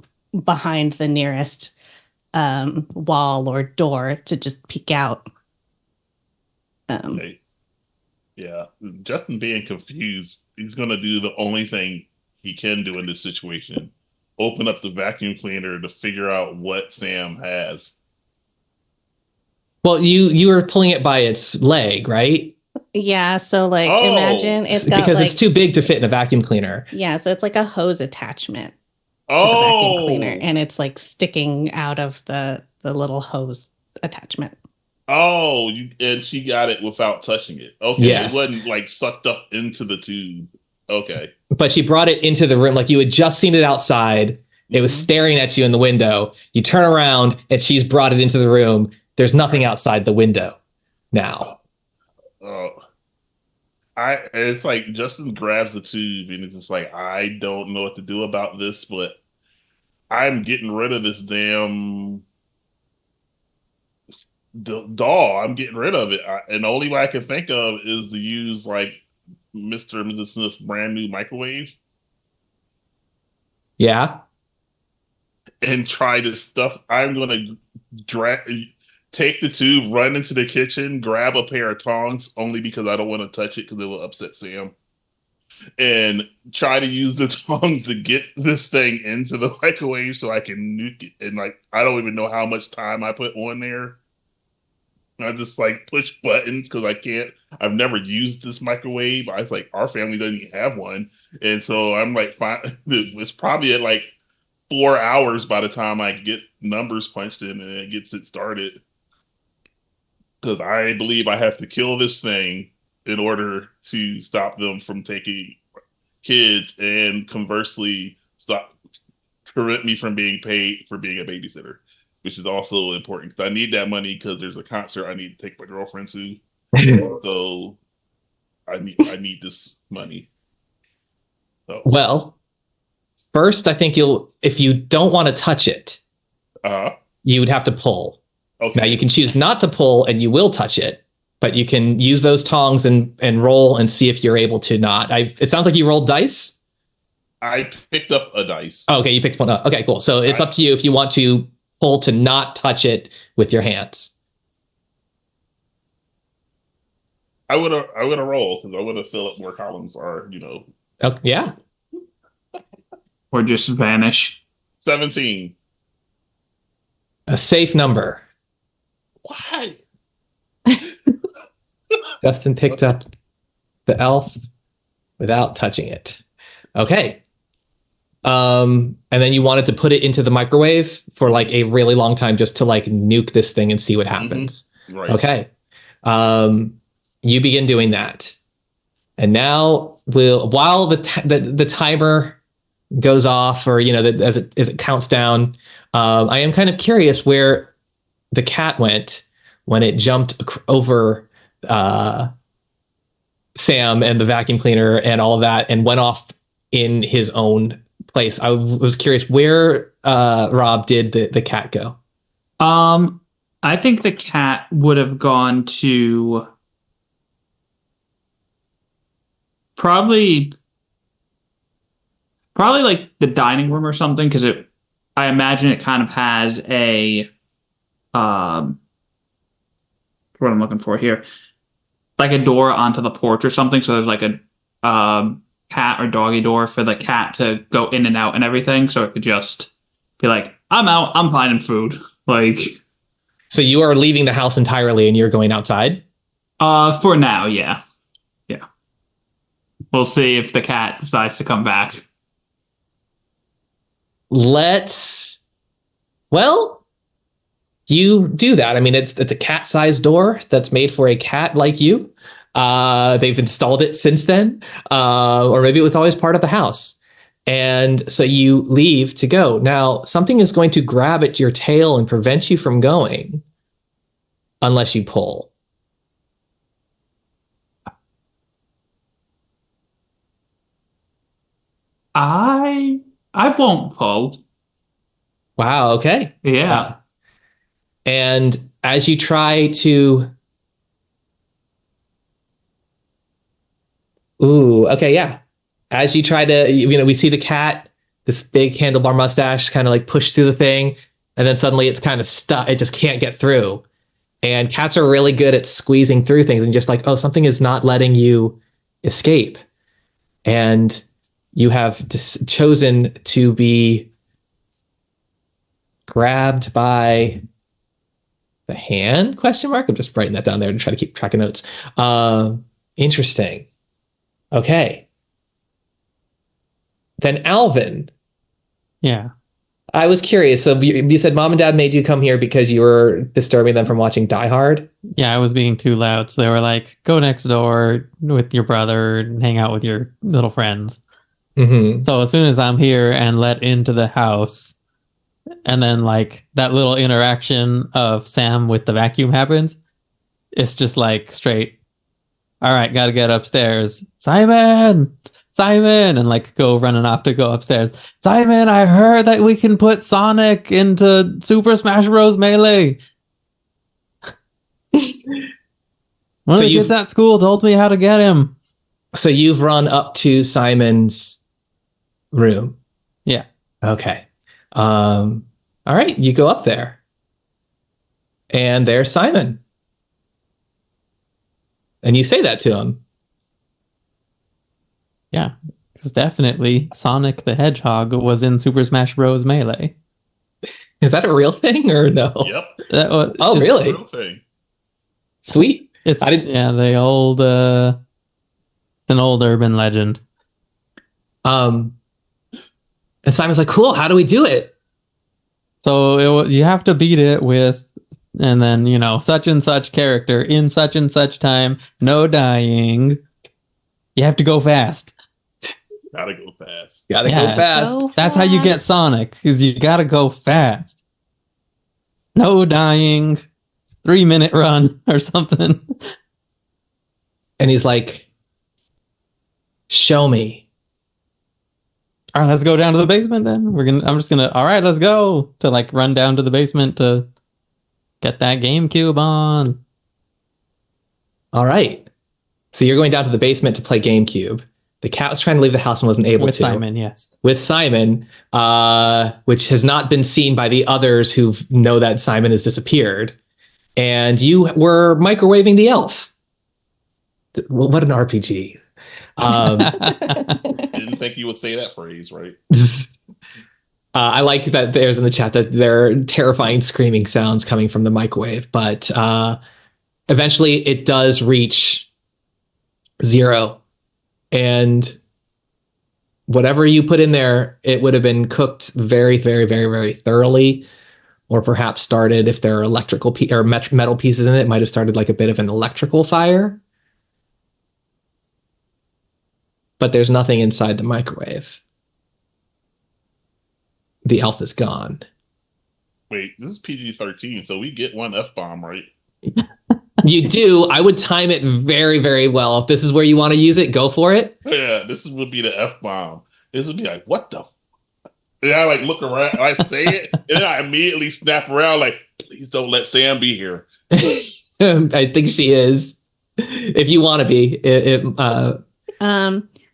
behind the nearest wall or door to just peek out. Okay. Yeah, Justin being confused, he's gonna do the only thing he can do in this situation: open up the vacuum cleaner to figure out what Sam has. well, you were pulling it by its leg, right? Yeah, so like Oh. imagine it's got Because like, it's too big to fit in a vacuum cleaner. yeah, so it's like a hose attachment to the vacuum cleaner, and it's like sticking out of the little hose attachment. And she got it without touching it. Okay, Yes. It wasn't like sucked up into the tube. Okay, But she brought it into the room like you had just seen it outside. It was staring at you in the window. You turn around and she's brought it into the room. There's nothing outside the window now. it's like Justin grabs the tube and it's just like, I don't know what to do about this, but I'm getting rid of this damn doll. I'm getting rid of it, and the only way I can think of is to use like Mr. and Mrs. Smith's brand new microwave Yeah. and try to stuff. I'm gonna take the tube, run into the kitchen, grab a pair of tongs, only because I don't want to touch it because it will upset Sam, and try to use the tongs to get this thing into the microwave so I can nuke it. And like, I don't even know how much time I put on there. I just like push buttons because I can't. I've never used this microwave. I was like, our family doesn't even have one, and so I'm like, fine. It's probably at like 4 hours by the time I get numbers punched in and it gets it started. Because I believe I have to kill this thing in order to stop them from taking kids, and conversely prevent me from being paid for being a babysitter, which is also important because I need that money because there's a concert I need to take my girlfriend to. So I need this money. So. Well, first, I think if you don't want to touch it, you would have to pull. Okay. Now you can choose not to pull and you will touch it, but you can use those tongs and roll and see if you're able to not. It sounds like you rolled dice. I picked up a dice. Oh, okay, you picked one up. Okay, cool. So it's up to you if you want to pull to not touch it with your hands. I would have rolled because I would have filled up where columns are, Oh, yeah. Or just vanish. 17. A safe number. Why? Justin picked up the elf without touching it. Okay. And then you wanted to put it into the microwave for like a really long time just to like nuke this thing and see what happens. Mm-hmm. Right. Okay. You begin doing that. And now while the timer goes off, or as it counts down, I am kind of curious where the cat went when it jumped over Sam and the vacuum cleaner and all of that and went off in his own place. I was curious where Rob did the cat go. I think the cat would have gone to probably like the dining room or something, because I imagine it kind of has a what I'm looking for here, like a door onto the porch or something. So there's like a cat or doggy door for the cat to go in and out and everything. So it could just be like, I'm out, I'm finding food. Like, So you are leaving the house entirely and you're going outside? For now, yeah. Yeah. We'll see if the cat decides to come back. Well, you do that. I mean, it's a cat-sized door that's made for a cat like you. They've installed it since then, or maybe it was always part of the house. And so you leave to go. Now, something is going to grab at your tail and prevent you from going unless you pull. I won't pull. Wow, okay. Yeah. And as you try to... Ooh, okay, yeah. As you try to, we see the cat, this big handlebar mustache, kind of like push through the thing, and then suddenly it's kind of stuck. It just can't get through. And cats are really good at squeezing through things and just like, oh, something is not letting you escape. And you have chosen to be grabbed by the hand? Question mark. I'm just writing that down there to try to keep track of notes. Interesting. Okay. Then Alvin. Yeah. I was curious. So you said mom and dad made you come here because you were disturbing them from watching Die Hard? Yeah, I was being too loud. So they were like, go next door with your brother and hang out with your little friends. Mm-hmm. So as soon as I'm here and let into the house, and then like that little interaction of Sam with the vacuum happens, it's just like straight, all right, gotta get upstairs. Simon! And like go running off to go upstairs. Simon, I heard that we can put Sonic into Super Smash Bros. Melee. One of the kids at school told me how to get him. So you've run up to Simon's room. Yeah. Okay. All right, you go up there. And there's Simon. And you say that to him. Yeah, because definitely Sonic the Hedgehog was in Super Smash Bros. Melee. Is that a real thing or no? Yep. Oh, really? Real thing. Sweet. It's the old an old urban legend. And Simon's like, cool, how do we do it? So you have to beat it with, and then, such and such character in such and such time, no dying. You have to go fast. Gotta go fast. Gotta go fast. That's how you get Sonic, because you gotta go fast. No dying. 3-minute run or something. And he's like, show me. All right, let's go down to the basement then. All right, let's go. To like run down to the basement to get that GameCube on. All right. So you're going down to the basement to play GameCube. The cat was trying to leave the house and wasn't able to. With Simon, yes. With Simon, which has not been seen by the others who know that Simon has disappeared. And you were microwaving the elf. What an RPG. Didn't think you would say that phrase, right? I like that there's in the chat that there are terrifying screaming sounds coming from the microwave, but eventually it does reach 0. And whatever you put in there, it would have been cooked very, very, very, very thoroughly. Or perhaps started, if there are electrical or metal pieces in it, might have started like a bit of an electrical fire. But there's nothing inside the microwave. The elf is gone. Wait, this is PG-13, so we get one F-bomb, right? You do. I would time it very, very well. If this is where you want to use it, go for it. Yeah, this would be the F-bomb. This would be like, what the and I like look around, I say it, and then I immediately snap around like, please don't let Sam be here. I think she is. If you want to be.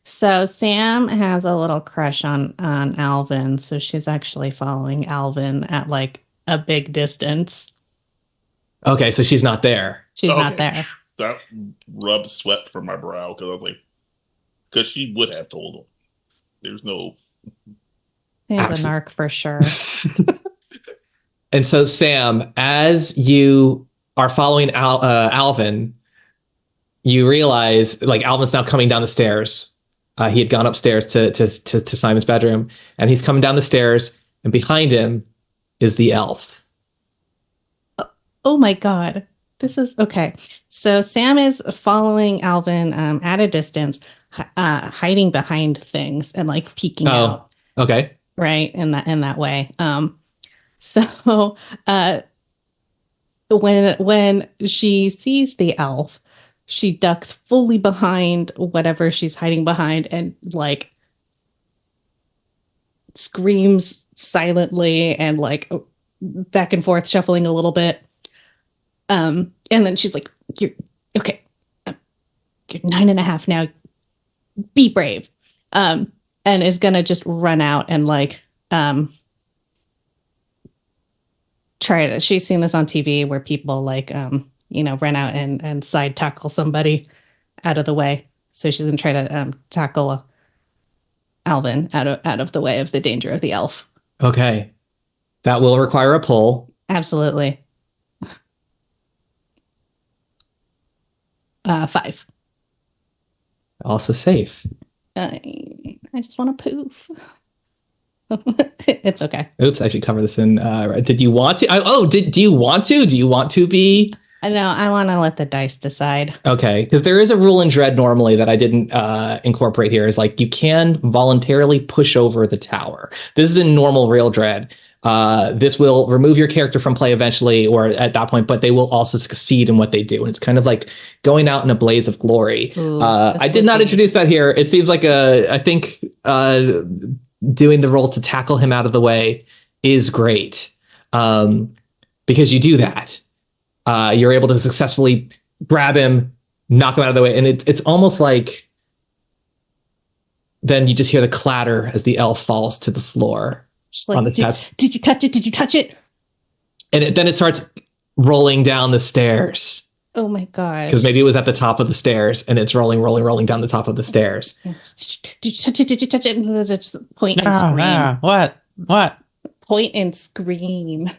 So Sam has a little crush on Alvin, so she's actually following Alvin at like a big distance. Okay, so she's not there. She's not there. That rubbed sweat from my brow because I was like, because she would have told him. There's no. He's a narc for sure. And so, Sam, as you are following Alvin, you realize like Alvin's now coming down the stairs. He had gone upstairs to Simon's bedroom, and he's coming down the stairs, and behind him is the elf. Oh my God. This is okay. So Sam is following Alvin at a distance, hiding behind things and like peeking out. Okay. Right. In that way. So when she sees the elf, she ducks fully behind whatever she's hiding behind and like screams silently and like back and forth, shuffling a little bit. And then she's like, "You're okay. You're 9.5 now. Be brave." And is gonna just run out and like try to. She's seen this on TV where people like run out and side tackle somebody out of the way. So she's gonna try to tackle Alvin out of the way of the danger of the elf. Okay. That will require a pull. Absolutely. 5. Also safe. I just want to poof. It's okay. Oops, I should cover this in. Did you want to? Do you want to? Do you want to be? No, I want to let the dice decide. Okay, because there is a rule in Dread normally that I didn't incorporate here. Is like you can voluntarily push over the tower. This is in normal real Dread. This will remove your character from play eventually or at that point, but they will also succeed in what they do. And it's kind of like going out in a blaze of glory. Ooh, I did not introduce that here. It seems like I think doing the roll to tackle him out of the way is great because you do that. You're able to successfully grab him, knock him out of the way. And it's almost like then you just hear the clatter as the elf falls to the floor. Just like, on the steps. Did you touch it? Did you touch it? And then it starts rolling down the stairs. Oh my God. Because maybe it was at the top of the stairs and it's rolling down the top of the stairs. Did you touch it? Did you touch it? And just point and scream. What? Point and scream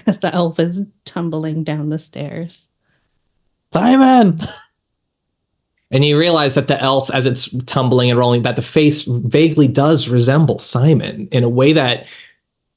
as the elf is tumbling down the stairs. Simon! And you realize that the elf, as it's tumbling and rolling, that the face vaguely does resemble Simon in a way that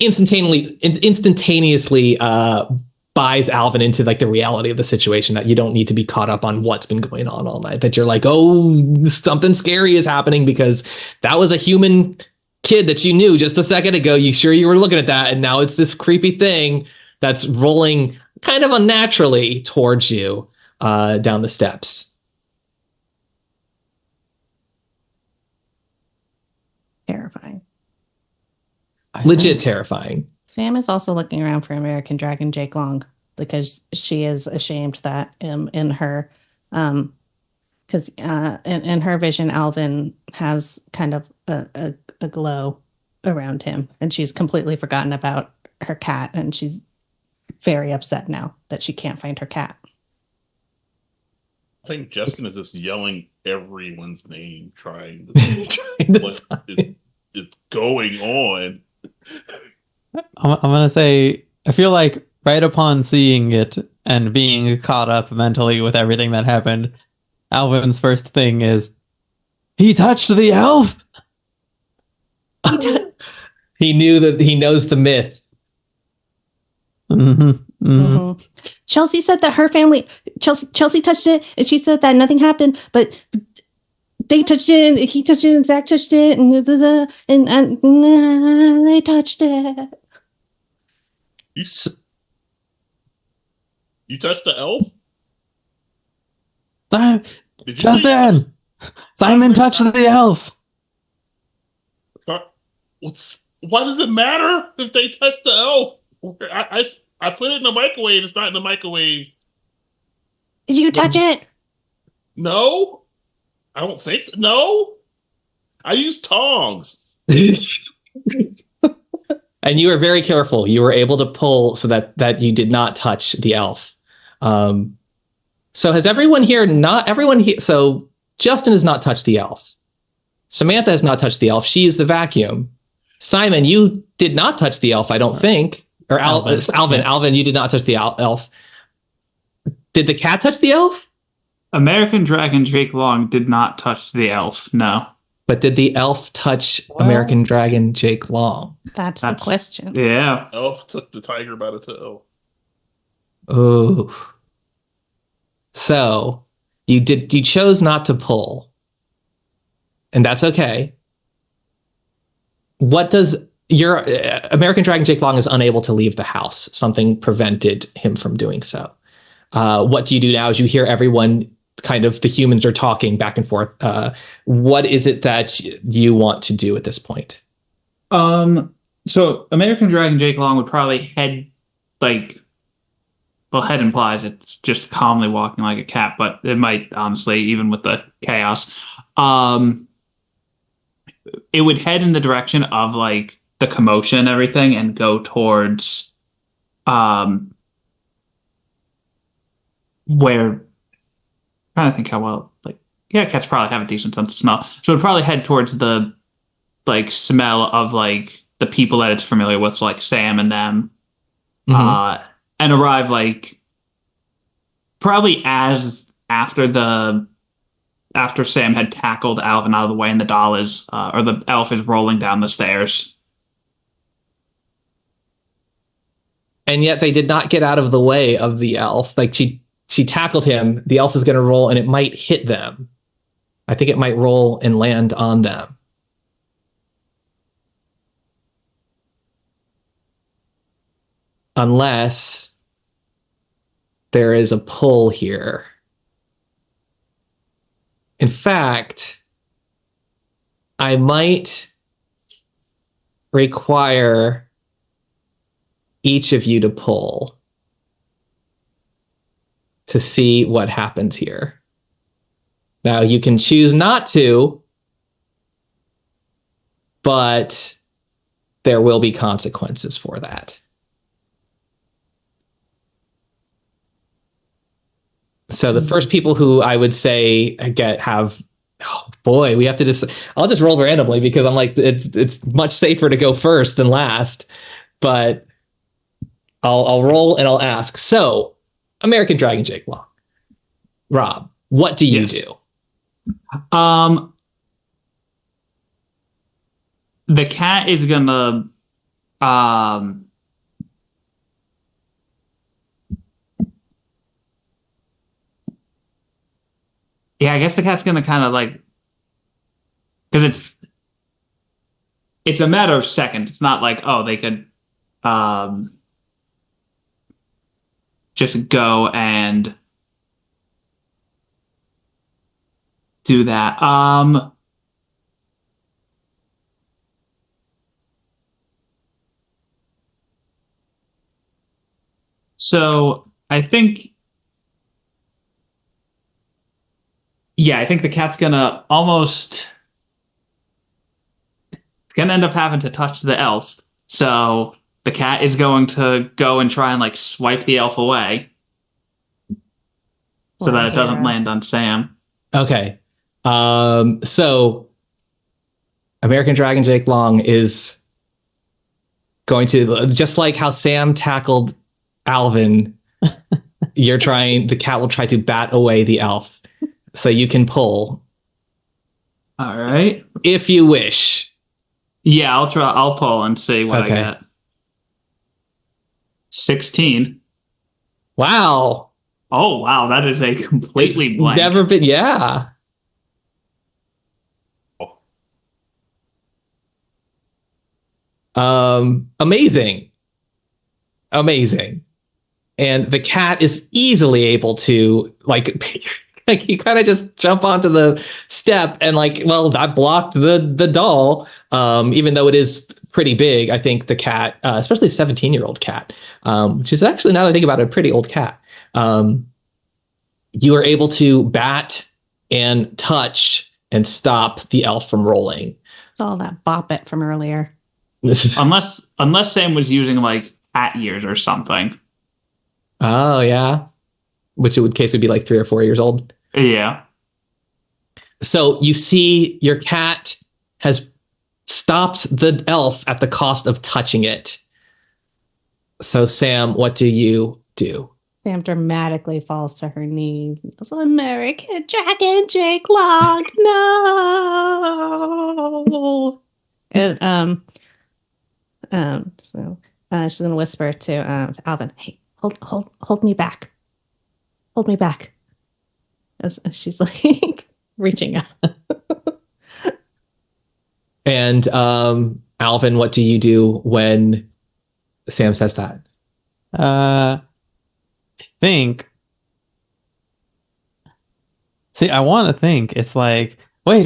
instantaneously buys Alvin into like the reality of the situation, that you don't need to be caught up on what's been going on all night. That you're like, oh, something scary is happening because that was a human kid that you knew just a second ago. You sure you were looking at that, and now it's this creepy thing that's rolling kind of unnaturally towards you down the steps. Terrifying. Legit terrifying. Sam is also looking around for American Dragon Jake Long because she is ashamed that in her because in her vision Alvin has kind of a glow around him, and she's completely forgotten about her cat, and she's very upset now that she can't find her cat. I think Justin is just yelling everyone's name, trying to what is going on. I'm gonna say, I feel like right upon seeing it and being caught up mentally with everything that happened, Alvin's first thing is, he touched the elf! He knew that he knows the myth. Mm-hmm. Mm-hmm. Chelsea said that her family, Chelsea touched it, and she said that nothing happened, but they touched it, and he touched it, and Zach touched it, and they touched it. You touched the elf? Justin! Simon touched the elf! Why does it matter if they touch the elf? I put it in the microwave. It's not in the microwave. Did you touch it? No. I don't think so. No. I use tongs. And you were very careful. You were able to pull so that you did not touch the elf. So has everyone here so Justin has not touched the elf. Samantha has not touched the elf. She is the vacuum. Simon, you did not touch the elf, I don't think. Or Alvin. it's Alvin. Yeah. Alvin, you did not touch the elf. Did the cat touch the elf? American Dragon Jake Long did not touch the elf. No. But did the elf touch American Dragon Jake Long? That's the question. Yeah. Elf took the tiger by the tail. Ooh. So you chose not to pull. And that's okay. What does your American Dragon Jake Long is unable to leave the house? Something prevented him from doing so. What do you do now as you hear everyone kind of, the humans are talking back and forth? What is it that you want to do at this point? So American Dragon Jake Long would probably head head implies it's just calmly walking like a cat, but it might honestly, even with the chaos, it would head in the direction of like the commotion and everything and go towards where, trying to think how well, like, yeah, cats probably have a decent sense of smell. So it'd probably head towards the like smell of like the people that it's familiar with, so like Sam and them, and arrive like probably after Sam had tackled Alvin out of the way and the doll is or the elf is rolling down the stairs. And yet they did not get out of the way of the elf. Like she tackled him. The elf is going to roll and it might hit them. I think it might roll and land on them. Unless there is a pull here. In fact, I might require each of you to pull to see what happens here. Now, you can choose not to, but there will be consequences for that. So the first people who I would say oh boy, we have to I'll just roll randomly because I'm like, it's much safer to go first than last, but I'll roll and I'll ask. So American Dragon Jake Long, Rob, what do you do? The cat is gonna yeah, I guess the cat's gonna kind of like, because it's a matter of seconds. It's not like, oh, they could just go and do that. So I think, yeah, I think the cat's gonna end up having to touch the elf. So the cat is going to go and try and like swipe the elf away so that it doesn't land on Sam. Okay. So American Dragon Jake Long is going to, just like how Sam tackled Alvin, the cat will try to bat away the elf. So you can pull. All right. If you wish. Yeah, I'll pull and see what I get. 16. Wow. Oh, wow. That is a completely blank. Never been, yeah. Amazing. And the cat is easily able to like you kind of just jump onto the step and like, well, that blocked the doll. Even though it is pretty big, I think the cat, especially a 17-year-old cat, which is actually, now that I think about it, a pretty old cat. You are able to bat and touch and stop the elf from rolling. It's all that bop it from earlier. Unless Sam was using like cat ears or something. Oh yeah, which in case would be like 3 or 4 years old. Yeah. So you see your cat has stopped the elf at the cost of touching it. So Sam, what do you do? Sam dramatically falls to her knees. And goes, American Dragon Jake Long, no. And so she's gonna whisper to Alvin, "Hey, hold me back, hold me back." As she's like reaching up. And Alvin, what do you do when Sam says that? I think. See, I want to think it's like, wait.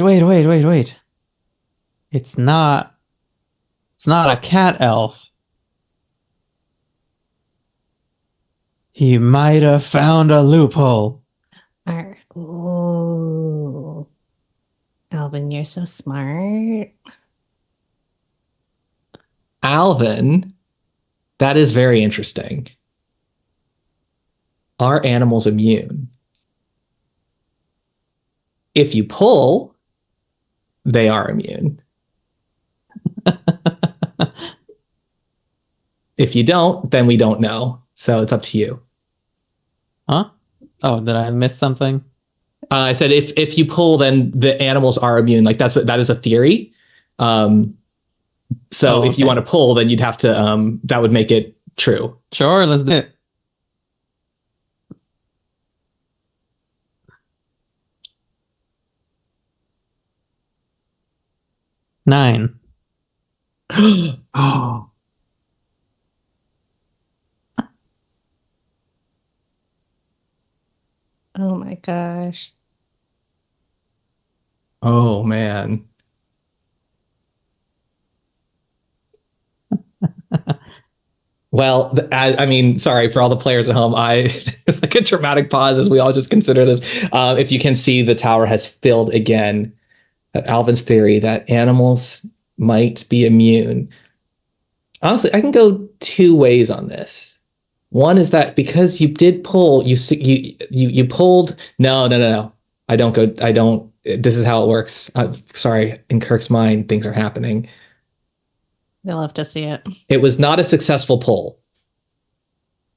It's not a cat elf. He might have found a loophole. Ooh. Alvin, you're so smart. Alvin, that is very interesting. Are animals immune? If you pull, they are immune. If you don't, then we don't know. So it's up to you. Huh? Oh, did I miss something? I said if you pull, then the animals are immune. Like that is a theory. So if you want to pull, then you'd have to that would make it true. Sure, let's do it. Nine. Oh. Oh my gosh. Oh man. Well, I mean, sorry for all the players at home. There's like a dramatic pause as we all just consider this. If you can see, the tower has filled again. Alvin's theory that animals might be immune. Honestly, I can go two ways on this. One is that because you did pull, you pulled. No. I don't go. I don't. This is how it works. Sorry, in Kirk's mind, things are happening. You'll have to see it. It was not a successful pull.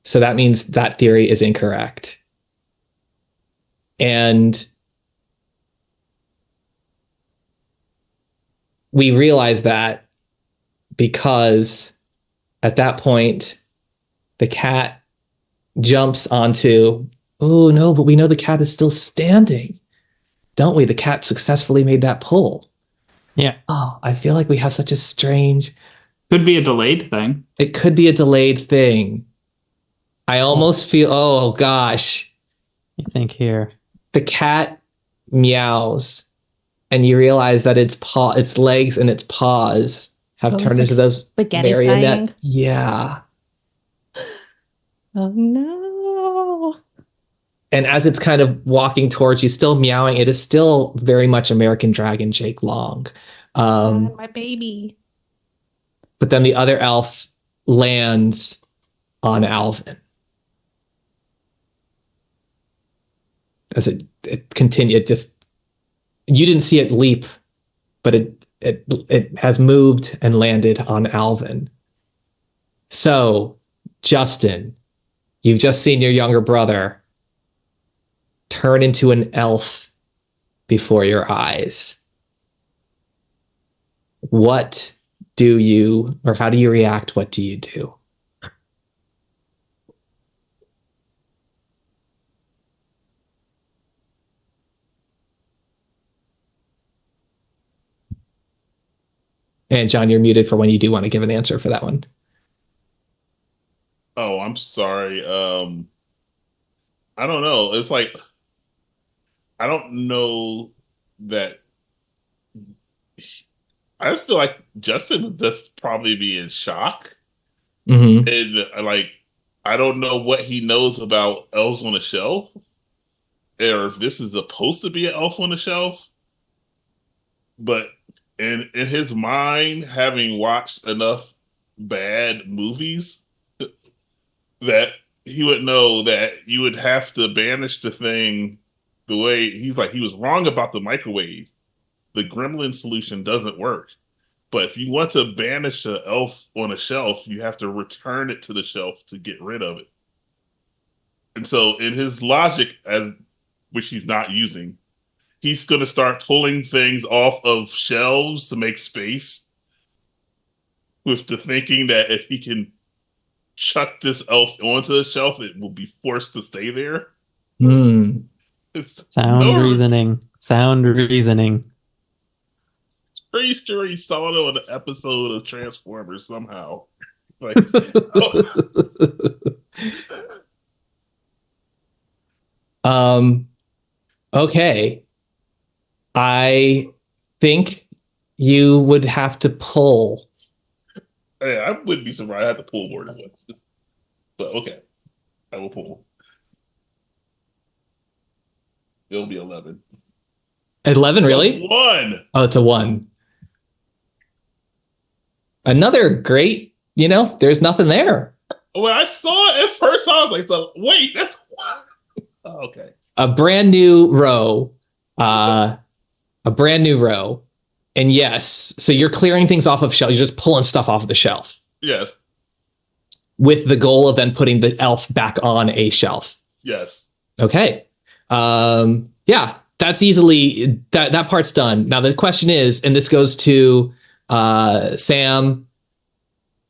So that means that theory is incorrect. And we realize that because at that point, the cat jumps onto, oh no, but we know the cat is still standing, don't we? The cat successfully made that pull. Yeah. Oh, I feel like we have such a strange... Could be a delayed thing. It could be a delayed thing. I almost feel, oh gosh. You think here. The cat meows and you realize that its legs and its paws have turned into those marionette. Yeah. Oh no. And as it's kind of walking towards you, still meowing, it is still very much American Dragon Jake Long. My baby. But then the other elf lands on Alvin. As it continued, you didn't see it leap, but it has moved and landed on Alvin. So, Justin, you've just seen your younger brother turn into an elf before your eyes. What do you, or how do you react? What do you do? And John, you're muted for when you do want to give an answer for that one. Oh, I'm sorry. I don't know. It's like, I don't know that. I just feel like Justin would just probably be in shock. Mm-hmm. And like, I don't know what he knows about elves on the shelf, or if this is supposed to be an elf on the shelf. But in his mind, having watched enough bad movies, that he would know that you would have to banish the thing the way he's like, he was wrong about the microwave. The gremlin solution doesn't work. But if you want to banish an elf on a shelf, you have to return it to the shelf to get rid of it. And so, in his logic, which he's not using, he's going to start pulling things off of shelves to make space, with the thinking that if he can chuck this elf onto the shelf, it will be forced to stay there. Sound reasoning. Pretty sure he saw it on an episode of Transformers somehow. Like, Okay. I think you would have to pull. hey, I wouldn't be surprised. I had to pull more than once. But okay, I will pull. It'll be 11. 11, really? 1. Oh, it's a 1. Another great, there's nothing there. When I saw it at first, I was like, wait, that's okay. A brand new row. And yes, so you're clearing things off of shelf. You're just pulling stuff off of the shelf. Yes. With the goal of then putting the elf back on a shelf. Yes. Okay. Yeah, that's easily, that part's done. Now the question is, and this goes to Sam,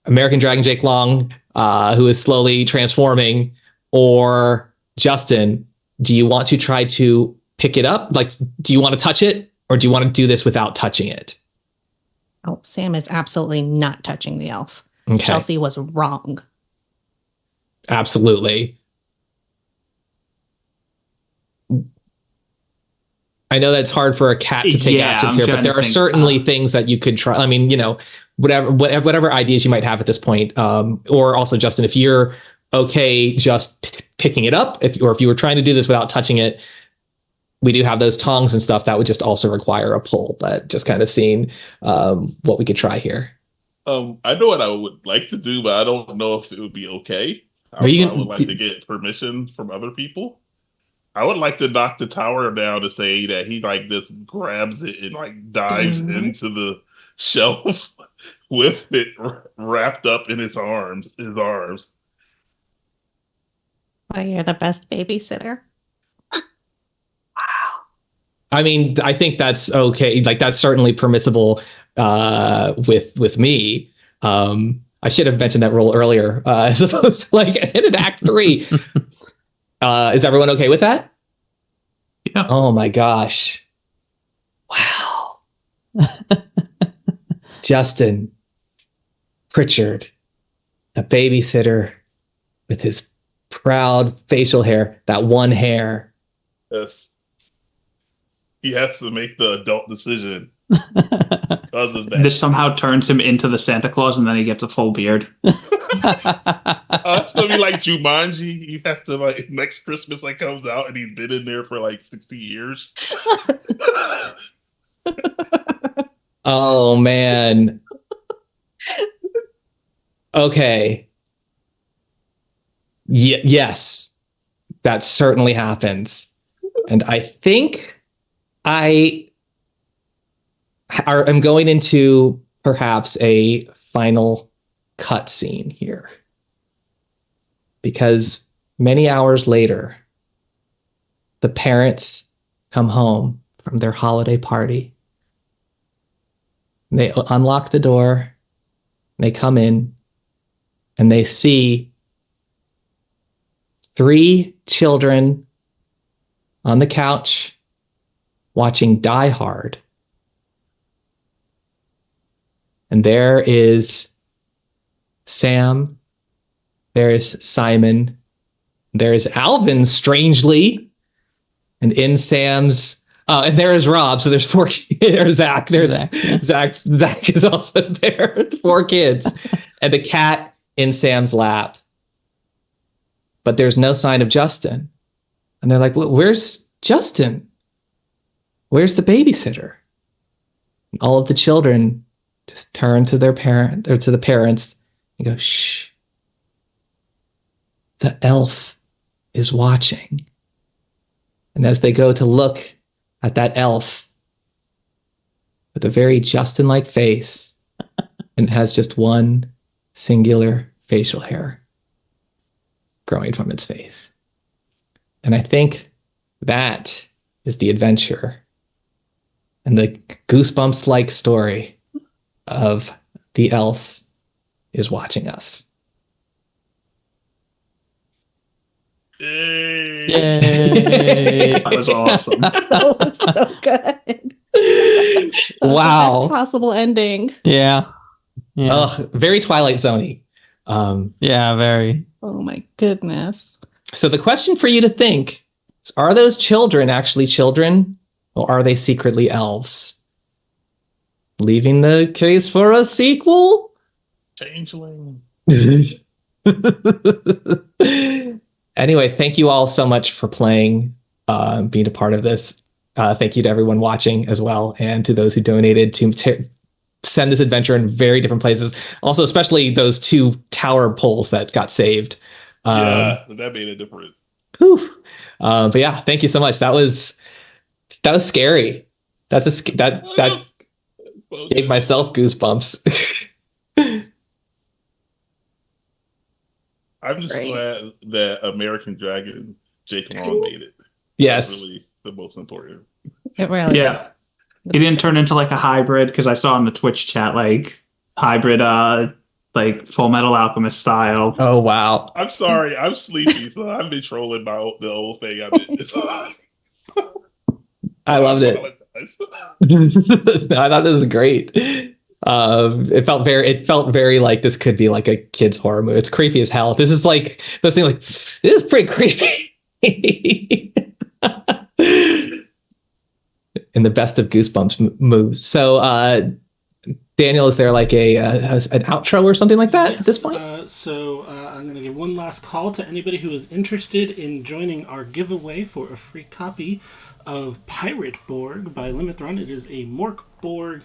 American Dragon Jake Long, who is slowly transforming, or Justin, do you want to try to pick it up? Like, do you want to touch it, or do you want to do this without touching it? Oh, Sam is absolutely not touching the elf. Okay. Chelsea was wrong. Absolutely. I know that's hard for a cat to take actions here, but there are certainly things that you could try. I mean, whatever ideas you might have at this point, or also, Justin, if you're okay just picking it up, or if you were trying to do this without touching it, we do have those tongs and stuff that would just also require a pull. But just kind of seeing what we could try here. I know what I would like to do, but I don't know if it would be okay. I would like to get permission from other people. I would like to knock the tower down to say that he just grabs it and dives into the shelf with it wrapped up in his arms. Well, you're the best babysitter. I mean, I think that's okay. Like, that's certainly permissible with me. I should have mentioned that rule earlier, as opposed to in Act 3. Is everyone okay with that? Yeah. Oh my gosh. Wow. Justin Pritchard, a babysitter with his proud facial hair, that one hair. Yes. He has to make the adult decision because of that. This somehow turns him into the Santa Claus, and then he gets a full beard. It's gonna be like Jumanji. You have to next Christmas comes out, and he's been in there for 60 years. Oh man. Okay. Yes, that certainly happens, and I think I'm going into perhaps a final cutscene here, because many hours later, the parents come home from their holiday party. They unlock the door, they come in, and they see 3 children on the couch watching Die Hard. And there is Sam, there is Simon, there is Alvin, strangely, and in Sam's, and there is Rob. So there's 4 kids. There's Zach. There's Zach. Yeah. Zach is also there. 4 kids, and the cat in Sam's lap. But there's no sign of Justin, and they're like, "Where's Justin? Where's the babysitter?" And all of the children just turn to their parent or to the parents and go, "Shh. The elf is watching." And as they go to look at that elf with a very Justin-like face, and it has just one singular facial hair growing from its face. And I think that is the adventure and the goosebumps-like story of the elf is watching us. Yay! Yay! That was awesome. That was so good. Wow. Best possible ending. Yeah. Yeah. Oh, very Twilight Zone-y. Yeah, very. Oh my goodness. So the question for you to think is, are those children actually children, or are they secretly elves? Leaving the case for a sequel? Changeling. Anyway, thank you all so much for playing, being a part of this. Thank you to everyone watching as well, and to those who donated to send this adventure in very different places. Also, especially those 2 tower poles that got saved. Yeah, that made a difference. But yeah, thank you so much. That was scary. That So gave good. myself goosebumps. I'm just Great. glad that American Dragon Jake Long made it. Yes. That's really the most important. It really Yeah. is. He didn't turn into like a hybrid, because I saw in the Twitch chat like hybrid like Full Metal Alchemist style. Oh wow. I'm sorry, I'm sleepy, so I've been trolling the whole thing. I loved it. I thought this was great. It felt very like this could be like a kid's horror movie. It's creepy as hell. This is like those things like, this is pretty creepy. In the best of Goosebumps moves. So Daniel, is there like an outro or something like that at this point? I'm going to give one last call to anybody who is interested in joining our giveaway for a free copy of Pirate Borg by Limit Run. It is a Morkborg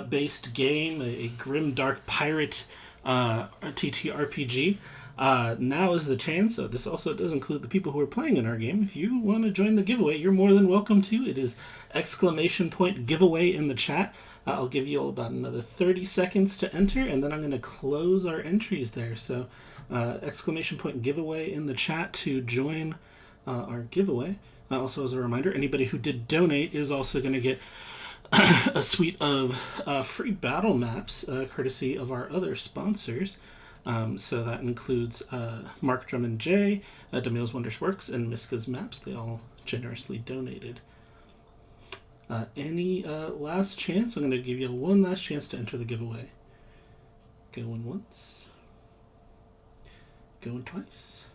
based game, a grim dark pirate TTRPG. Now is the chance. This also does include the people who are playing in our game. If you want to join the giveaway, you're more than welcome to. It is !giveaway in the chat. I'll give you all about another 30 seconds to enter, and then I'm going to close our entries there. So !giveaway in the chat to join our giveaway. Also, as a reminder, anybody who did donate is also going to get a suite of free battle maps, courtesy of our other sponsors. So that includes Mark Drummond J, Demille's Wondrous Works, and Miska's Maps. They all generously donated. Any last chance? I'm going to give you one last chance to enter the giveaway. Going once. Going twice.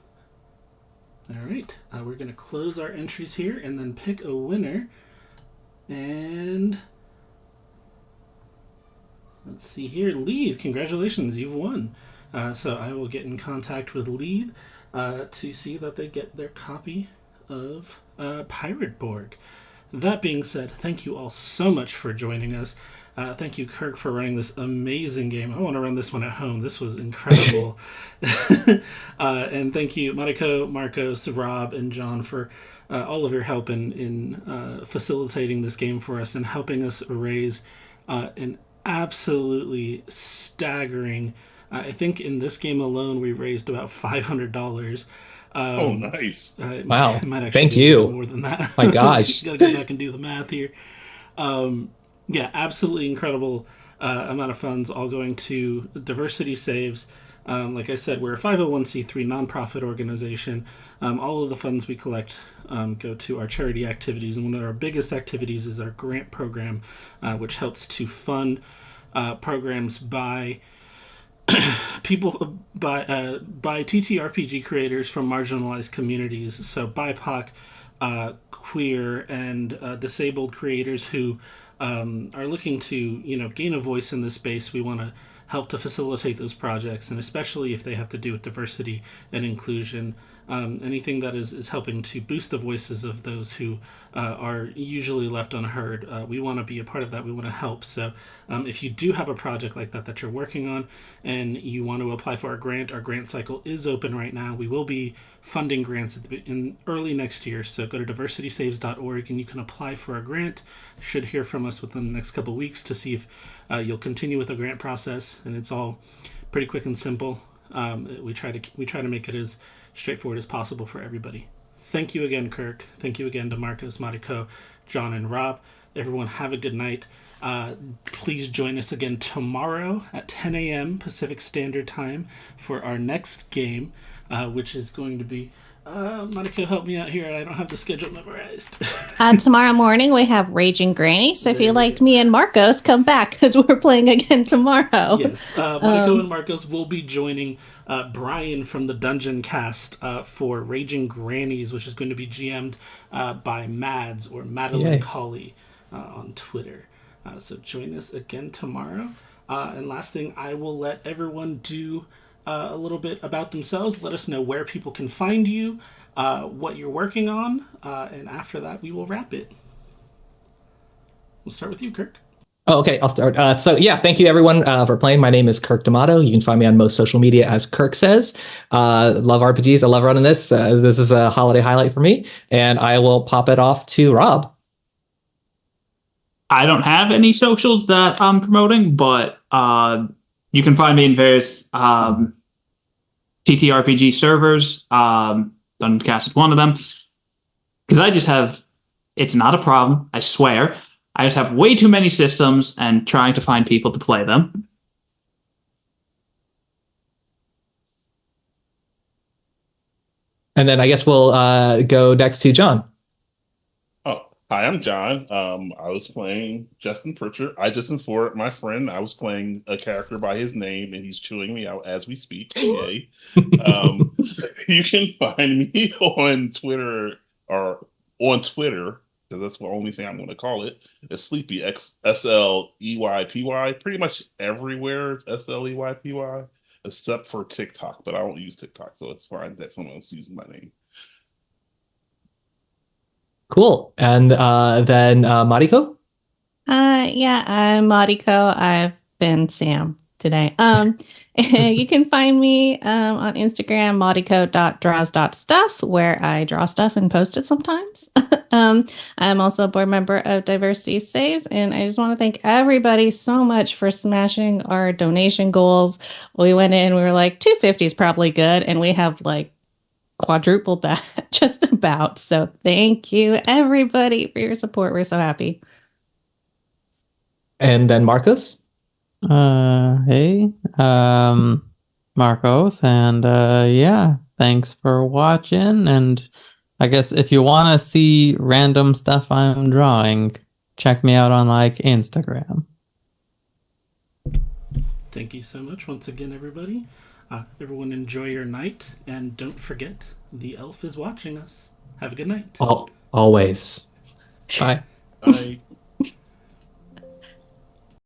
All right. We're going to close our entries here and then pick a winner. And let's see here. Leith, congratulations. You've won. So I will get in contact with Leith to see that they get their copy of Pirate Borg. That being said, thank you all so much for joining us. Thank you, Kirk, for running this amazing game. I want to run this one at home. This was incredible. And thank you, Mariko, Marcos, Rob, and Jonn, for all of your help in facilitating this game for us and helping us raise an absolutely staggering... I think in this game alone, we raised about $500. Oh, nice. Wow. It might actually Thank be a you. little more than that. My gosh. Gotta go back and do the math here. Yeah, absolutely incredible amount of funds all going to Diversity Saves. Like I said, we're a 501c3 nonprofit organization. All of the funds we collect go to our charity activities, and one of our biggest activities is our grant program, which helps to fund programs by people by TTRPG creators from marginalized communities, so BIPOC, queer, and disabled creators who are looking to gain a voice in this space. We want to help to facilitate those projects, and especially if they have to do with diversity and inclusion. anything that is helping to boost the voices of those who are usually left unheard. We want to be a part of that. We want to help. So if you do have a project like that you're working on and you want to apply for our grant cycle is open right now. We will be funding grants in early next year. So go to diversitysaves.org and you can apply for a grant. Should hear from us within the next couple of weeks to see if you'll continue with the grant process. And it's all pretty quick and simple. We try to make it as straightforward as possible for everybody. Thank you again, Kirk. Thank you again to Marcos, Mariko, Jonn, and Rob. Everyone have a good night. Please join us again tomorrow at 10 a.m. Pacific Standard Time for our next game, which is going to be Mariko, help me out here. I don't have the schedule memorized. Tomorrow morning we have Raging Granny. So if you liked me and Marcos, come back because we're playing again tomorrow. Yes, Mariko and Marcos will be joining Brian from the Dungeon Cast for Raging Grannies, which is going to be GM'd by Mads or Madeline Colley on Twitter. So join us again tomorrow. And last thing, I will let everyone do a little bit about themselves. Let us know where people can find you, what you're working on, and after that, we will wrap it. We'll start with you, Kirk. Oh, okay, I'll start. Thank you everyone for playing. My name is Kirk D'Amato. You can find me on most social media as Kirk Says. Love RPGs. I love running this. This is a holiday highlight for me, and I will pop it off to Rob. I don't have any socials that I'm promoting, but you can find me in various TTRPG servers. Dungeon Cast is one of them. Because I just have, it's not a problem, I swear. I just have way too many systems and trying to find people to play them. And then I guess we'll go next to Jonn. Hi, I'm Jonn. I was playing Justin Pritchard. I just informed my friend I was playing a character by his name, and he's chewing me out as we speak. Yay. You can find me on Twitter, because that's the only thing I'm going to call it. It's Sleepy, SLEYPY. Pretty much everywhere it's SLEYPY, except for TikTok, but I don't use TikTok, so it's fine that someone else uses my name. Cool. And then Mariko? I'm Mariko. I've been Sam today. You can find me on Instagram, mariko.draws.stuff, where I draw stuff and post it sometimes. I'm also a board member of Diversity Saves, and I just want to thank everybody so much for smashing our donation goals. We went in, we were like, 250 is probably good, and we have like quadrupled that just about. So thank you everybody for your support. We're so happy. And then Marcos? Hey, Marcos, and thanks for watching. And I guess if you want to see random stuff I'm drawing, check me out on like Instagram. Thank you so much once again, everybody. Everyone enjoy your night, and don't forget, the elf is watching us. Have a good night. Always. Bye. Bye.